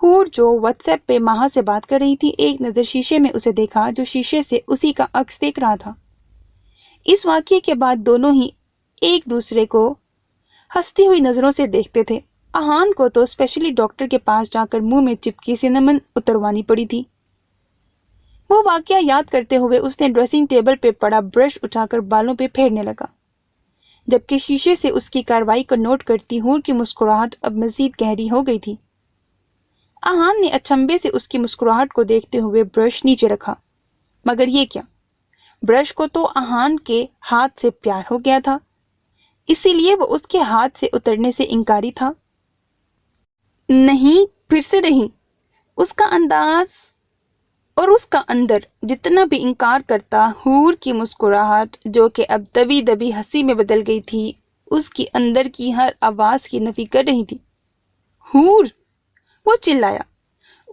हूर जो व्हाट्सएप पे माहा से बात कर रही थी, एक नजर शीशे में उसे देखा जो शीशे से उसी का अक्स देख रहा था। इस वाकये के बाद दोनों ही एक दूसरे को हंसती हुई नजरों से देखते थे। आहान को तो स्पेशली डॉक्टर के पास जाकर मुंह में चिपकी सिनेमन उतरवानी पड़ी थी। वो वाकया याद करते हुए उसने ड्रेसिंग टेबल पे पड़ा ब्रश उठाकर बालों पे फेरने लगा, जबकि शीशे से उसकी कार्रवाई को नोट करती हूर की मुस्कुराहट अब मजीद गहरी हो गई थी। आहान ने अचंभे से उसकी मुस्कुराहट को देखते हुए ब्रश नीचे रखा, मगर ये क्या, ब्रश को तो आहान के हाथ से प्यार हो गया था, इसीलिए वो उसके हाथ से उतरने से इनकारी था। नहीं, फिर से नहीं। उसका अंदाज और उसका अंदर जितना भी इनकार करता, हूर की मुस्कुराहट जो कि अब दबी दबी हंसी में बदल गई थी, उसकी अंदर की हर आवाज की नफी कर रही थी। हूर! वो चिल्लाया।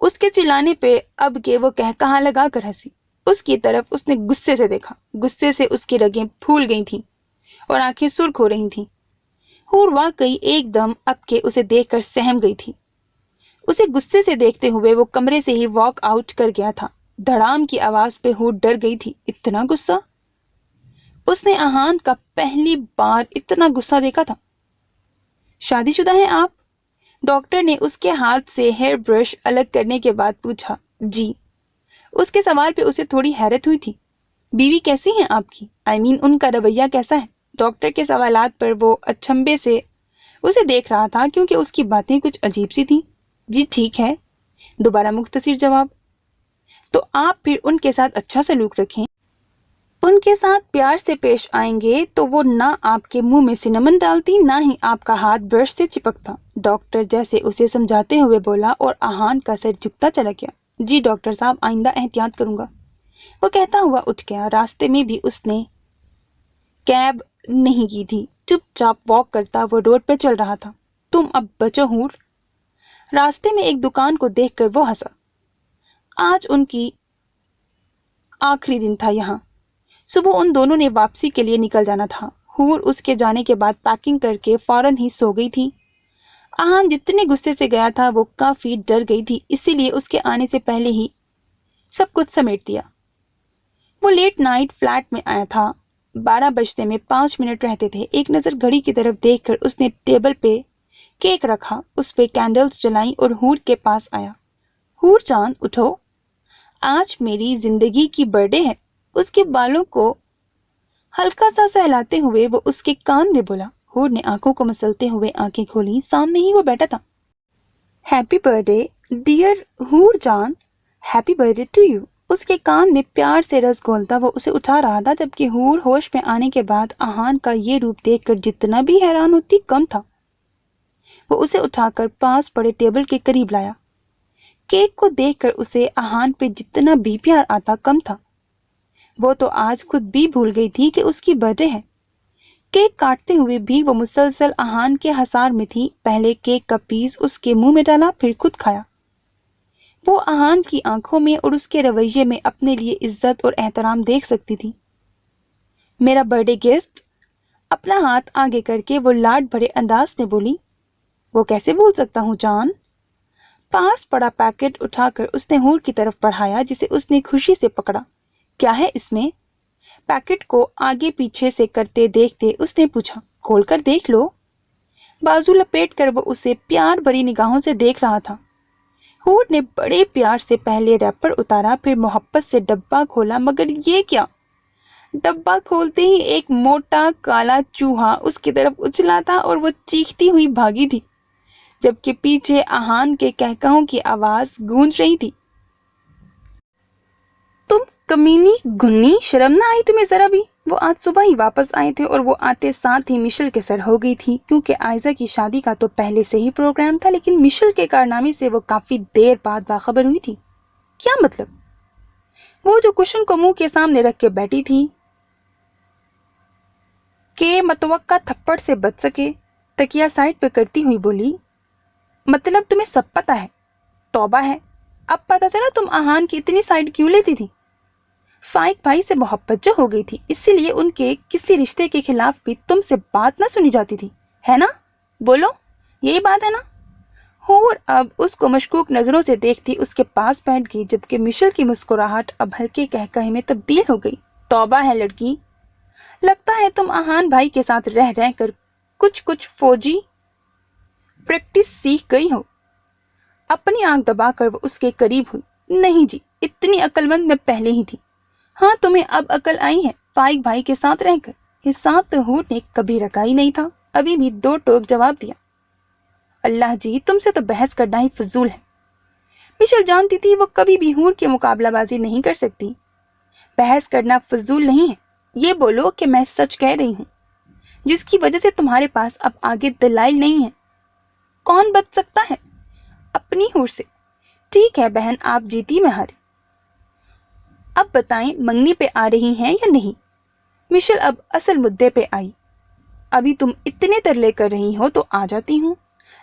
उसके चिल्लाने पे अब के वो कहकहा लगा कर हंसी। उसकी तरफ उसने गुस्से से देखा। गुस्से से उसकी रगें फूल गई थीं और आंखें सुर्ख हो रही थीं। हूर वाकई एकदम अब के उसे देखकर सहम गई थी। उसे गुस्से से देखते हुए वो कमरे से ही वॉक आउट कर गया था। धड़ाम की आवाज पे हूर डर गई थी। इतना गुस्सा उसने आहान का पहली बार इतना गुस्सा देखा था। शादीशुदा हैं आप? डॉक्टर ने उसके हाथ से हेयर ब्रश अलग करने के बाद पूछा। जी। उसके सवाल पे उसे थोड़ी हैरत हुई थी। बीवी कैसी हैं आपकी? उनका रवैया कैसा है? डॉक्टर के सवालात पर वो अचंभे से उसे देख रहा था, क्योंकि उसकी बातें कुछ अजीब सी थीं। जी ठीक है, दोबारा मुख्तसर जवाब। तो आप फिर उनके साथ अच्छा सलूक रखें। उनके साथ प्यार से पेश आएंगे तो वो ना आपके मुंह में सिनेमन डालती, ना ही आपका हाथ ब्रश से चिपकता। डॉक्टर जैसे उसे समझाते हुए बोला और आहान का सिर झुकता चला गया। जी डॉक्टर साहब, आइंदा एहतियात करूंगा, वो कहता हुआ उठ गया। रास्ते में भी उसने कैब नहीं की थी। चुपचाप वॉक करता वो रोड पे चल रहा था। तुम अब बचो हूर। रास्ते में एक दुकान को देखकर वो हंसा। आज उनकी आखिरी दिन था यहाँ। सुबह उन दोनों ने वापसी के लिए निकल जाना था। हूर उसके जाने के बाद पैकिंग करके फौरन ही सो गई थी। आहान जितने गुस्से से गया था वो काफी डर गई थी, इसीलिए उसके आने से पहले ही सब कुछ समेट दिया। वो लेट नाइट फ्लैट में आया था। 12 बजने में 5 मिनट रहते थे। एक नजर घड़ी की तरफ देखकर उसने टेबल पे केक रखा, उस पे कैंडल्स जलाई और हूर के पास आया। हूर जान उठो, आज मेरी जिंदगी की बर्थडे है। उसके बालों को हल्का सा सहलाते हुए वो उसके कान में बोला। हूर ने आंखों को मसलते हुए आंखें खोली। सामने ही वो बैठा था। हैप्पी बर्थडे डियर हूर जान, हैप्पी बर्थडे टू यू। उसके कान में प्यार से रस घोलता वो उसे उठा रहा था, जबकि हूर होश में आने के बाद आहान का ये रूप देखकर जितना भी हैरान होती कम था। वो उसे उठाकर पास पड़े टेबल के करीब लाया। केक को देखकर उसे आहान पे जितना भी प्यार आता कम था। वो तो आज खुद भी भूल गई थी कि उसकी बर्थडे है। केक काटते हुए भी वो मुसलसल आहान के हसार में थी। पहले केक का पीस उसके मुंह में डाला, फिर खुद खाया। वो आहान की आंखों में और उसके रवैये में अपने लिए इज्जत और एहतराम देख सकती थी। मेरा बर्थडे गिफ्ट? अपना हाथ आगे करके वो लाड भरे अंदाज में बोली, वो कैसे भूल सकता हूँ जान। पास पड़ा पैकेट उठाकर उसने हूर की तरफ बढ़ाया जिसे उसने खुशी से पकड़ा। क्या है इसमें? पैकेट को आगे पीछे से करते देखते उसने पूछा। खोलकर देख लो। बाजू लपेट कर वो उसे प्यार भरी निगाहों से देख रहा था। हूर ने बड़े प्यार से पहले रैपर उतारा, फिर मोहब्बत से डब्बा खोला, मगर ये क्या? डब्बा खोलते ही एक मोटा काला चूहा उसकी तरफ उछला था और वो चीखती हुई भागी थी, जबकि पीछे आहान के कहकहों की आवाज गूंज रही थी। तुम कमीनी गुन्नी, शर्म ना आई तुम्हें जरा भी? वो आज सुबह ही वापस आए थे और वो आते साथ ही मिशेल के सर हो गई थी, क्योंकि आयजा की शादी का तो पहले से ही प्रोग्राम था, लेकिन मिशेल के कारनामे से वो काफी देर बाद बाखबर हुई थी। क्या मतलब? वो जो कुशन को मुंह के सामने रख के बैठी थी के मतवक्का थप्पड़ से बच सके, तकिया साइड पे करती हुई बोली, मतलब तुम्हें सब पता है? तौबा है, अब पता चला तुम आहान की इतनी साइड क्यों लेती थी। फाइक भाई से मोहब्बत जो हो गई थी, इसीलिए उनके किसी रिश्ते के खिलाफ भी तुमसे बात ना सुनी जाती थी, है ना? बोलो, यही बात है ना? हूर अब उसको मशकूक नजरों से देखती उसके पास बैठ गई, जबकि मिशेल की मुस्कुराहट अब हल्के कहकहे में तब्दील हो गई। तौबा है लड़की, लगता है तुम आहान भाई के साथ रह रह कर कुछ फौजी प्रैक्टिस सीख गई हो। अपनी आंख दबाकर वो उसके करीब हुई। नहीं जी, इतनी अक्लमंद मैं पहले ही थी। हाँ, तुम्हें अब अकल आई है फाइक भाई के साथ रहकर। हिसाब तो हूर ने कभी रखा ही नहीं था, अभी भी दो टोक जवाब दिया। अल्लाह जी, तुमसे तो बहस करना ही फजूल है। मिशेल जानती थी वो कभी भी हूर की मुकाबलाबाजी नहीं कर सकती। बहस करना फजूल नहीं है, ये बोलो कि मैं सच कह रही हूँ, जिसकी वजह से तुम्हारे पास अब आगे दलाइल नहीं है। कौन बच सकता है? अपनी हूर से। ठीक है बहन, आप जीती मैं हारी। अब बताएं, मंगनी पे आ रही हैं या नहीं? मिशेल अब असल मुद्दे पे आई। अभी तुम इतने तरले कर रही हो तो आ जाती हूँ,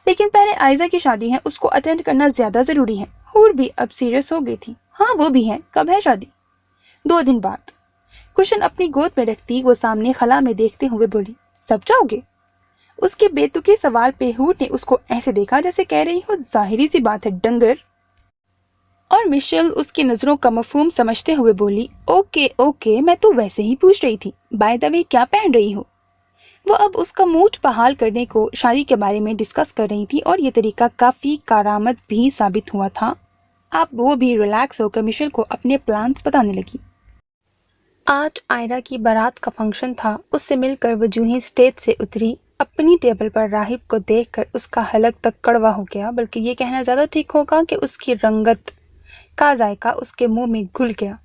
लेकिन पहले आयजा की शादी है, उसको अटेंड करना ज्यादा जरूरी है। हूर भी अब सीरियस हो गई थी। हाँ वो भी है, कब है शादी? 2 दिन बाद। कुशन अपनी गोद में रखती वो सामने खला में देखते हुए बोली, सब जाओगे? उसके बेतुके सवाल पे हूर ने उसको ऐसे देखा जैसे कह रही हो जाहिरी सी बात है डंगर। और मिशेल उसकी नजरों का मफहूम समझते हुए बोली, ओके ओके, मैं तो वैसे ही पूछ रही थी। बाय द वे, क्या पहन रही हो? वो अब उसका मूड बहाल करने को शादी के बारे में डिस्कस कर रही थी, और ये तरीका काफी कारामद भी साबित हुआ था। अब वो भी रिलैक्स होकर मिशेल को अपने प्लान्स बताने लगी। आज आयरा की बारात का फंक्शन था। उससे मिलकर वो जूं ही स्टेज से उतरी, अपनी टेबल पर राहिब को देखकर उसका हलक तक कड़वा हो गया, बल्कि ये कहना ज्यादा ठीक होगा कि उसकी रंगत का जायका उसके मुंह में घुल गया।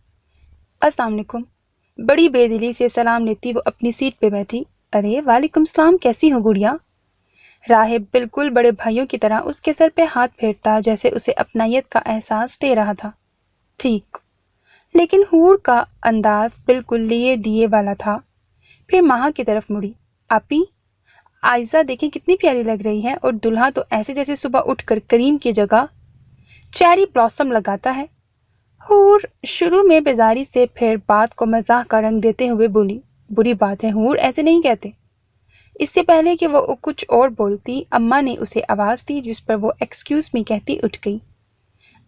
अस्सलाम वालेकुम। बड़ी बेदिली से सलाम लेती वो अपनी सीट पे बैठी। अरे वालेकुम सलाम, कैसी हो गुड़िया? राहिब बिल्कुल बड़े भाइयों की तरह उसके सर पे हाथ फेरता, जैसे उसे अपनायत का एहसास दे रहा था। ठीक, लेकिन हूर का अंदाज बिल्कुल लिए दिए वाला था। फिर माँ की तरफ मुड़ी। आपी, आयजा देखें कितनी प्यारी लग रही है, और दुल्हा तो ऐसे जैसे सुबह उठकर करीम की जगह चेरी ब्लॉसम लगाता है। हूर शुरू में बेजारी से, फिर बात को मजाक का रंग देते हुए बोली, बुरी बात है हूर, ऐसे नहीं कहते। इससे पहले कि वो कुछ और बोलती, अम्मा ने उसे आवाज दी, जिस पर वो एक्सक्यूज मी कहती उठ गई।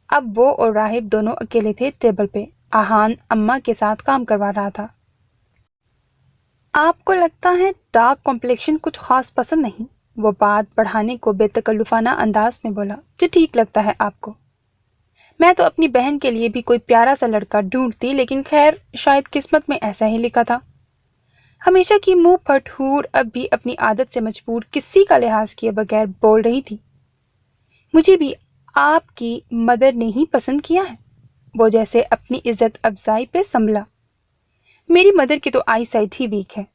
अब वो और राहिब दोनों अकेले थे टेबल पे। आहान अम्मा के साथ काम करवा रहा था। आपको लगता है डार्क कॉम्प्लेक्शन कुछ खास पसंद नहीं? वो बात बढ़ाने को बेतकल्लुफाना अंदाज में बोला। जो ठीक लगता है आपको। मैं तो अपनी बहन के लिए भी कोई प्यारा सा लड़का ढूंढती, लेकिन खैर शायद किस्मत में ऐसा ही लिखा था। हमेशा की मुंह फट हूर अब भी अपनी आदत से मजबूर किसी का लिहाज किए बगैर बोल रही थी। मुझे भी आपकी मदर ने ही पसंद किया है। वो जैसे अपनी इज्जत अफजाई पे संभला। मेरी मदर की तो आई साइट ही वीक है,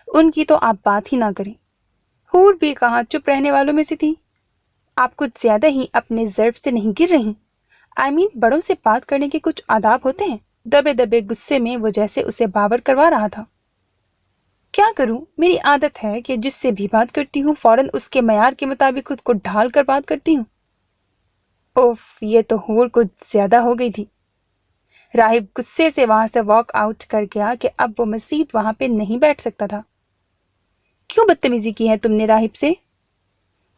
उनकी तो आप बात ही ना करें। हूर भी कहाँ चुप रहने वालों में से थी। आप कुछ ज्यादा ही अपने ज़र्फ से नहीं गिर रही? I mean, बड़ों से बात करने के कुछ आदाब होते हैं। दबे दबे गुस्से में वो जैसे उसे बावर करवा रहा था। क्या करूं, मेरी आदत है कि जिससे भी बात करती हूँ फौरन उसके मयार के मुताबिक खुद को ढाल कर बात करती हूँ। ओफ, ये तो हूर कुछ ज्यादा हो गई थी। राहिब गुस्से से वहां से वॉक आउट कर गया कि अब वो मसीद वहां पे नहीं बैठ सकता था। क्यों बदतमीजी की है तुमने राहिब से?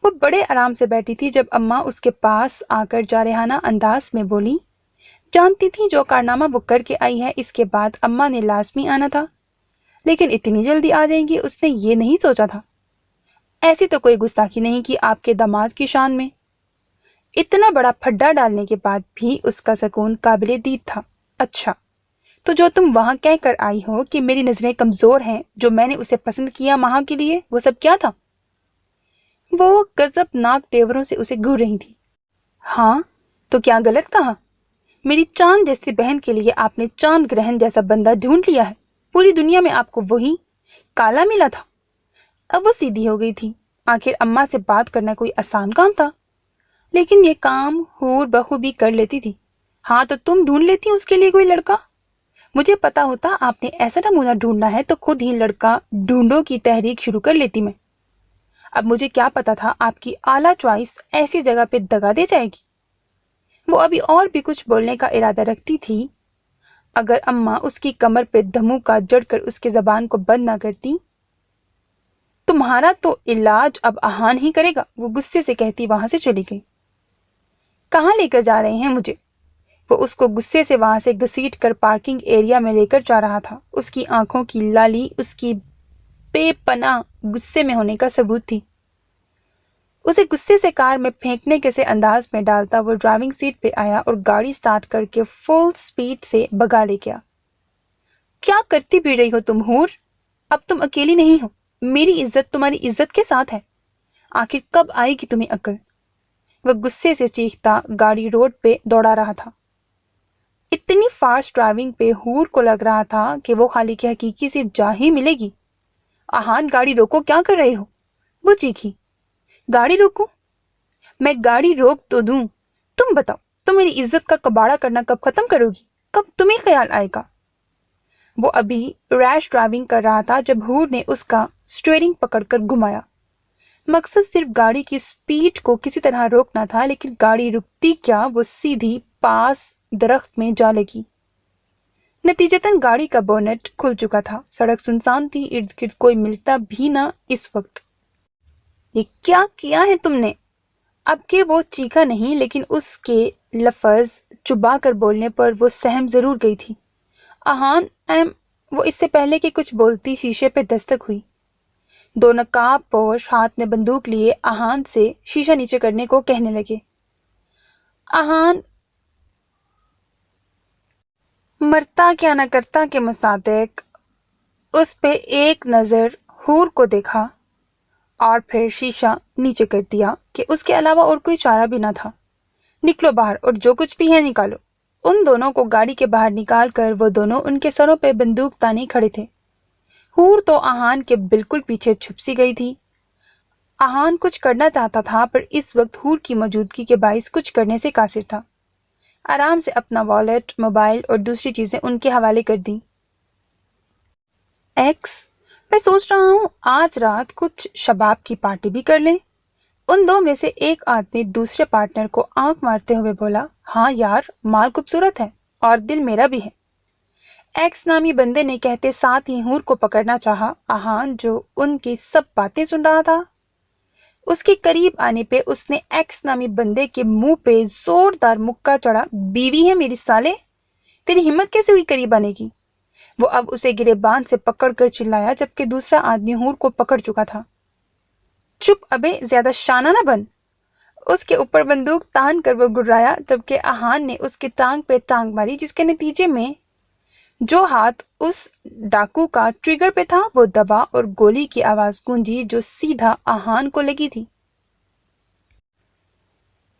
वो बड़े आराम से बैठी थी जब अम्मा उसके पास आकर जारहाना अंदाज में बोली। जानती थी जो कारनामा वो करके आई है इसके बाद अम्मा ने लाजमी आना था, लेकिन इतनी जल्दी आ जाएंगी उसने ये नहीं सोचा था। ऐसी तो कोई गुस्ताखी नहीं की आपके दामाद की शान में। इतना बड़ा फड्डा डालने के बाद भी उसका सुकून काबिले दीद था। अच्छा, तो जो तुम वहां कह कर आई हो कि मेरी नजरें कमजोर हैं, जो मैंने उसे पसंद किया वहां के लिए, वो सब क्या था? वो गजबनाक तेवरों से उसे घूर रही थी। हाँ, तो क्या गलत कहा? मेरी चांद जैसी बहन के लिए आपने चांद ग्रहण जैसा बंदा ढूंढ लिया है। पूरी दुनिया में आपको वही काला मिला था। अब वो सीधी हो गई थी। आखिर अम्मा से बात करना कोई आसान काम था, लेकिन ये काम हूर बखूबी कर लेती थी। हाँ, तो तुम ढूंढ लेती उसके लिए कोई लड़का। मुझे पता होता आपने ऐसा नमूना ढूंढना है तो खुद ही लड़का ढूंढो की तहरीक शुरू कर लेती मैं। अब मुझे क्या पता था आपकी आला चॉइस ऐसी जगह पे दगा दे जाएगी। वो अभी और भी कुछ बोलने का इरादा रखती थी, अगर अम्मा उसकी कमर पे धमूका जड़कर उसके जबान को बंद ना करती। तुम्हारा तो इलाज अब आहान ही करेगा, वो गुस्से से कहती वहां से चली गई। कहाँ लेकर जा रहे हैं मुझे? वो उसको गुस्से से वहां से घसीट कर पार्किंग एरिया में लेकर जा रहा था। उसकी आंखों की लाली उसकी बेपनाह गुस्से में होने का सबूत थी। उसे गुस्से से कार में फेंकने के से अंदाज में डालता वो ड्राइविंग सीट पे आया और गाड़ी स्टार्ट करके फुल स्पीड से भगा ले गया। क्या करती फिर रही हो तुम हूर? अब तुम अकेली नहीं हो। मेरी इज्जत तुम्हारी इज्जत के साथ है। आखिर कब आएगी तुम्हें अक्ल? वह गुस्से से चीखता गाड़ी रोड पे दौड़ा रहा था। इतनी फास्ट ड्राइविंग पे हूर को लग रहा था कि वो खाली की हकीकी से जा ही मिलेगी। आहान, गाड़ी रोको, क्या कर रहे हो? वो चीखी। गाड़ी रोकूं? मैं गाड़ी रोक तो दूं, तुम बताओ, तुम मेरी इज्जत का कबाड़ा करना कब खत्म करोगी? कब तुम्हें ख्याल आएगा? वो अभी रैश ड्राइविंग कर रहा था जब हूर ने उसका स्टीयरिंग पकड़कर घुमाया। मकसद सिर्फ गाड़ी की स्पीड को किसी तरह रोकना था, लेकिन गाड़ी रुकती क्या, वो सीधी पास दरख्त में जा लगी। नतीजतन गाड़ी का बोनेट खुल चुका था। सड़क सुनसान थी, इर्द गिर्द कोई मिलता भी ना इस वक्त। ये क्या किया है तुमने? अब के वो चीखा नहीं, लेकिन उसके लफ्ज चुबा कर बोलने पर वो सहम जरूर गई थी। आहान वो इससे पहले कि कुछ बोलती शीशे पे दस्तक हुई। दो नकाब पोश हाथ में बंदूक लिए आहान से शीशा नीचे करने को कहने लगे। आहान मरता क्या न करता के मुसादिक उस पे एक नजर हूर को देखा और फिर शीशा नीचे कर दिया कि उसके अलावा और कोई चारा भी ना था। निकलो बाहर और जो कुछ भी है निकालो। उन दोनों को गाड़ी के बाहर निकाल कर वो दोनों उनके सरों पे बंदूक ताने खड़े थे। हूर तो आहान के बिल्कुल पीछे छुप सी गई थी। आहान कुछ करना चाहता था, पर इस वक्त हूर की मौजूदगी के बाइस कुछ करने से कासिर था। आराम से अपना वॉलेट, मोबाइल और दूसरी चीजें उनके हवाले कर दी। एक्स, मैं सोच रहा हूँ आज रात कुछ शबाब की पार्टी भी कर लें। उन दो में से एक आदमी दूसरे पार्टनर को आंख मारते हुए बोला। हाँ यार, माल खूबसूरत है और दिल मेरा भी है, एक्स नामी बंदे ने कहते साथ ही हूर को पकड़ना चाहा। आहान जो उनकी सब बातें सुन रहा था, उसके करीब आने पे उसने एक्स नामी बंदे के मुंह पे जोरदार मुक्का चढ़ा। बीवी है मेरी साले, तेरी हिम्मत कैसे हुई करीब आने की? वो अब उसे गिरेबान से पकड़कर चिल्लाया, जबकि दूसरा आदमी हूर को पकड़ चुका था। चुप अबे, ज्यादा शाना ना बन। उसके ऊपर बंदूक तान कर वो गुर्राया, जबकि आहान ने उसकी टांग पे टांग मारी, जिसके नतीजे में जो हाथ उस डाकू का ट्रिगर पे था वो दबा और गोली की आवाज गूंजी जो सीधा आहान को लगी थी।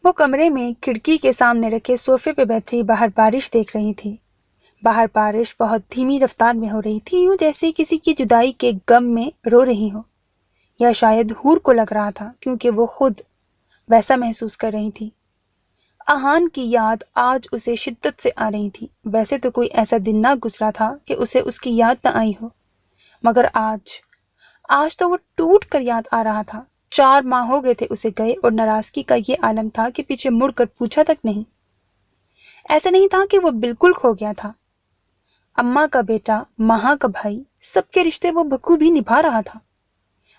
वो कमरे में खिड़की के सामने रखे सोफे पे बैठी बाहर बारिश देख रही थी। बाहर बारिश बहुत धीमी रफ्तार में हो रही थी, यूं जैसे किसी की जुदाई के गम में रो रही हो। या शायद हूर को लग रहा था, क्योंकि वो खुद वैसा महसूस कर रही थी। आहान की याद आज उसे शिद्दत से आ रही थी। वैसे तो कोई ऐसा दिन ना गुजरा था कि उसे उसकी याद ना आई हो, मगर आज तो वो टूट कर याद आ रहा था। 4 माह हो गए थे उसे गए, और नाराजगी का ये आलम था कि पीछे मुड़कर पूछा तक नहीं। ऐसा नहीं था कि वो बिल्कुल खो गया था। अम्मा का बेटा, महा का भाई, सबके रिश्ते वो बखूबी निभा रहा था।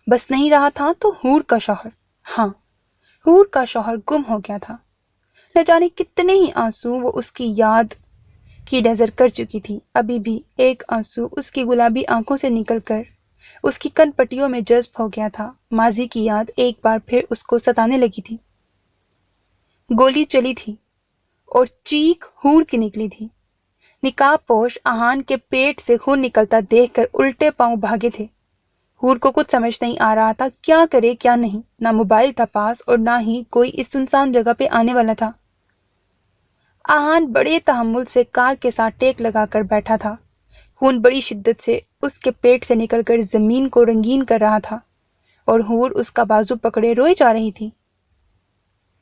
बस नहीं रहा था तो हूर का शौहर, हाँ हूर का शौहर गुम हो गया था। न जाने कितने ही आंसू वो उसकी याद की नजर कर चुकी थी। अभी भी एक आंसू उसकी गुलाबी आंखों से निकलकर उसकी कनपट्टियों में जज्ब हो गया था। माजी की याद एक बार फिर उसको सताने लगी थी। गोली चली थी और चीख हूर की निकली थी। निकाब पोश आहान के पेट से खून निकलता देखकर उल्टे पांव भागे थे। हूर को कुछ समझ नहीं आ रहा था, क्या करे क्या नहीं। ना मोबाइल था पास और ना ही कोई इस सुनसान जगह पे आने वाला था। आहान बड़े तहम्मुल से कार के साथ टेक लगाकर बैठा था। खून बड़ी शिद्दत से उसके पेट से निकलकर जमीन को रंगीन कर रहा था और हूर उसका बाजू पकड़े रोए जा रही थी।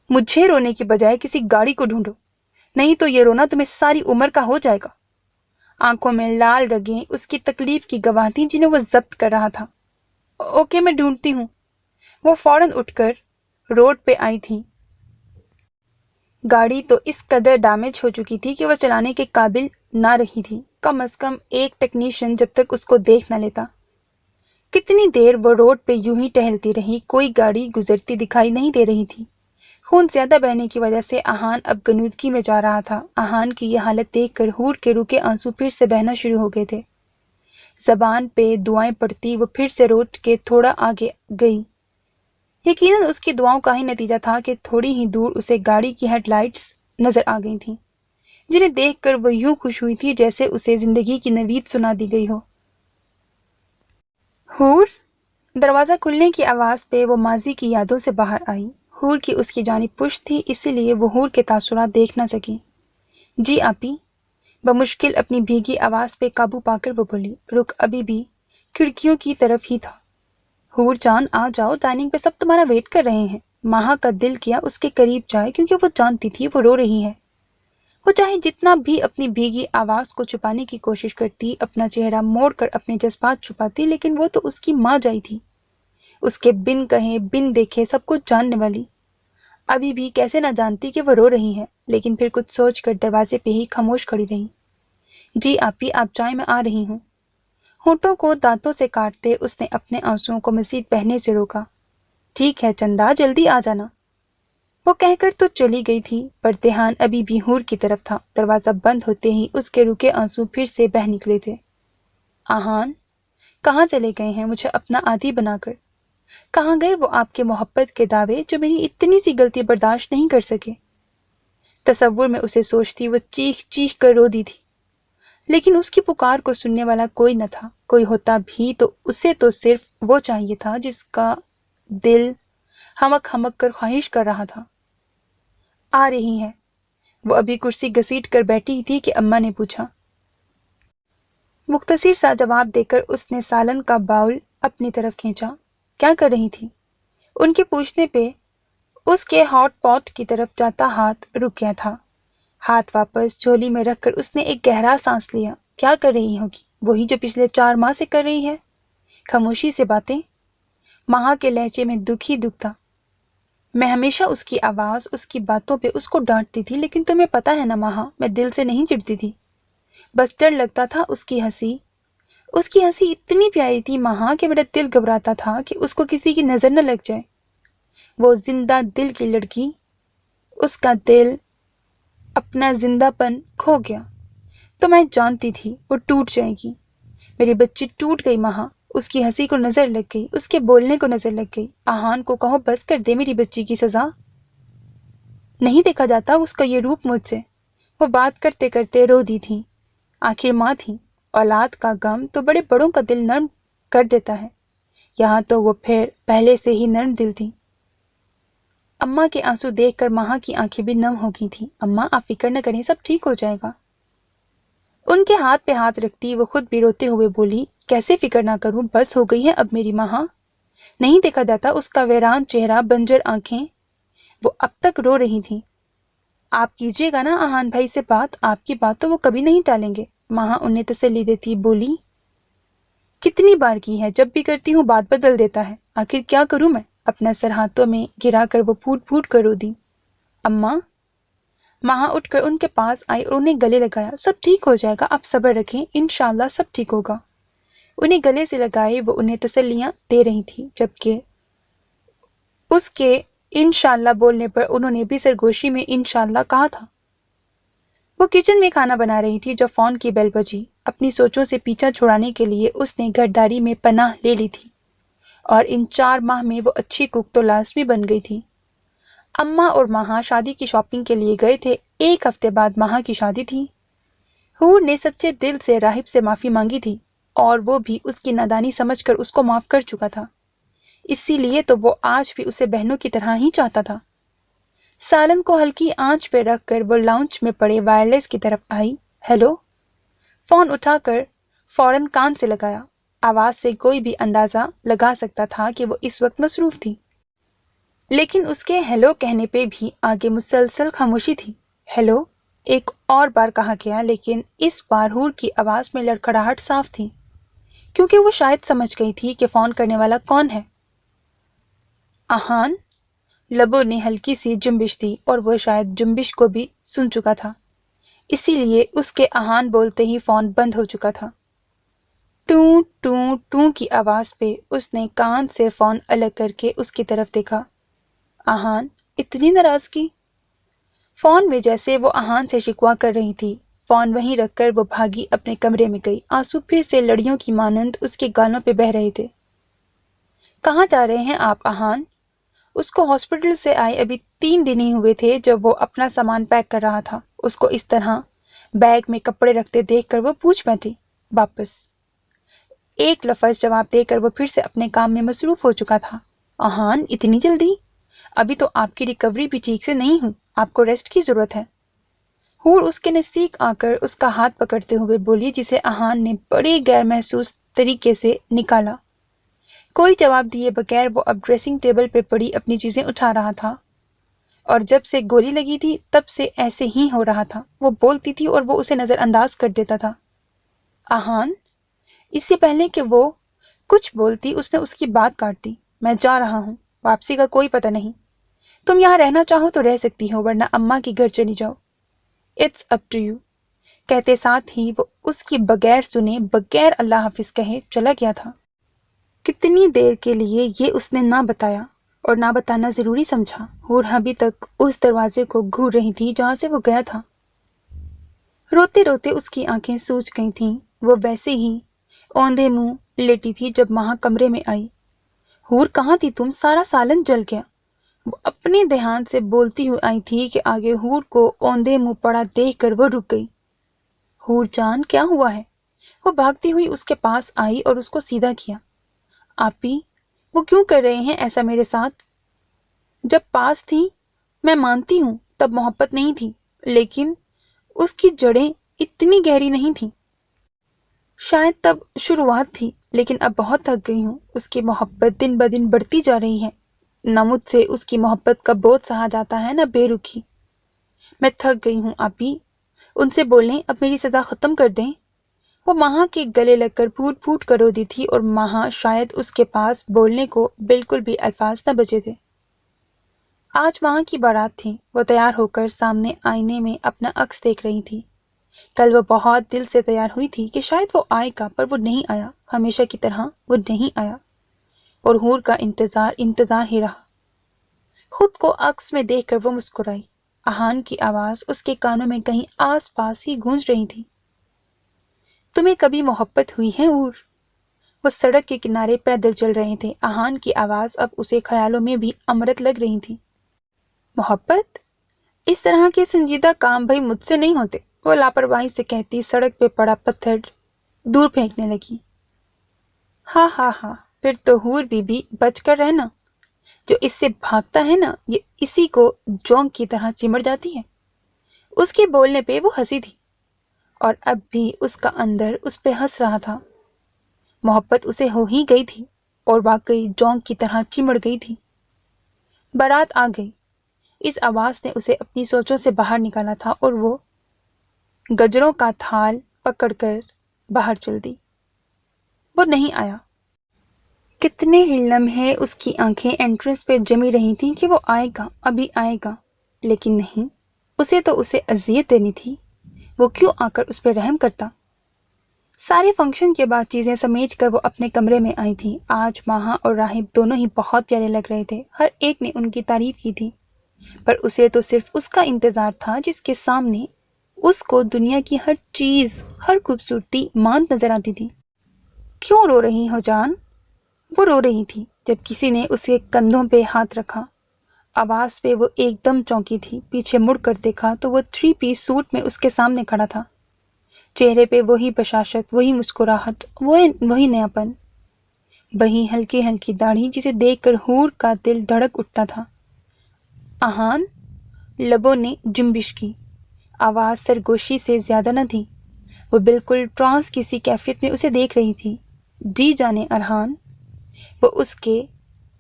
मुझे रोने की बजाय किसी गाड़ी को ढूंढो, नहीं तो ये रोना तुम्हें सारी उम्र का हो जाएगा। आंखों में लाल रगें उसकी तकलीफ की गवाह थीं जिन्हें वो जब्त कर रहा था। ओके मैं ढूंढती हूँ। वो फौरन उठकर रोड पे आई थी। गाड़ी तो इस कदर डैमेज हो चुकी थी कि वह चलाने के काबिल ना रही थी। कम से कम एक टेक्नीशियन जब तक उसको देख न लेता। कितनी देर वो रोड पे यूं ही टहलती रही, कोई गाड़ी गुजरती दिखाई नहीं दे रही थी। खून ज्यादा बहने की वजह से आहान अब गनूदगी में जा रहा था। आहान की यह हालत देखकर हूर के रुके आंसू फिर से बहना शुरू हो गए थे। जबान पे दुआएं पड़ती वो फिर से रोड के थोड़ा आगे गई। यकीनन उसकी दुआओं का ही नतीजा था कि थोड़ी ही दूर उसे गाड़ी की हेडलाइट्स नजर आ गई थीं, जिन्हें देखकर वो यूं खुश हुई थी जैसे उसे जिंदगी की नवीद सुना दी गई हो। हूर, दरवाजा खुलने की आवाज पे वो माजी की यादों से बाहर आई। हूर की उसकी जानिब पुश्त थी, इसीलिए वो हूर के तासुरात देख न सकी। जी आपी, बमुश्किल अपनी भीगी आवाज पे काबू पाकर वो बोली। रुख अभी भी खिड़कियों की तरफ ही था। हूर जान आ जाओ, डाइनिंग पे सब तुम्हारा वेट कर रहे हैं। माहा का दिल किया उसके करीब जाए क्योंकि वो जानती थी वो रो रही है। वो चाहे जितना भी अपनी भीगी आवाज को छुपाने की कोशिश करती, अपना चेहरा मोड़कर अपने जज्बात छुपाती, लेकिन वो तो उसकी माँ जाई थी, उसके बिन कहे बिन देखे सब कुछ जानने वाली। अभी भी कैसे ना जानती कि वो रो रही है, लेकिन फिर कुछ सोचकर दरवाजे पे ही खामोश खड़ी रही। जी आपी, आप चाय में आ रही हूँ। होठों को दांतों से काटते उसने अपने आंसुओं को मजीद बहने से रोका। ठीक है चंदा, जल्दी आ जाना। वो कहकर तो चली गई थी, पर ध्यान अभी भी हूर की तरफ था। दरवाजा बंद होते ही उसके रुके आंसू फिर से बह निकले थे। आहान, कहाँ चले गए हैं मुझे अपना आदी बनाकर? कहाँ गए वो आपके मोहब्बत के दावे जो मेरी इतनी सी गलती बर्दाश्त नहीं कर सके? तसव्वुर में उसे सोचती वो चीख चीख कर रो दी थी, लेकिन उसकी पुकार को सुनने वाला कोई न था। कोई होता भी तो उसे तो सिर्फ वो चाहिए था जिसका दिल हमक हमक कर ख्वाहिश कर रहा था। आ रही है। वो अभी कुर्सी घसीट कर बैठी थी कि अम्मा ने पूछा। मुख्तसिर सा जवाब देकर उसने सालन का बाउल अपनी तरफ खींचा। क्या कर रही थी? उनके पूछने पे उसके हॉट पॉट की तरफ जाता हाथ रुक गया था। हाथ वापस झोली में रखकर उसने एक गहरा सांस लिया। क्या कर रही होगी? वही जो पिछले 4 माह से कर रही है, खामोशी से बातें। माहा के लहजे में दुख ही दुख था। मैं हमेशा उसकी आवाज, उसकी बातों पे उसको डांटती थी, लेकिन तुम्हें पता है ना माहा, मैं दिल से नहीं चिढ़ती थी। बस डर लगता था उसकी हंसी। उसकी हंसी इतनी प्यारी थी माहा कि मेरा दिल घबराता था कि उसको किसी की नजर न लग जाए। वो जिंदा दिल की लड़की, उसका दिल अपना जिंदापन खो गया तो मैं जानती थी वो टूट जाएगी। मेरी बच्ची टूट गई माहा। उसकी हंसी को नजर लग गई, उसके बोलने को नजर लग गई। आहान को कहो बस कर दे मेरी बच्ची की सजा। नहीं देखा जाता उसका ये रूप मुझसे। वो बात करते करते रो दी थी। आखिर माँ थी, औलाद का गम तो बड़े बड़ों का दिल नर्म कर देता है। यहाँ तो वो फिर पहले से ही नर्म दिल थी। अम्मा के आंसू देखकर माहा की आंखें भी नम हो गई थी। अम्मा आप फिक्र न करें, सब ठीक हो जाएगा। उनके हाथ पे हाथ रखती वो खुद भी रोते हुए बोली, कैसे फिक्र ना करूं, बस हो गई है अब मेरी माहा। नहीं देखा जाता उसका वीरान चेहरा, बंजर आंखें। वो अब तक रो रही थी। आप कीजिएगा ना आहान भाई से बात, आपकी बात तो वो कभी नहीं टालेंगे। माहा उन्हें तसल्ली देती बोली, कितनी बार की है, जब भी करती हूँ बात बदल देता है। आखिर क्या करूं मैं? अपना सर हाथों में गिराकर वो फूट फूट कर रो दी। अम्मा। माहा उठकर उनके पास आई और उन्हें गले लगाया। सब ठीक हो जाएगा, आप सब्र रखें, इंशाल्लाह सब ठीक होगा। उन्हें गले से लगाए वो उन्हें तसल्लियां दे रही थी, जबकि उसके इंशाल्लाह बोलने पर उन्होंने भी सरगोशी में इंशाल्लाह कहा था। वो किचन में खाना बना रही थी जब फोन की बेल बजी। अपनी सोचों से पीछा छुड़ाने के लिए उसने घरदारी में पनाह ले ली थी और इन 4 माह में वो अच्छी कुक तो लाजमी बन गई थी। अम्मा और माहा शादी की शॉपिंग के लिए गए थे। 1 हफ्ते बाद माहा की शादी थी। हूर ने सच्चे दिल से राहिब से माफ़ी मांगी थी और वो भी उसकी नादानी समझकर उसको माफ़ कर चुका था। इसीलिए तो वो आज भी उसे बहनों की तरह ही चाहता था। सालन को हल्की आंच पे रखकर वो लाउंज में पड़े वायरलेस की तरफ आई। हेलो। फ़ोन उठाकर फ़ौरन कान से लगाया। आवाज़ से कोई भी अंदाज़ा लगा सकता था कि वो इस वक्त मसरूफ़ थी, लेकिन उसके हेलो कहने पे भी आगे मुसलसल खामोशी थी। हेलो एक और बार कहा गया, लेकिन इस बार हूर की आवाज़ में लड़खड़ाहट साफ थी, क्योंकि वो शायद समझ गई थी कि फ़ोन करने वाला कौन है। आहान। लबों ने हल्की सी जुम्बिश दी और वो शायद जुम्बिश को भी सुन चुका था, इसीलिए उसके आहान बोलते ही फ़ोन बंद हो चुका था। टू टू टू की आवाज़ पे उसने कान से फ़ोन अलग करके उसकी तरफ देखा। आहान, इतनी नाराज़गी? फ़ोन में जैसे वो आहान से शिकवा कर रही थी। फ़ोन वहीं रखकर वो भागी अपने कमरे में गई। आंसू फिर से लड़ियों की मानंद उसके गालों पे बह रहे थे। कहाँ जा रहे हैं आप आहान? उसको हॉस्पिटल से आए अभी 3 दिन ही हुए थे जब वो अपना सामान पैक कर रहा था। उसको इस तरह बैग में कपड़े रखते देखकर वो पूछ बैठी। वापस। एक लफ्ज़ जवाब देकर वो फिर से अपने काम में मसरूफ़ हो चुका था। आहान, इतनी जल्दी? अभी तो आपकी रिकवरी भी ठीक से नहीं हुई, आपको रेस्ट की ज़रूरत है। हूर उसके नज़दीक आकर उसका हाथ पकड़ते हुए बोली, जिसे आहान ने बड़े गैर महसूस तरीके से निकाला। कोई जवाब दिए बगैर वो अब ड्रेसिंग टेबल पे पड़ी अपनी चीज़ें उठा रहा था, और जब से गोली लगी थी तब से ऐसे ही हो रहा था। वो बोलती थी और वो उसे नज़रअंदाज कर देता था। आहान। इससे पहले कि वो कुछ बोलती उसने उसकी बात काट दी। मैं जा रहा हूँ, वापसी का कोई पता नहीं। तुम यहाँ रहना चाहो तो रह सकती हो, वरना अम्मा के घर चली जाओ। It's up to you. कहते साथ ही वो उसकी बगैर सुने, बगैर अल्लाह हाफिज कहे चला गया था। कितनी देर के लिए ये उसने ना बताया और ना बताना ज़रूरी समझा। हूर अभी तक उस दरवाजे को घूर रही थी जहाँ से वो गया था। रोते रोते उसकी आंखें सूज गई थीं। वो वैसे ही औंधे मुंह लेटी थी जब माँ कमरे में आई। हूर, कहाँ थी तुम? सारा सालन जल गया। वो अपने ध्यान से बोलती हुई आई थी कि आगे हूर को औंधे मुंह पड़ा देखकर वो रुक गई। हूर जान, क्या हुआ है? वो भागती हुई उसके पास आई और उसको सीधा किया। आपी, वो क्यों कर रहे हैं ऐसा मेरे साथ? जब पास थी मैं मानती हूँ तब मोहब्बत नहीं थी, लेकिन उसकी जड़ें इतनी गहरी नहीं थी। शायद तब शुरुआत थी, लेकिन अब बहुत थक गई हूँ। उसकी मोहब्बत दिन ब दिन बढ़ती जा रही है। न मुझसे उसकी मोहब्बत का बोझ सहा जाता है, न बेरुखी। मैं थक गई हूँ आपी। उनसे बोलें अब मेरी सज़ा ख़त्म कर दें। वो माहा के गले लगकर फूट फूट कर रो दी थी और माहा शायद उसके पास बोलने को बिल्कुल भी अल्फाज न बचे थे। आज माहा की बारात थी। वो तैयार होकर सामने आईने में अपना अक्स देख रही थी। कल वो बहुत दिल से तैयार हुई थी कि शायद वो आएगा, पर वो नहीं आया। हमेशा की तरह वो नहीं आया और हूर का इंतजार ही रहा। खुद को अक्स में देखकर वो मुस्कुराई। आहान की आवाज़ उसके कानों में कहीं आस पास ही गूंज रही थी। तुम्हें कभी मोहब्बत हुई है हूर? वो सड़क के किनारे पैदल चल रहे थे। आहान की आवाज़ अब उसे ख्यालों में भी अमृत लग रही थी। मोहब्बत? इस तरह के संजीदा काम भाई मुझसे नहीं होते। वो लापरवाही से कहती सड़क पे पड़ा पत्थर दूर फेंकने लगी। हाँ हाँ हाँ, फिर तो हूर बीबी बच कर रहना। जो इससे भागता है ना, ये इसी को जोंक की तरह चिमड़ जाती है। उसके बोलने पे वो हंसी थी और अब भी उसका अंदर उस पे हंस रहा था। मोहब्बत उसे हो ही गई थी और वाकई जोंक की तरह चिमड़ गई थी। बारात आ गई। इस आवाज़ ने उसे अपनी सोचों से बाहर निकाला था और वो गजरों का थाल पकड़कर बाहर चल दी। वो नहीं आया। कितने ही लम्हे उसकी आंखें एंट्रेंस पे जमी रही थीं कि वो आएगा, अभी आएगा, लेकिन नहीं। उसे तो उसे अजियत देनी थी। वो क्यों आकर उस पर रहम करता? سارے فنکشن کے بعد چیزیں سمیٹ کر وہ اپنے کمرے میں آئی تھی۔ آج ماہا اور راہب دونوں ہی بہت پیارے لگ رہے تھے۔ ہر ایک نے ان کی تعریف کی تھی، پر اسے تو صرف اس کا انتظار تھا جس کے سامنے اس کو دنیا کی ہر چیز، ہر خوبصورتی ماند نظر آتی تھی۔ کیوں رو رہی ہو جان؟ وہ رو رہی تھی جب کسی نے اس کے کندھوں پہ ہاتھ رکھا۔ آواز پہ وہ ایک دم چونکی تھی۔ پیچھے مڑ کر دیکھا تو وہ 3 پیس سوٹ میں اس کے سامنے کھڑا تھا۔ چہرے پہ وہی بشاشت، وہی مسکراہٹ، وہی نیاپن، وہی ہلکی ہلکی داڑھی جسے دیکھ کر حور کا دل دھڑک اٹھتا تھا۔ آہان، لبوں نے جنبش کی۔ آواز سرگوشی سے زیادہ نہ تھی۔ وہ بالکل ٹرانس کسی کیفیت میں اسے دیکھ رہی تھی۔ جی جانے ارحان، وہ اس کے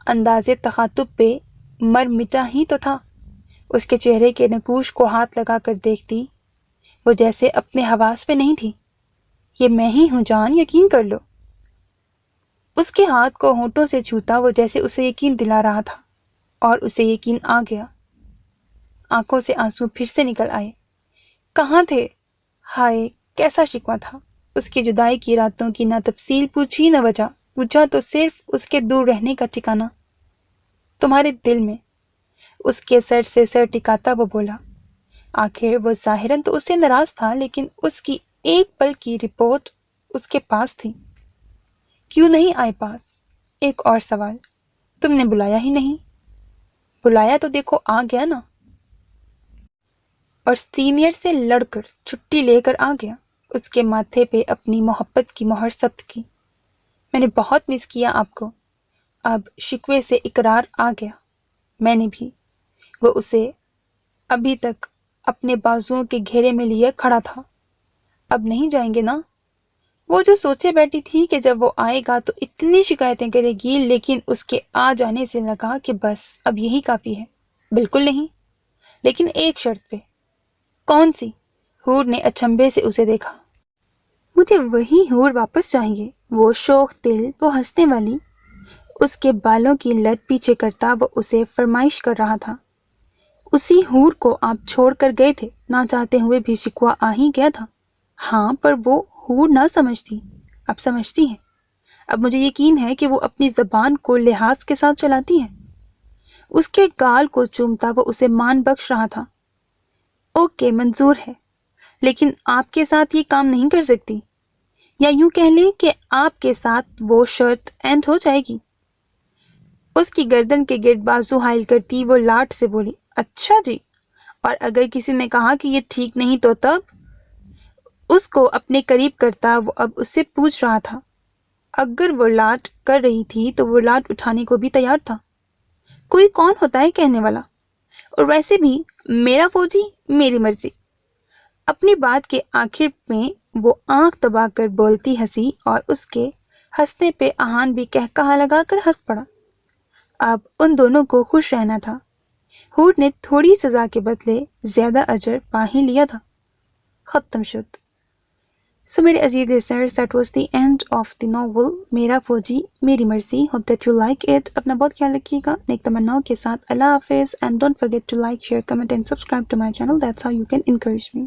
انداز تخاطب پہ مر مٹا ہی تو تھا۔ اس کے چہرے کے نقوش کو ہاتھ لگا کر دیکھتی، وہ جیسے اپنے حواس پہ نہیں تھی۔ یہ میں ہی ہوں جان، یقین کر لو۔ اس کے ہاتھ کو ہونٹوں سے چھوتا وہ جیسے اسے یقین دلا رہا تھا، اور اسے یقین آ گیا۔ آنکھوں سے آنسو پھر سے نکل آئے۔ کہاں تھے؟ ہائے، کیسا شکوہ تھا۔ اس کی جدائی کی راتوں کی نہ تفصیل پوچھی نہ وجہ، پوچھا تو صرف اس کے دور رہنے کا ٹھکانہ۔ تمہارے دل میں۔ اس کے سر سے سر ٹکاتا وہ بولا۔ آخر وہ ظاہراً تو اس سے ناراض تھا، لیکن اس کی ایک پل کی رپورٹ اس کے پاس تھی۔ کیوں نہیں آئے پاس؟ ایک اور سوال، تم نے بلایا ہی نہیں۔ بلایا تو دیکھو آ گیا نا، اور سینئر سے لڑ کر چھٹی لے کر آ گیا۔ اس کے ماتھے پہ اپنی محبت کی مہر ثبت کی۔ میں نے بہت مس کیا آپ کو۔ اب شکوے سے اقرار آ گیا۔ میں نے بھی۔ وہ اسے ابھی تک اپنے بازوؤں کے گھیرے میں لیے کھڑا تھا۔ اب نہیں جائیں گے نا؟ وہ جو سوچے بیٹھی تھی کہ جب وہ آئے گا تو اتنی شکایتیں کرے گی، لیکن اس کے آ جانے سے لگا کہ بس اب یہی کافی ہے۔ بالکل نہیں، لیکن ایک شرط پہ۔ کون سی؟ حور نے اچنبھے سے اسے دیکھا۔ مجھے وہی حور واپس چاہیے، وہ شوخ دل، وہ ہنسنے والی۔ اس کے بالوں کی لٹ پیچھے کرتا وہ اسے فرمائش کر رہا تھا۔ اسی حور کو آپ چھوڑ کر گئے تھے، نہ چاہتے ہوئے بھی شکوہ آ ہی گیا تھا۔ ہاں، پر وہ حور نہ سمجھتی، اب سمجھتی ہے۔ اب مجھے یقین ہے کہ وہ اپنی زبان کو لحاظ کے ساتھ چلاتی ہے۔ اس کے گال کو چومتا وہ اسے مان بخش رہا تھا۔ اوکے، منظور ہے، لیکن آپ کے ساتھ یہ کام نہیں کر سکتی، یا یوں کہہ لیں کہ آپ کے ساتھ وہ شرط اینڈ ہو جائے گی۔ اس کی گردن کے گرد بازو حائل کرتی وہ لاٹ سے بولی۔ اچھا جی، اور اگر کسی نے کہا کہ یہ ٹھیک نہیں تو تب؟ اس کو اپنے قریب کرتا وہ اب اس سے پوچھ رہا تھا۔ اگر وہ لاٹ کر رہی تھی تو وہ لاٹ اٹھانے کو بھی تیار تھا۔ کوئی کون ہوتا ہے کہنے والا؟ اور ویسے بھی میرا فوجی، میری مرضی۔ اپنی بات کے آخر میں وہ آنکھ دبا کر بولتی ہنسی، اور اس کے ہنسنے پہ آہان بھی قہقہا لگا کر ہنس پڑا۔ اب ان دونوں کو خوش رہنا تھا۔ حور نے تھوڑی سزا کے بدلے زیادہ اجر پا ہی لیا تھا۔ ختم شد۔ سو میرے عزیز listeners, that was the end of the novel میرا فوجی میری مرضی. Hope that you like it. اپنا بہت خیال رکھیے گا نیک تمناؤں کے ساتھ. اللہ حافظ, and don't forget to like, share, comment and subscribe to my channel. That's how you can encourage me.